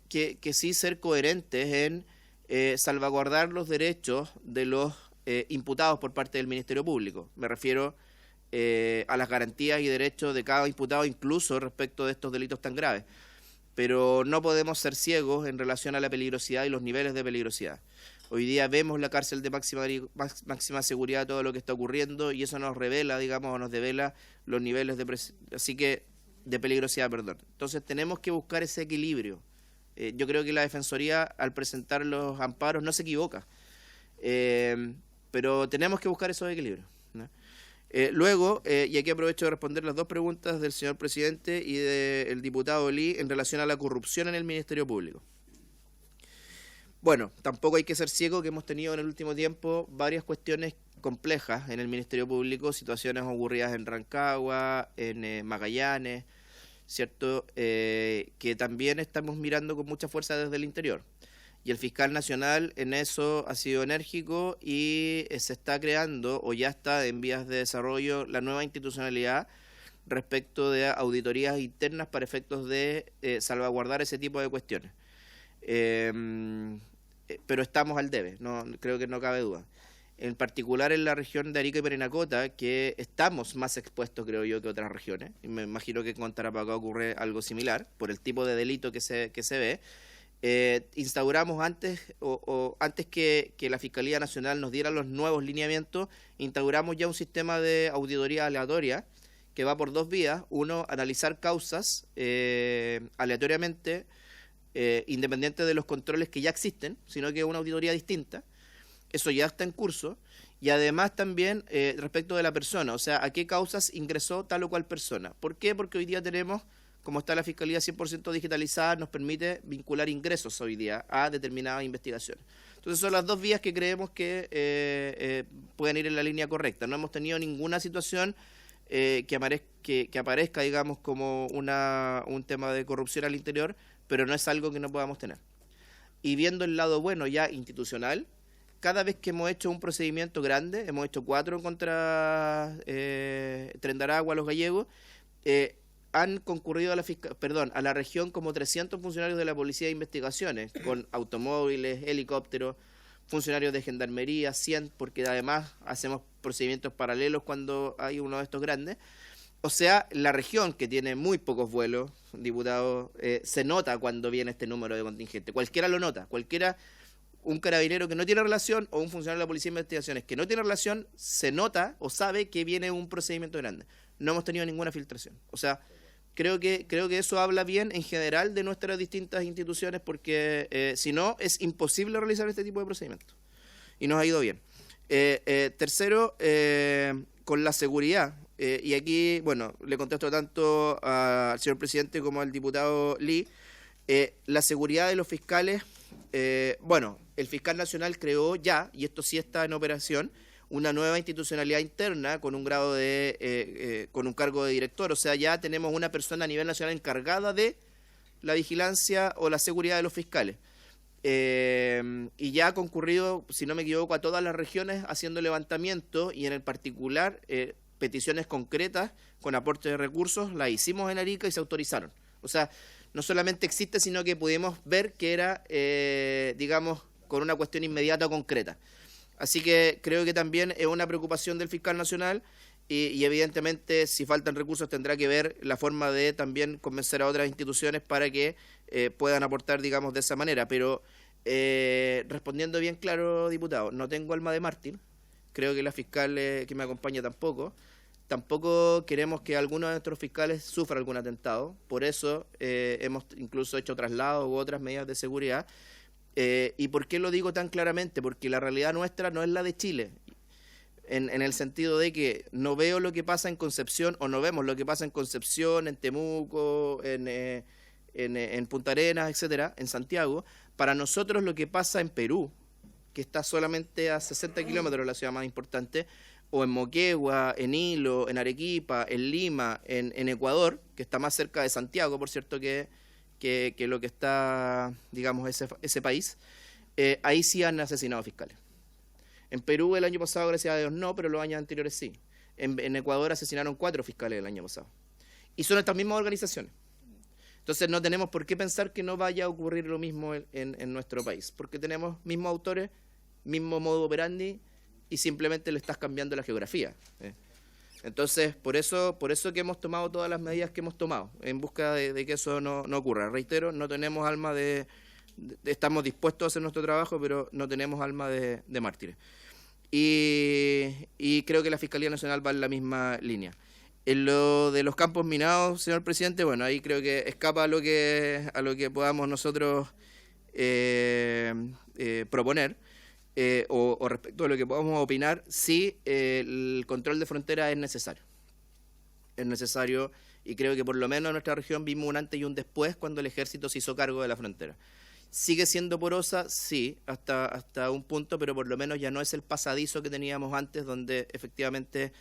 sí ser coherentes en salvaguardar los derechos de los imputados por parte del Ministerio Público. Me refiero a las garantías y derechos de cada imputado, incluso respecto de estos delitos tan graves. Pero no podemos ser ciegos en relación a la peligrosidad y los niveles de peligrosidad. Hoy día vemos la cárcel de máxima seguridad, todo lo que está ocurriendo, y eso nos revela, digamos, nos devela los niveles de peligrosidad, perdón. Entonces tenemos que buscar ese equilibrio. Yo creo que la Defensoría, al presentar los amparos, no se equivoca, pero tenemos que buscar esos equilibrios, ¿no? Luego, y aquí aprovecho de responder las dos preguntas del señor presidente y del diputado Lee en relación a la corrupción en el Ministerio Público. Bueno, tampoco hay que ser ciego que hemos tenido en el último tiempo varias cuestiones complejas en el Ministerio Público, situaciones ocurridas en Rancagua, en Magallanes, ¿cierto? Que también estamos mirando con mucha fuerza desde el interior. Y el fiscal nacional en eso ha sido enérgico y se está creando, o ya está en vías de desarrollo, la nueva institucionalidad respecto de auditorías internas para efectos de salvaguardar ese tipo de cuestiones. Pero estamos al debe, no, creo que no cabe duda. En particular en la región de Arica y Parinacota, que estamos más expuestos, creo yo, que otras regiones. Y me imagino que con Tarapacá ocurre algo similar, por el tipo de delito que se ve. Instauramos antes que la Fiscalía Nacional nos diera los nuevos lineamientos, instauramos ya un sistema de auditoría aleatoria que va por dos vías. Uno, analizar causas aleatoriamente, independiente de los controles que ya existen, sino que es una auditoría distinta. Eso ya está en curso. Y además también respecto de la persona, o sea, a qué causas ingresó tal o cual persona. ¿Por qué? Porque hoy día tenemos, como está la Fiscalía 100% digitalizada, nos permite vincular ingresos hoy día a determinadas investigaciones. Entonces son las dos vías que creemos que pueden ir en la línea correcta. No hemos tenido ninguna situación que aparezca, digamos, como un tema de corrupción al interior, pero no es algo que no podamos tener. Y viendo el lado bueno ya institucional, cada vez que hemos hecho un procedimiento grande, hemos hecho 4 contra Trendaragua, Los Gallegos, han concurrido a la región como 300 funcionarios de la Policía de Investigaciones, con automóviles, helicópteros, funcionarios de Gendarmería, 100, porque además hacemos procedimientos paralelos cuando hay uno de estos grandes. O sea, la región, que tiene muy pocos vuelos, diputado, se nota cuando viene este número de contingente. Cualquiera lo nota, un carabinero que no tiene relación o un funcionario de la Policía de Investigaciones que no tiene relación, se nota o sabe que viene un procedimiento grande. No hemos tenido ninguna filtración. O sea, creo que eso habla bien en general de nuestras distintas instituciones, porque si no, es imposible realizar este tipo de procedimientos. Y nos ha ido bien. Tercero, con la seguridad. Y aquí, bueno, le contesto tanto al señor presidente como al diputado Lee. La seguridad de los fiscales, bueno, el fiscal nacional creó ya, y esto sí está en operación, una nueva institucionalidad interna con un grado con un cargo de director. O sea, ya tenemos una persona a nivel nacional encargada de la vigilancia o la seguridad de los fiscales. Y ya ha concurrido, si no me equivoco, a todas las regiones haciendo levantamiento, y en el particular peticiones concretas con aporte de recursos las hicimos en Arica y se autorizaron. O sea, no solamente existe, sino que pudimos ver que era, digamos, con una cuestión inmediata o concreta. Así que creo que también es una preocupación del fiscal nacional y evidentemente si faltan recursos tendrá que ver la forma de también convencer a otras instituciones para que puedan aportar, digamos, de esa manera. Pero respondiendo bien claro, diputado, no tengo alma de mártir, creo que la fiscal que me acompaña tampoco queremos que alguno de nuestros fiscales sufra algún atentado, por eso hemos incluso hecho traslados u otras medidas de seguridad. ¿Y por qué lo digo tan claramente? Porque la realidad nuestra no es la de Chile, en el sentido de que no veo lo que pasa en Concepción, o no vemos lo que pasa en Concepción, en Temuco, en Punta Arenas, etcétera, en Santiago. Para nosotros lo que pasa en Perú, que está solamente a 60 kilómetros de la ciudad más importante, o en Moquegua, en Hilo, en Arequipa, en Lima, en Ecuador, que está más cerca de Santiago, por cierto, que lo que está, digamos, ese país, ahí sí han asesinado fiscales. En Perú el año pasado, gracias a Dios, no, pero los años anteriores sí. En Ecuador asesinaron 4 fiscales el año pasado. Y son estas mismas organizaciones. Entonces no tenemos por qué pensar que no vaya a ocurrir lo mismo en nuestro país, porque tenemos mismos autores, mismo modo operandi, y simplemente le estás cambiando la geografía. Entonces, por eso que hemos tomado todas las medidas que hemos tomado, en busca de que eso no ocurra. Reitero, no tenemos alma de estamos dispuestos a hacer nuestro trabajo, pero no tenemos alma de mártires. Y creo que la Fiscalía Nacional va en la misma línea. En lo de los campos minados, señor presidente, bueno, ahí creo que escapa a lo que podamos nosotros proponer, o respecto a lo que podamos opinar, sí, el control de frontera es necesario. Es necesario, y creo que por lo menos en nuestra región vimos un antes y un después cuando el ejército se hizo cargo de la frontera. ¿Sigue siendo porosa? Sí, hasta un punto, pero por lo menos ya no es el pasadizo que teníamos antes, donde efectivamente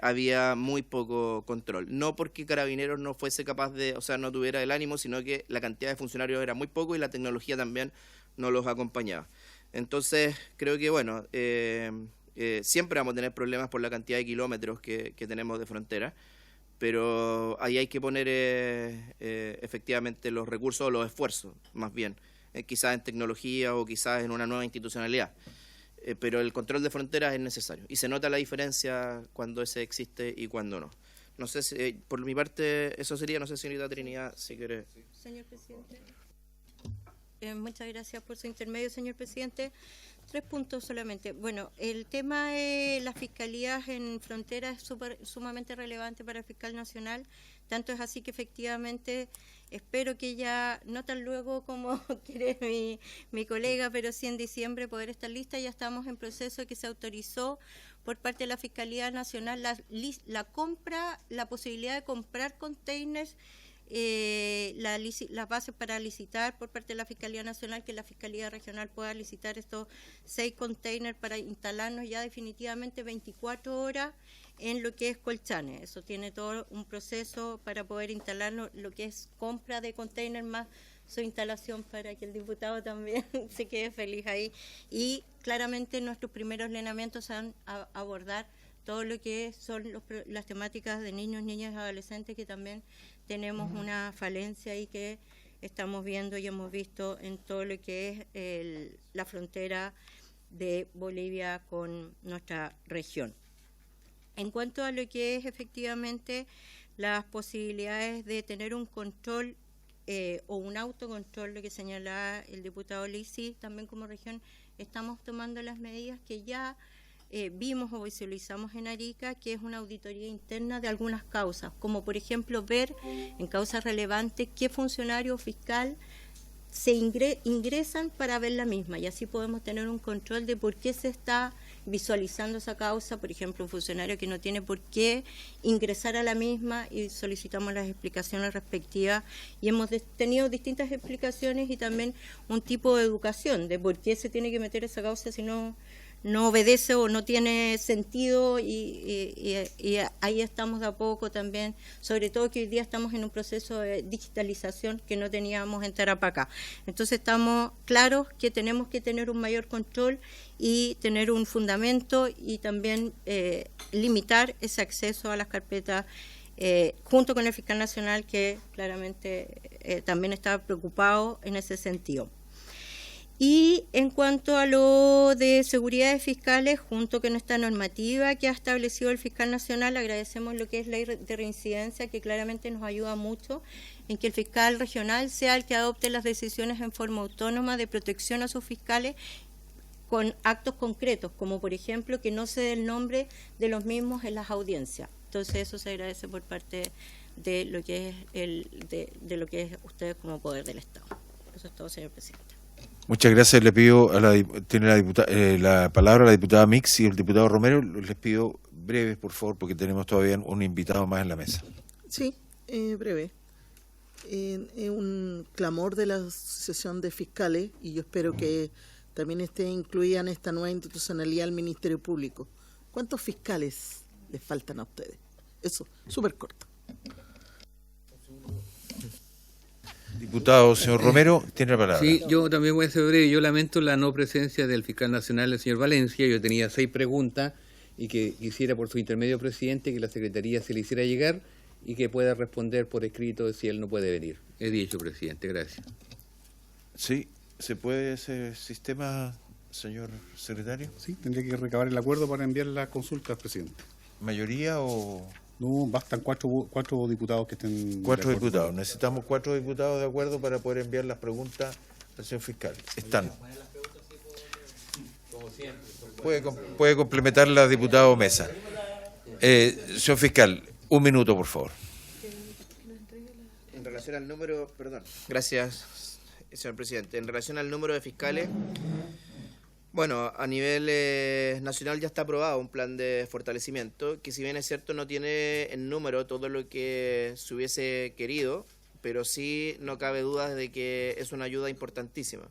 había muy poco control. No porque Carabineros no fuese capaz de, o sea, no tuviera el ánimo, sino que la cantidad de funcionarios era muy poco y la tecnología también no los acompañaba. Entonces, creo que, bueno, siempre vamos a tener problemas por la cantidad de kilómetros que tenemos de frontera, pero ahí hay que poner efectivamente los recursos o los esfuerzos, más bien, quizás en tecnología o quizás en una nueva institucionalidad. Pero el control de fronteras es necesario y se nota la diferencia cuando ese existe y cuando no. No sé si, por mi parte, eso sería, no sé, señorita Trinidad, si quiere. Señor presidente. Muchas gracias por su intermedio, señor presidente. 3 puntos solamente. Bueno, el tema de las fiscalías en frontera es sumamente relevante para el fiscal nacional. Tanto es así que efectivamente espero que ya, no tan luego como quiere mi colega, pero sí en diciembre poder estar lista. Ya estamos en proceso de que se autorizó por parte de la Fiscalía Nacional la posibilidad de comprar containers, las bases para licitar por parte de la Fiscalía Nacional, que la Fiscalía Regional pueda licitar estos 6 containers para instalarnos ya definitivamente 24 horas en lo que es Colchane. Eso tiene todo un proceso para poder instalarlo, lo que es compra de containers más su instalación, para que el diputado también se quede feliz ahí. Y claramente nuestros primeros lineamientos van a abordar todo lo que son las temáticas de niños, niñas y adolescentes, que también tenemos una falencia ahí que estamos viendo y hemos visto en todo lo que es la frontera de Bolivia con nuestra región. En cuanto a lo que es efectivamente las posibilidades de tener un control o un autocontrol, lo que señalaba el diputado Lisi, también como región estamos tomando las medidas que ya vimos o visualizamos en Arica, que es una auditoría interna de algunas causas, como por ejemplo ver en causas relevantes qué funcionario fiscal se ingresan para ver la misma, y así podemos tener un control de por qué se está visualizando esa causa. Por ejemplo, un funcionario que no tiene por qué ingresar a la misma, y solicitamos las explicaciones respectivas, y hemos tenido distintas explicaciones y también un tipo de educación de por qué se tiene que meter esa causa si no obedece o no tiene sentido, y ahí estamos de a poco también, sobre todo que hoy día estamos en un proceso de digitalización que no teníamos en Tarapacá. Entonces estamos claros que tenemos que tener un mayor control y tener un fundamento, y también limitar ese acceso a las carpetas, junto con el fiscal nacional, que claramente también está preocupado en ese sentido. Y en cuanto a lo de seguridad fiscales, junto con esta normativa que ha establecido el fiscal nacional, agradecemos lo que es ley de reincidencia, que claramente nos ayuda mucho en que el fiscal regional sea el que adopte las decisiones en forma autónoma de protección a sus fiscales, con actos concretos, como por ejemplo que no se dé el nombre de los mismos en las audiencias. Entonces eso se agradece por parte de lo que es de lo que es ustedes como poder del Estado. Eso es todo, señor presidente. Muchas gracias. Le pido tiene la palabra la diputada Mix y el diputado Romero. Les pido breves, por favor, porque tenemos todavía un invitado más en la mesa. Sí, breve. Un clamor de la Asociación de Fiscales, y yo espero que también esté incluida en esta nueva institucionalidad el Ministerio Público. ¿Cuántos fiscales les faltan a ustedes? Eso, súper corto. Diputado, señor Romero, tiene la palabra. Sí, yo también voy a ser breve. Yo lamento la no presencia del fiscal nacional, el señor Valencia. Yo tenía 6 preguntas y que quisiera, por su intermedio, presidente, que la Secretaría se le hiciera llegar y que pueda responder por escrito si él no puede venir. He dicho, presidente. Gracias. Sí, ¿se puede ese sistema, señor secretario? Sí, tendría que recabar el acuerdo para enviar la consulta al presidente. ¿Mayoría o...? No, bastan 4 diputados que estén... 4 diputados. Necesitamos 4 diputados de acuerdo para poder enviar las preguntas Señor fiscal, están. Puede complementarla, diputado Mesa. Señor fiscal, un minuto, por favor. En relación al número, perdón, gracias, señor presidente. En relación al número de fiscales, bueno, a nivel nacional ya está aprobado un plan de fortalecimiento, que si bien es cierto no tiene en número todo lo que se hubiese querido, pero sí no cabe duda de que es una ayuda importantísima.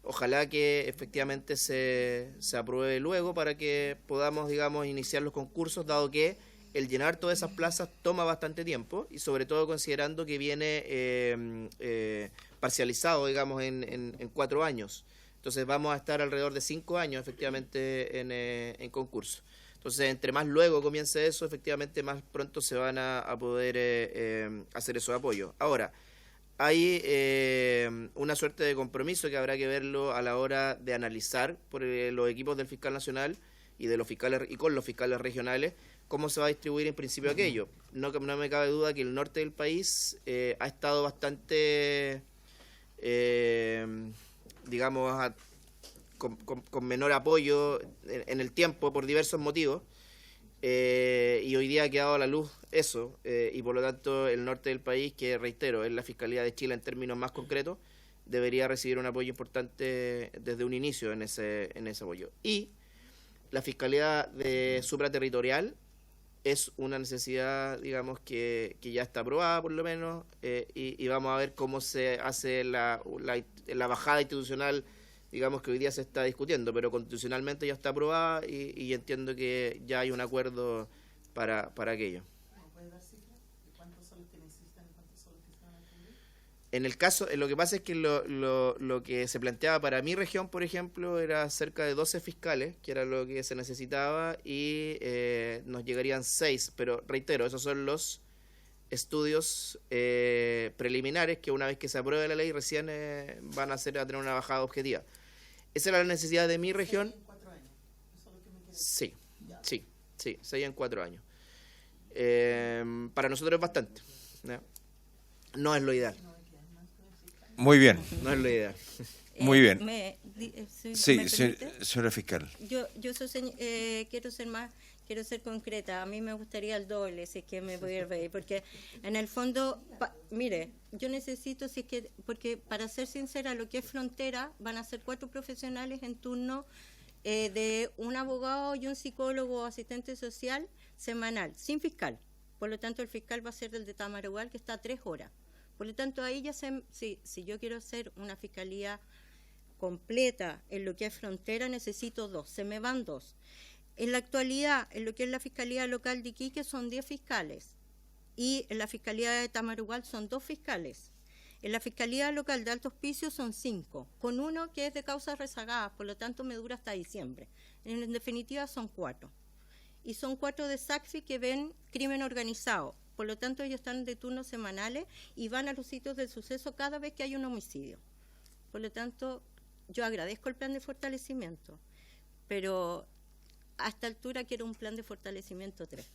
Ojalá que efectivamente se apruebe luego para que podamos, digamos, iniciar los concursos, dado que el llenar todas esas plazas toma bastante tiempo y sobre todo considerando que viene parcializado, digamos, en 4 años. Entonces vamos a estar alrededor de 5 años efectivamente en concurso. Entonces, entre más luego comience eso, efectivamente más pronto se van a poder hacer esos apoyos. Ahora, hay una suerte de compromiso que habrá que verlo a la hora de analizar por los equipos del fiscal nacional y de los fiscales y con los fiscales regionales cómo se va a distribuir en principio aquello. No me cabe duda que el norte del país ha estado bastante, digamos, con menor apoyo en el tiempo por diversos motivos. Y hoy día ha quedado a la luz eso, y por lo tanto el norte del país, que reitero, es la Fiscalía de Chile en términos más concretos, debería recibir un apoyo importante desde un inicio en ese apoyo. Y la Fiscalía de Supraterritorial es una necesidad, digamos, que ya está aprobada por lo menos, y vamos a ver cómo se hace la bajada institucional, digamos, que hoy día se está discutiendo, pero constitucionalmente ya está aprobada y entiendo que ya hay un acuerdo para aquello. ¿Puede dar cifras de cuántos son los que necesitan y cuántos son los que se van a cubrir? En el caso, lo que pasa es que lo que se planteaba para mi región, por ejemplo, era cerca de 12 fiscales, que era lo que se necesitaba, y nos llegarían 6, pero reitero, esos son los estudios preliminares que una vez que se apruebe la ley recién van a tener una bajada objetiva. Esa era la necesidad de mi región. 6 en 4 años. Eso es lo que me quiere Sí, decir. sí, 6 en 4 años. Para nosotros es bastante, ¿no? No es lo ideal. Muy bien, No es lo ideal. muy bien. Sí, Sí, señora fiscal. Yo quiero ser concreta. A mí me gustaría el doble, si es que me voy a ver, porque en el fondo, mire, yo necesito, si es que, porque para ser sincera, lo que es frontera, van a ser 4 profesionales en turno de un abogado y un psicólogo o asistente social semanal, sin fiscal. Por lo tanto, el fiscal va a ser del de Tamarugal, que está a 3 horas. Por lo tanto, ahí ya si yo quiero hacer una fiscalía completa en lo que es frontera, necesito 2, se me van 2. En la actualidad, en lo que es la Fiscalía Local de Iquique son 10 fiscales y en la Fiscalía de Tamarugal son 2 fiscales. En la Fiscalía Local de Alto Hospicio son 5, con uno que es de causas rezagadas, por lo tanto me dura hasta diciembre. En definitiva son 4. Y son 4 de SACFI que ven crimen organizado, por lo tanto ellos están de turnos semanales y van a los sitios del suceso cada vez que hay un homicidio. Por lo tanto, yo agradezco el plan de fortalecimiento, pero a esta altura quiero un plan de fortalecimiento 3.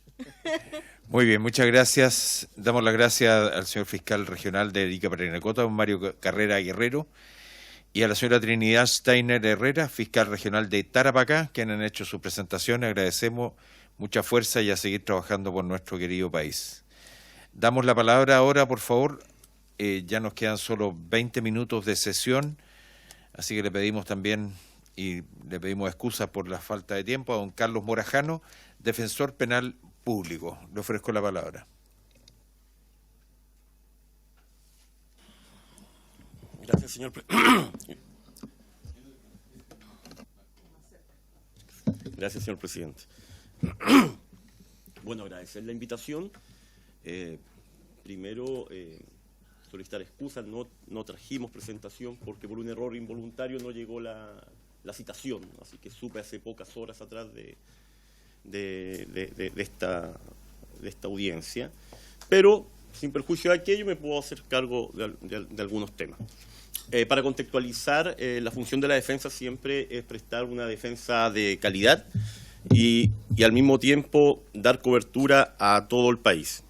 Muy bien, muchas gracias. Damos las gracias al señor fiscal regional de Arica Parinacota, don Mario Carrera Guerrero, y a la señora Trinidad Steiner Herrera, fiscal regional de Tarapacá, quienes han hecho su presentación. Agradecemos mucha fuerza y a seguir trabajando por nuestro querido país. Damos la palabra ahora, por favor. Ya nos quedan solo 20 minutos de sesión, así que le pedimos también y le pedimos excusas por la falta de tiempo a don Carlos Morajano, defensor penal público. Le ofrezco la palabra. Gracias, señor Gracias, señor presidente. Bueno, agradecer la invitación. Primero, solicitar excusas. No trajimos presentación porque por un error involuntario no llegó la citación, así que supe hace pocas horas atrás de esta audiencia, pero sin perjuicio de aquello me puedo hacer cargo de algunos temas. Para contextualizar, la función de la defensa siempre es prestar una defensa de calidad y al mismo tiempo dar cobertura a todo el país.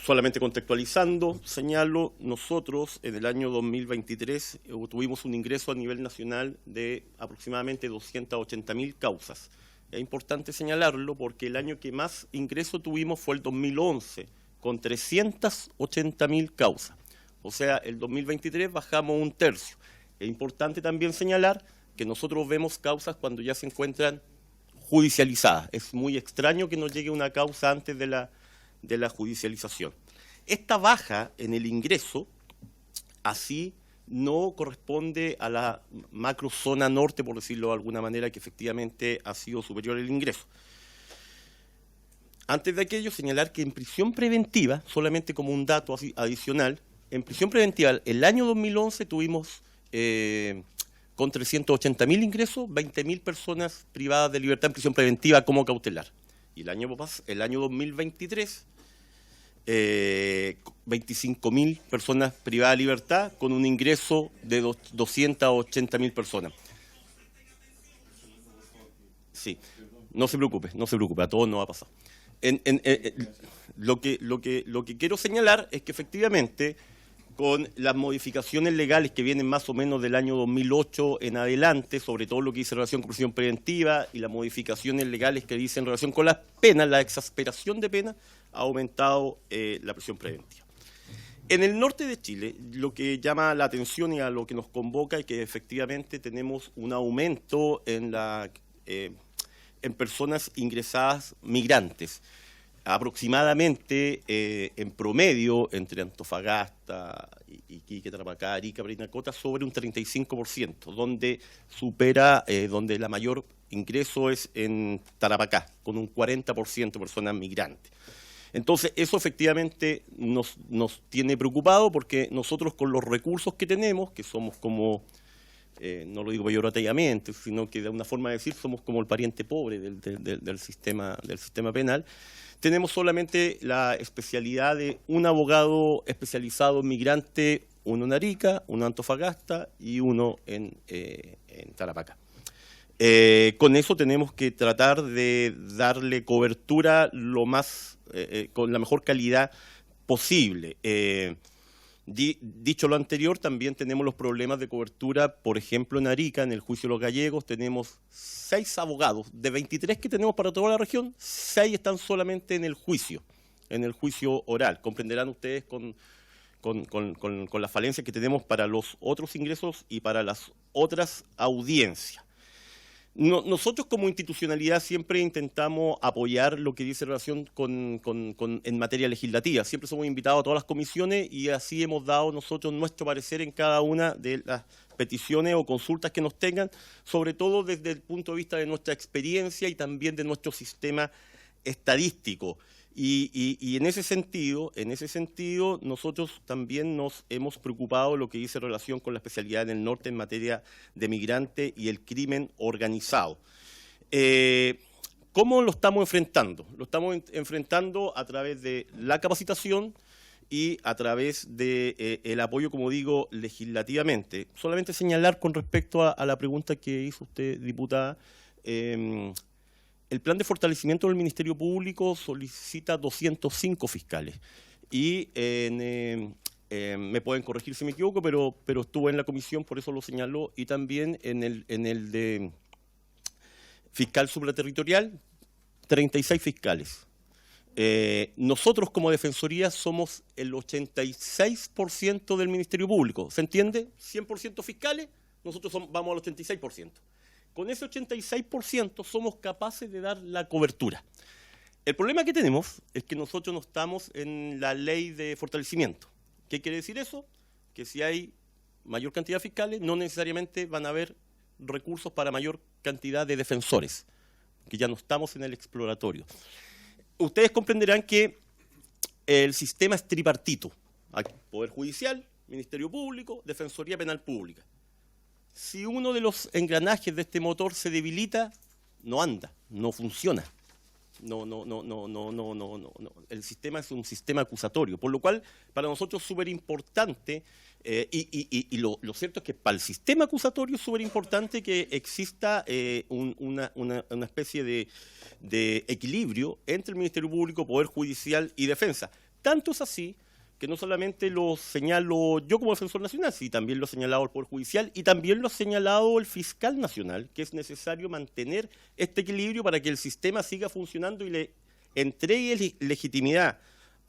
Solamente contextualizando, señalo, nosotros en el año 2023 tuvimos un ingreso a nivel nacional de aproximadamente 280.000 causas. Es importante señalarlo porque el año que más ingreso tuvimos fue el 2011, con 380.000 causas. O sea, el 2023 bajamos un tercio. Es importante también señalar que nosotros vemos causas cuando ya se encuentran judicializadas. Es muy extraño que nos llegue una causa antes de la judicialización. Esta baja en el ingreso, así no corresponde a la macrozona norte, por decirlo de alguna manera, que efectivamente ha sido superior el ingreso. Antes de aquello, señalar que en prisión preventiva, solamente como un dato adicional, en prisión preventiva, el año 2011 tuvimos con 380.000 ingresos, 20.000 personas privadas de libertad en prisión preventiva como cautelar. Y el año 2023, 25.000 personas privadas de libertad con un ingreso de 280.000 personas. Sí, no se preocupe, a todos nos va a pasar. Lo que quiero señalar es que efectivamente con las modificaciones legales que vienen más o menos del año 2008 en adelante, sobre todo lo que dice en relación con prisión preventiva y las modificaciones legales que dicen en relación con las penas, la exasperación de penas, ha aumentado la prisión preventiva. En el norte de Chile, lo que llama la atención y a lo que nos convoca es que efectivamente tenemos un aumento en personas ingresadas migrantes. Aproximadamente, en promedio, entre Antofagasta, Iquique, Tarapacá, Arica, Parinacota, sobre un 35%, donde donde la mayor ingreso es en Tarapacá, con un 40% de personas migrantes. Entonces, eso efectivamente nos tiene preocupado porque nosotros con los recursos que tenemos, que somos como, no lo digo peyorativamente, sino que de una forma de decir, somos como el pariente pobre del sistema penal, tenemos solamente la especialidad de un abogado especializado en migrante, uno en Arica, uno en Antofagasta y uno en Tarapacá. Con eso tenemos que tratar de darle cobertura con la mejor calidad posible. Dicho lo anterior, también tenemos los problemas de cobertura, por ejemplo, en Arica, en el juicio de los gallegos, tenemos 6 abogados. De 23 que tenemos para toda la región, 6 están solamente en el juicio oral. Comprenderán ustedes con las falencias que tenemos para los otros ingresos y para las otras audiencias. Nosotros como institucionalidad siempre intentamos apoyar lo que dice relación en materia legislativa. Siempre somos invitados a todas las comisiones y así hemos dado nosotros nuestro parecer en cada una de las peticiones o consultas que nos tengan, sobre todo desde el punto de vista de nuestra experiencia y también de nuestro sistema estadístico. Y en ese sentido, nosotros también nos hemos preocupado de lo que dice relación con la especialidad en el norte en materia de migrante y el crimen organizado. ¿Cómo lo estamos enfrentando? Lo estamos enfrentando a través de la capacitación y a través de el apoyo, como digo, legislativamente. Solamente señalar con respecto a la pregunta que hizo usted, diputada, el plan de fortalecimiento del Ministerio Público solicita 205 fiscales y me pueden corregir si me equivoco, pero estuve en la comisión, por eso lo señaló, y también en el de fiscal supraterritorial, 36 fiscales. Nosotros como Defensoría somos el 86% del Ministerio Público, ¿se entiende? 100% fiscales, nosotros vamos al 86%. Con ese 86% somos capaces de dar la cobertura. El problema que tenemos es que nosotros no estamos en la ley de fortalecimiento. ¿Qué quiere decir eso? Que si hay mayor cantidad de fiscales, no necesariamente van a haber recursos para mayor cantidad de defensores, que ya no estamos en el exploratorio. Ustedes comprenderán que el sistema es tripartito. Hay Poder Judicial, Ministerio Público, Defensoría Penal Pública. Si uno de los engranajes de este motor se debilita, no anda, no funciona. No. El sistema es un sistema acusatorio, por lo cual para nosotros es súper importante, y lo cierto es que para el sistema acusatorio es súper importante que exista una especie de equilibrio entre el Ministerio Público, Poder Judicial y Defensa. Tanto es así que no solamente lo señalo yo como defensor nacional, sino también lo ha señalado el Poder Judicial y también lo ha señalado el fiscal nacional, que es necesario mantener este equilibrio para que el sistema siga funcionando y le entregue legitimidad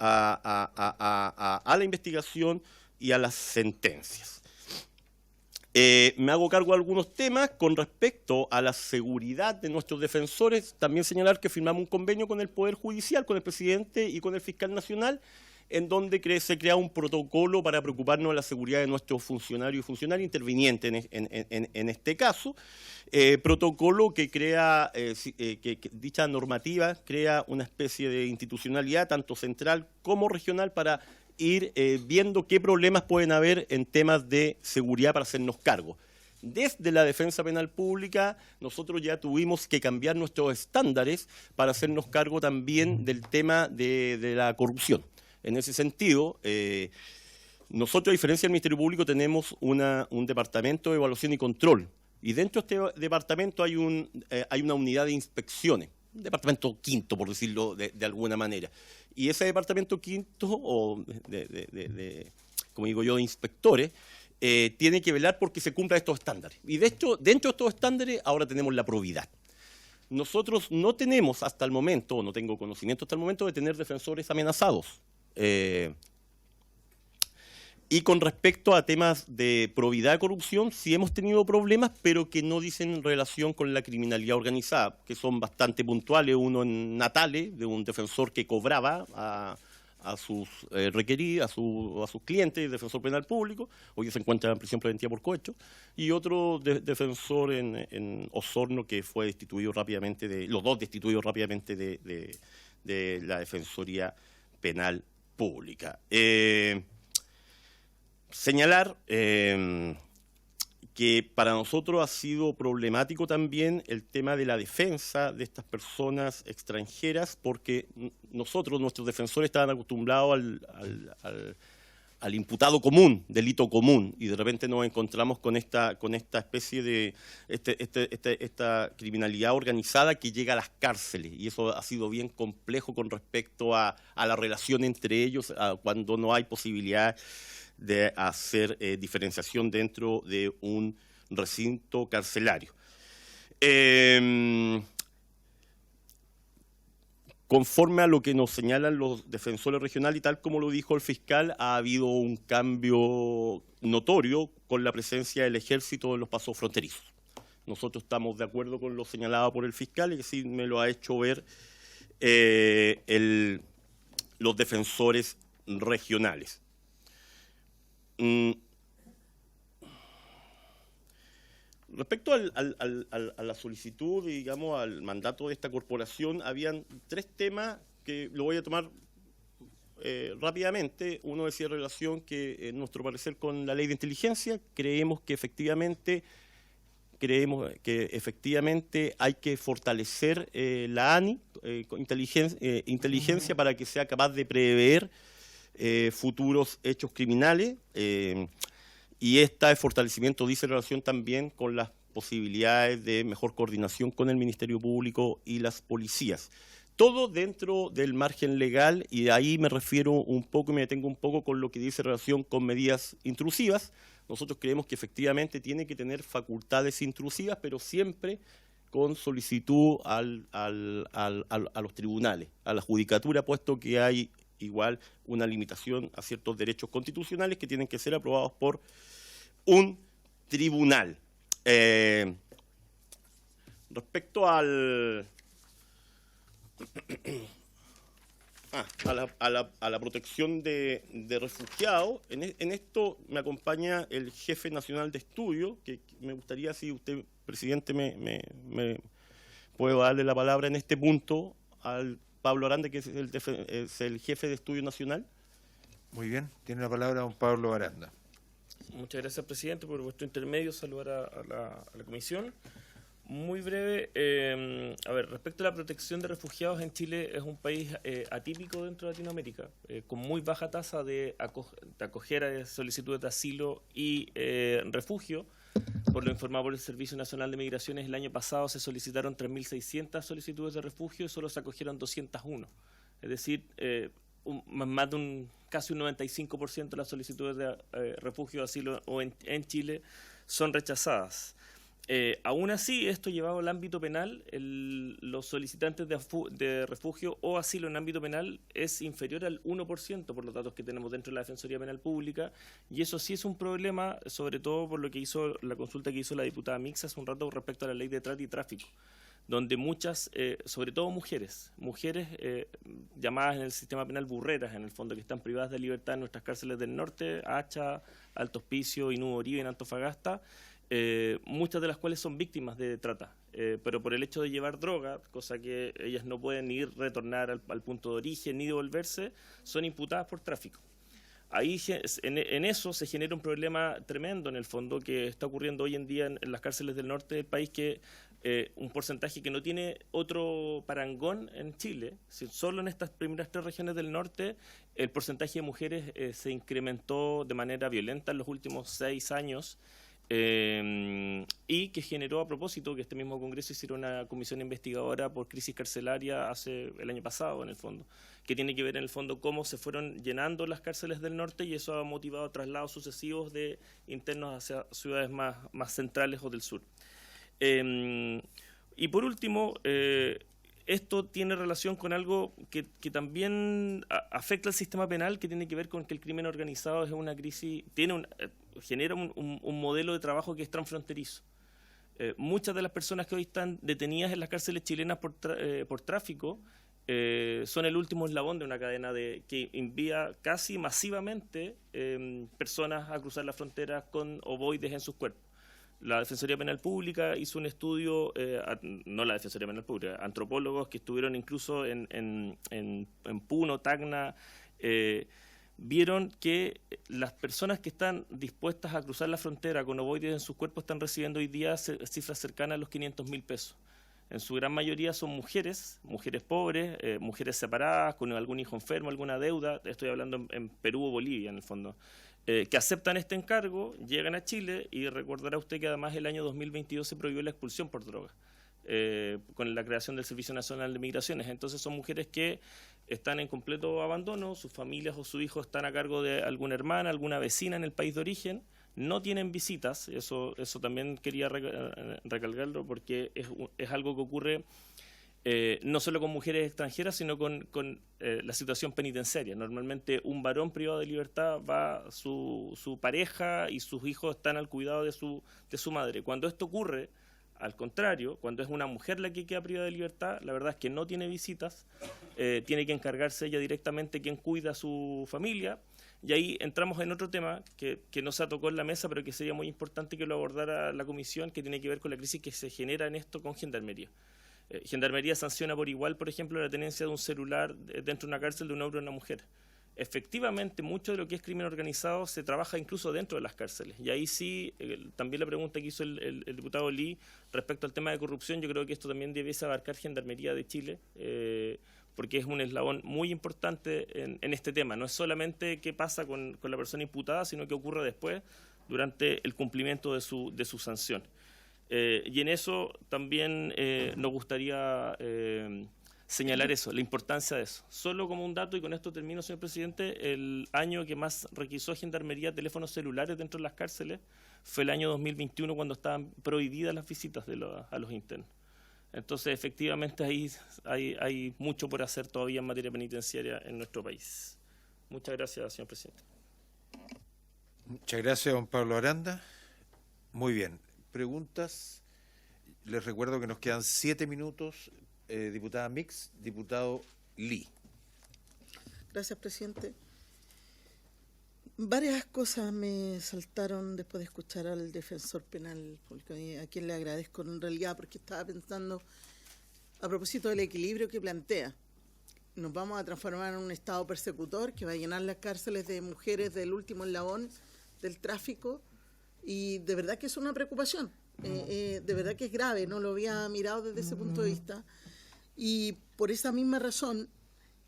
a la investigación y a las sentencias. Me hago cargo de algunos temas con respecto a la seguridad de nuestros defensores. También señalar que firmamos un convenio con el Poder Judicial, con el presidente y con el fiscal nacional, en donde se crea un protocolo para preocuparnos de la seguridad de nuestros funcionarios y funcionarias intervinientes en este caso. Protocolo que crea, que dicha normativa crea una especie de institucionalidad, tanto central como regional, para ir viendo qué problemas pueden haber en temas de seguridad para hacernos cargo. Desde la defensa penal pública, nosotros ya tuvimos que cambiar nuestros estándares para hacernos cargo también del tema de la corrupción. En ese sentido, nosotros, a diferencia del Ministerio Público, tenemos un departamento de evaluación y control. Y dentro de este departamento hay una unidad de inspecciones, un departamento quinto, por decirlo de alguna manera. Y ese departamento quinto, o como digo yo, de inspectores, tiene que velar porque se cumplan estos estándares. Y de hecho, dentro de estos estándares, ahora tenemos la probidad. Nosotros no tenemos hasta el momento, o no tengo conocimiento hasta el momento, de tener defensores amenazados. Y con respecto a temas de probidad de corrupción, sí hemos tenido problemas, pero que no dicen relación con la criminalidad organizada, que son bastante puntuales. Uno en Natales, de un defensor que cobraba a sus requeridos, a sus clientes, defensor penal público, hoy se encuentra en prisión preventiva por cohecho, y otro defensor en Osorno que fue destituido rápidamente, los dos destituidos rápidamente de la Defensoría Penal Pública. Señalar que para nosotros ha sido problemático también el tema de la defensa de estas personas extranjeras, porque nuestros defensores estaban acostumbrados al imputado común, delito común, y de repente nos encontramos con esta especie de esta criminalidad organizada que llega a las cárceles, y eso ha sido bien complejo con respecto a la relación entre ellos, cuando no hay posibilidad de hacer diferenciación dentro de un recinto carcelario. Conforme a lo que nos señalan los defensores regionales y tal como lo dijo el fiscal, ha habido un cambio notorio con la presencia del ejército en los pasos fronterizos. Nosotros estamos de acuerdo con lo señalado por el fiscal y que sí me lo ha hecho ver los defensores regionales. Respecto a la solicitud, digamos, al mandato de esta corporación, habían tres temas que lo voy a tomar rápidamente. Uno decía relación que, en nuestro parecer, con la ley de inteligencia, creemos que efectivamente hay que fortalecer la ANI, inteligencia, para que sea capaz de prever futuros hechos criminales, y este fortalecimiento dice relación también con las posibilidades de mejor coordinación con el Ministerio Público y las policías. Todo dentro del margen legal, y de ahí me refiero un poco y me detengo un poco con lo que dice relación con medidas intrusivas. Nosotros creemos que efectivamente tiene que tener facultades intrusivas, pero siempre con solicitud a los tribunales, a la judicatura, puesto que hay igual una limitación a ciertos derechos constitucionales que tienen que ser aprobados por un tribunal. Respecto a la protección de refugiados, en esto me acompaña el jefe nacional de estudio, que me gustaría, si usted, presidente, me puede darle la palabra en este punto al Pablo Aranda, que es el jefe de estudio nacional. Muy bien, tiene la palabra don Pablo Aranda. Muchas gracias, presidente, por vuestro intermedio. Saludar a la comisión. Muy breve, respecto a la protección de refugiados, en Chile es un país atípico dentro de Latinoamérica, con muy baja tasa de acogida de solicitudes de asilo y refugio. Por lo informado por el Servicio Nacional de Migraciones, el año pasado se solicitaron 3.600 solicitudes de refugio y solo se acogieron 201. Es decir, más de casi un 95% de las solicitudes de refugio, asilo en Chile son rechazadas. Aún así, esto llevado al ámbito penal, los solicitantes de refugio o asilo en ámbito penal es inferior al 1% por los datos que tenemos dentro de la Defensoría Penal Pública, y eso sí es un problema, sobre todo por lo que hizo la consulta que hizo la diputada Mix hace un rato respecto a la ley de trata y tráfico, donde muchas, sobre todo mujeres llamadas en el sistema penal burreras, en el fondo, que están privadas de libertad en nuestras cárceles del norte, Hacha, Alto Hospicio y Nuevo Oribe en Antofagasta, muchas de las cuales son víctimas de trata, pero por el hecho de llevar droga, cosa que ellas no pueden ni retornar al punto de origen ni devolverse, son imputadas por tráfico. Ahí en eso se genera un problema tremendo en el fondo que está ocurriendo hoy en día en las cárceles del norte del país, que un porcentaje que no tiene otro parangón en Chile. Solo en estas primeras 3 regiones del norte el porcentaje de mujeres se incrementó de manera violenta en los últimos 6 años. Y que generó, a propósito, que este mismo Congreso hiciera una comisión investigadora por crisis carcelaria el año pasado, en el fondo, que tiene que ver, en el fondo, cómo se fueron llenando las cárceles del norte, y eso ha motivado traslados sucesivos de internos hacia ciudades más centrales o del sur. Y por último, esto tiene relación con algo que también afecta al sistema penal, que tiene que ver con que el crimen organizado es una crisis, genera un modelo de trabajo que es transfronterizo. Muchas de las personas que hoy están detenidas en las cárceles chilenas por tráfico son el último eslabón de una cadena que envía casi masivamente personas a cruzar la frontera con ovoides en sus cuerpos. La Defensoría Penal Pública hizo un estudio, no la Defensoría Penal Pública, antropólogos que estuvieron incluso en Puno, Tacna, vieron que las personas que están dispuestas a cruzar la frontera con ovoides en sus cuerpos están recibiendo hoy día cifras cercanas a los 500.000 pesos. En su gran mayoría son mujeres pobres, mujeres separadas, con algún hijo enfermo, alguna deuda. Estoy hablando en Perú o Bolivia, en el fondo. Que aceptan este encargo, llegan a Chile, y recordará usted que además el año 2022 se prohibió la expulsión por droga, con la creación del Servicio Nacional de Migraciones. Entonces son mujeres que están en completo abandono, sus familias o sus hijos están a cargo de alguna hermana, alguna vecina en el país de origen, no tienen visitas, eso también quería recalcarlo, porque es algo que ocurre no solo con mujeres extranjeras, sino con la situación penitenciaria. Normalmente un varón privado de libertad va, su pareja y sus hijos están al cuidado de su madre. Cuando esto ocurre, al contrario, cuando es una mujer la que queda privada de libertad, la verdad es que no tiene visitas, tiene que encargarse ella directamente quien cuida a su familia, y ahí entramos en otro tema que no se tocó en la mesa, pero que sería muy importante que lo abordara la comisión, que tiene que ver con la crisis que se genera en esto con Gendarmería. Gendarmería sanciona por igual, por ejemplo, la tenencia de un celular dentro de una cárcel de un hombre o una mujer. Efectivamente, mucho de lo que es crimen organizado se trabaja incluso dentro de las cárceles. Y ahí sí, también la pregunta que hizo el diputado Lee respecto al tema de corrupción, yo creo que esto también debiese abarcar Gendarmería de Chile, porque es un eslabón muy importante en este tema. No es solamente qué pasa con la persona imputada, sino qué ocurre después, durante el cumplimiento de su sanción. Y en eso también nos gustaría señalar eso, la importancia de eso. Solo como un dato, y con esto termino, señor presidente, el año que más requisó Gendarmería teléfonos celulares dentro de las cárceles fue el año 2021, cuando estaban prohibidas las visitas a los internos. Entonces, efectivamente, ahí hay mucho por hacer todavía en materia penitenciaria en nuestro país. Muchas gracias, señor presidente. Muchas gracias, don Pablo Aranda. Muy bien. ¿Preguntas? Les recuerdo que nos quedan 7 minutos. Diputada Mix, diputado Lee. Gracias, presidente. Varias cosas me saltaron después de escuchar al defensor penal público, a quien le agradezco en realidad, porque estaba pensando a propósito del equilibrio que plantea. Nos vamos a transformar en un Estado persecutor que va a llenar las cárceles de mujeres del último eslabón del tráfico, y de verdad que es una preocupación, de verdad que es grave, no lo había mirado desde ese punto de vista, y por esa misma razón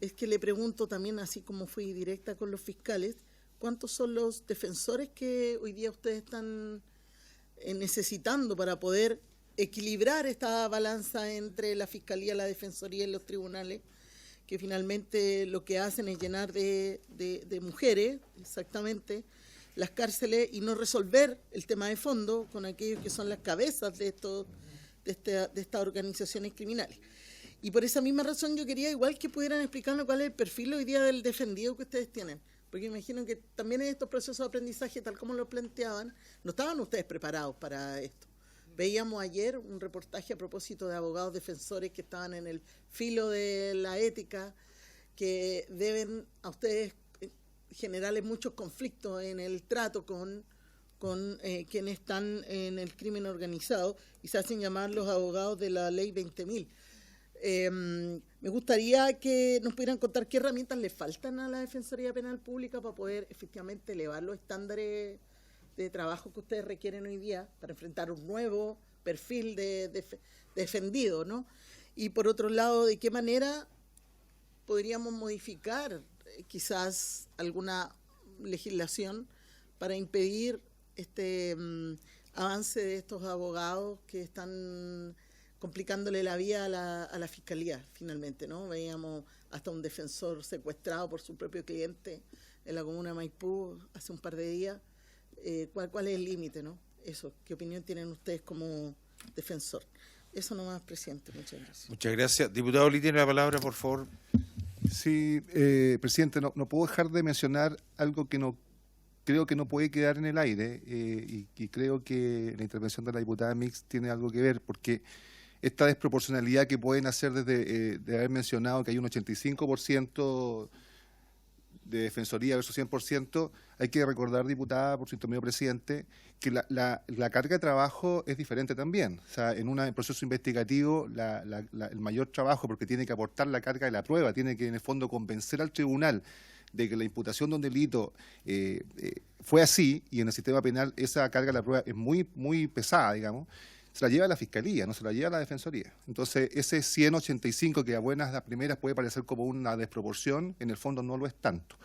es que le pregunto también, así como fui directa con los fiscales, ¿cuántos son los defensores que hoy día ustedes están necesitando para poder equilibrar esta balanza entre la Fiscalía, la Defensoría y los tribunales, que finalmente lo que hacen es llenar de mujeres, exactamente, las cárceles y no resolver el tema de fondo con aquellos que son las cabezas de estas organizaciones criminales. Y por esa misma razón yo quería igual que pudieran explicarnos cuál es el perfil hoy día del defendido que ustedes tienen. Porque imagino que también en estos procesos de aprendizaje, tal como lo planteaban, no estaban ustedes preparados para esto. Veíamos ayer un reportaje a propósito de abogados defensores que estaban en el filo de la ética, que deben a ustedes generarles muchos conflictos en el trato con quienes están en el crimen organizado y se hacen llamar los abogados de la ley 20.000. Me gustaría que nos pudieran contar qué herramientas le faltan a la Defensoría Penal Pública para poder efectivamente elevar los estándares de trabajo que ustedes requieren hoy día para enfrentar un nuevo perfil de defendido, ¿no? Y por otro lado, ¿de qué manera podríamos modificar quizás alguna legislación para impedir este avance de estos abogados que están complicándole la vida a la fiscalía finalmente, ¿no? Veíamos hasta un defensor secuestrado por su propio cliente en la comuna de Maipú hace un par de días. ¿Cuál es el límite, no? Eso, ¿qué opinión tienen ustedes como defensor? Eso nomás, presidente. Muchas gracias. Muchas gracias. Diputado Lee, tiene la palabra, por favor. Sí, presidente, no puedo dejar de mencionar algo que creo que no puede quedar en el aire y creo que la intervención de la diputada Mix tiene algo que ver, porque esta desproporcionalidad que pueden hacer desde de haber mencionado que hay un 85% de defensoría versus 100%, hay que recordar, diputada, por su intermedio presidente, que la carga de trabajo es diferente también. O sea, en un proceso investigativo, el mayor trabajo, porque tiene que aportar la carga de la prueba, tiene que en el fondo convencer al tribunal de que la imputación de un delito fue así, y en el sistema penal esa carga de la prueba es muy, muy pesada, digamos, se la lleva la Fiscalía, no se la lleva la Defensoría. Entonces, ese 185 que a buenas las primeras puede parecer como una desproporción, en el fondo no lo es tanto.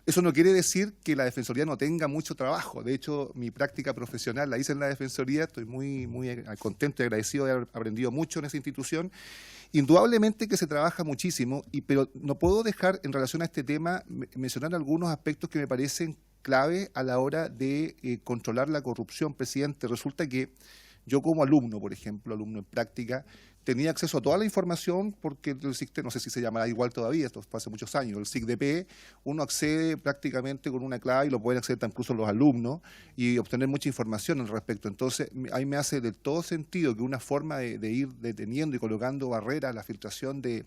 Eso no quiere decir que la Defensoría no tenga mucho trabajo. De hecho, mi práctica profesional la hice en la Defensoría, estoy muy, muy contento y agradecido de haber aprendido mucho en esa institución. Indudablemente que se trabaja muchísimo, pero no puedo dejar en relación a este tema mencionar algunos aspectos que me parecen clave a la hora de controlar la corrupción, presidente. Resulta que yo como alumno, por ejemplo, alumno en práctica, tenía acceso a toda la información porque el SICDP, no sé si se llamará igual todavía, esto fue hace muchos años, el SICDP, uno accede prácticamente con una clave y lo pueden acceder incluso los alumnos y obtener mucha información al respecto. Entonces, ahí me hace de todo sentido que una forma de ir deteniendo y colocando barreras a la filtración de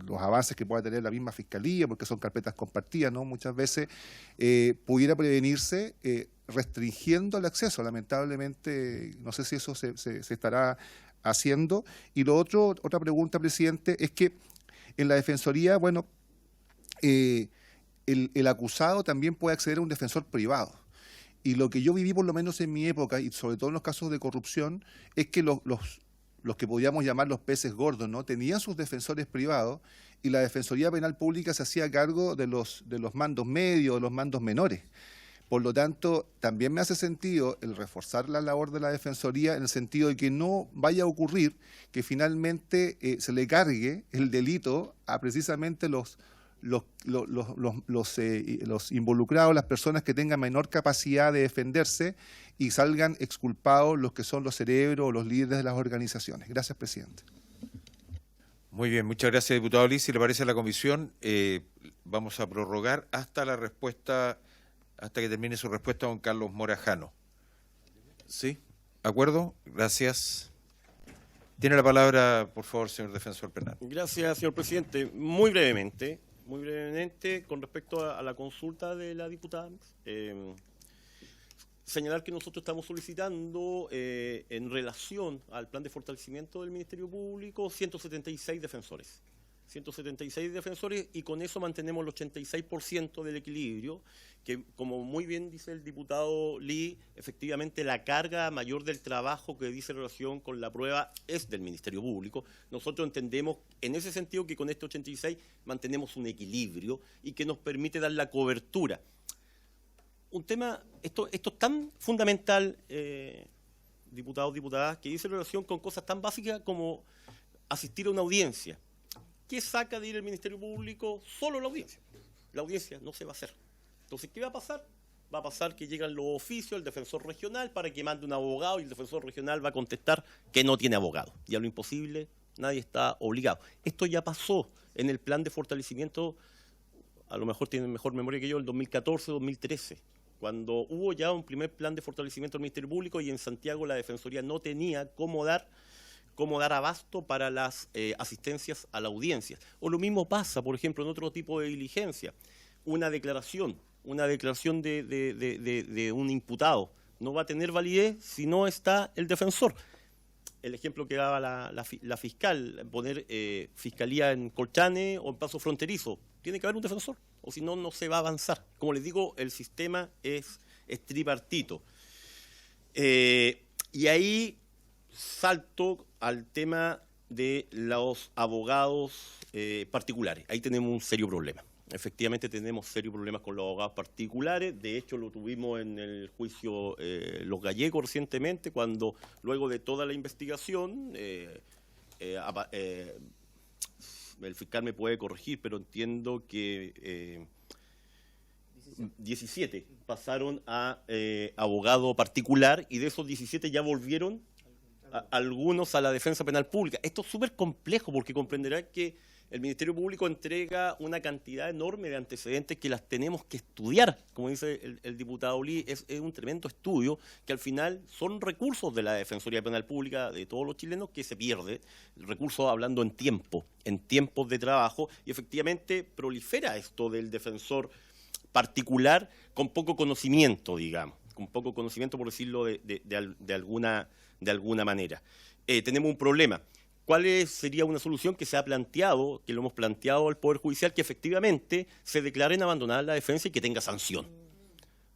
los avances que pueda tener la misma Fiscalía, porque son carpetas compartidas, ¿no? Muchas veces pudiera prevenirse restringiendo el acceso. Lamentablemente, no sé si eso se estará haciendo. Y otra pregunta, presidente, es que en la Defensoría, bueno, el acusado también puede acceder a un defensor privado. Y lo que yo viví, por lo menos en mi época, y sobre todo en los casos de corrupción, es que los que podíamos llamar los peces gordos, ¿no? Tenían sus defensores privados y la Defensoría Penal Pública se hacía cargo de los mandos medios, de los mandos menores. Por lo tanto, también me hace sentido el reforzar la labor de la Defensoría en el sentido de que no vaya a ocurrir que finalmente se le cargue el delito a precisamente los involucrados, las personas que tengan menor capacidad de defenderse y salgan exculpados los que son los cerebros o los líderes de las organizaciones. Gracias, presidente. Muy bien, muchas gracias, diputado Lee. Si le parece a la comisión, vamos a prorrogar hasta que termine su respuesta don Carlos Morajano. ¿Sí? ¿De acuerdo? Gracias. Tiene la palabra, por favor, señor defensor penal. Gracias, señor presidente. Muy brevemente, con respecto a la consulta de la diputada, señalar que nosotros estamos solicitando en relación al plan de fortalecimiento del Ministerio Público 176 defensores. 176 defensores y con eso mantenemos el 86% del equilibrio, que como muy bien dice el diputado Lee, efectivamente la carga mayor del trabajo que dice relación con la prueba es del Ministerio Público. Nosotros entendemos en ese sentido que con este 86 mantenemos un equilibrio y que nos permite dar la cobertura. Un tema, esto es tan fundamental, diputados, diputadas, que dice relación con cosas tan básicas como asistir a una audiencia. ¿Qué saca de ir el Ministerio Público? Solo la audiencia. La audiencia no se va a hacer. Entonces, ¿qué va a pasar? Va a pasar que llegan los oficios, el defensor regional, para que mande un abogado, y el defensor regional va a contestar que no tiene abogado. Y a lo imposible, nadie está obligado. Esto ya pasó en el plan de fortalecimiento, a lo mejor tienen mejor memoria que yo, el 2014-2013, cuando hubo ya un primer plan de fortalecimiento del Ministerio Público y en Santiago la Defensoría no tenía cómo dar abasto para las asistencias a la audiencia. O lo mismo pasa, por ejemplo, en otro tipo de diligencia. Una declaración de un imputado no va a tener validez si no está el defensor. El ejemplo que daba la fiscal, poner fiscalía en Colchane o en Paso Fronterizo, tiene que haber un defensor, o si no, no se va a avanzar. Como les digo, el sistema es tripartito. Y ahí salto al tema de los abogados particulares. Ahí tenemos un serio problema. Efectivamente tenemos serios problemas con los abogados particulares. De hecho, lo tuvimos en el juicio Los Gallegos recientemente, cuando luego de toda la investigación, el fiscal me puede corregir, pero entiendo que 17 pasaron a abogado particular, y de esos 17 ya volvieron algunos a la defensa penal pública. Esto es súper complejo, porque comprenderán que el Ministerio Público entrega una cantidad enorme de antecedentes que las tenemos que estudiar. Como dice el diputado Lee, es un tremendo estudio que al final son recursos de la Defensoría Penal Pública de todos los chilenos que se pierde, recursos hablando en tiempos de trabajo, y efectivamente prolifera esto del defensor particular con poco conocimiento, digamos, con poco conocimiento, por decirlo de alguna manera. Tenemos un problema. ¿Cuál sería una solución que se ha planteado, que lo hemos planteado al Poder Judicial, que efectivamente se declaren abandonar la defensa y que tenga sanción?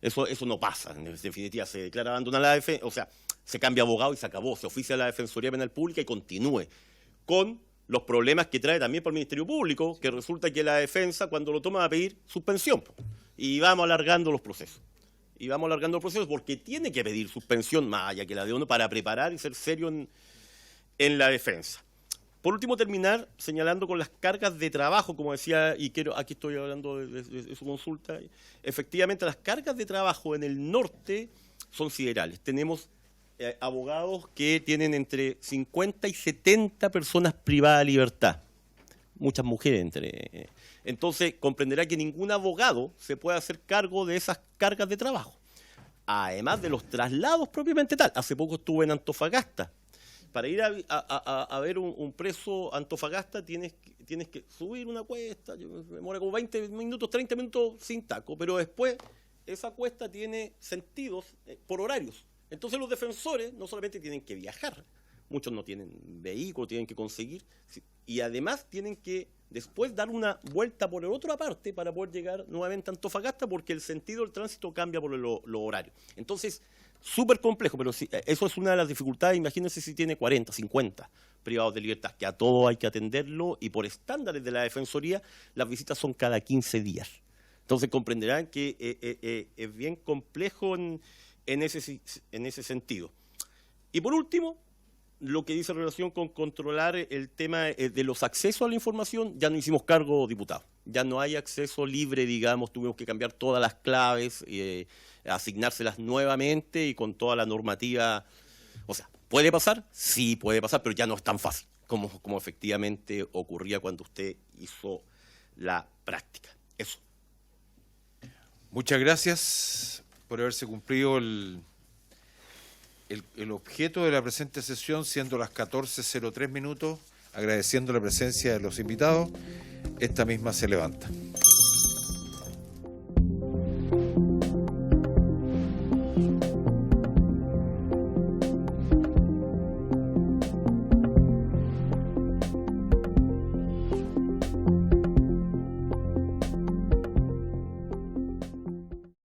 Eso no pasa, en definitiva, se declara abandonar la defensa, o sea, se cambia abogado y se acabó, se oficia a la Defensoría Penal Pública y continúe, con los problemas que trae también para el Ministerio Público, que resulta que la defensa, cuando lo toma, va a pedir suspensión, y vamos alargando los procesos. Y vamos alargando los procesos porque tiene que pedir suspensión, más allá que la de uno, para preparar y ser serio en la defensa. Por último, terminar señalando con las cargas de trabajo, como decía, y aquí estoy hablando de su consulta. Efectivamente, las cargas de trabajo en el norte son siderales. Tenemos abogados que tienen entre 50 y 70 personas privadas de libertad. Muchas mujeres Entonces, comprenderá que ningún abogado se puede hacer cargo de esas cargas de trabajo. Además de los traslados propiamente tal. Hace poco estuve en Antofagasta. Para ir a ver un preso a Antofagasta tienes que subir una cuesta, me demora como 20 minutos, 30 minutos sin taco, pero después esa cuesta tiene sentidos por horarios. Entonces los defensores no solamente tienen que viajar, muchos no tienen vehículo, tienen que conseguir, y además tienen que después dar una vuelta por el otra parte para poder llegar nuevamente a Antofagasta, porque el sentido del tránsito cambia por los horarios. Entonces, súper complejo, pero sí, eso es una de las dificultades. Imagínense si tiene 40, 50 privados de libertad, que a todo hay que atenderlo, y por estándares de la Defensoría, las visitas son cada 15 días. Entonces comprenderán que es bien complejo en ese sentido. Y por último, lo que dice en relación con controlar el tema de los accesos a la información, ya no hicimos cargo, diputado. Ya no hay acceso libre, digamos, tuvimos que cambiar todas las claves, asignárselas nuevamente y con toda la normativa. O sea, ¿puede pasar? Sí, puede pasar, pero ya no es tan fácil como efectivamente ocurría cuando usted hizo la práctica. Eso. Muchas gracias por haberse cumplido el objeto de la presente sesión, siendo las 14:03 minutos, agradeciendo la presencia de los invitados. Esta misma se levanta.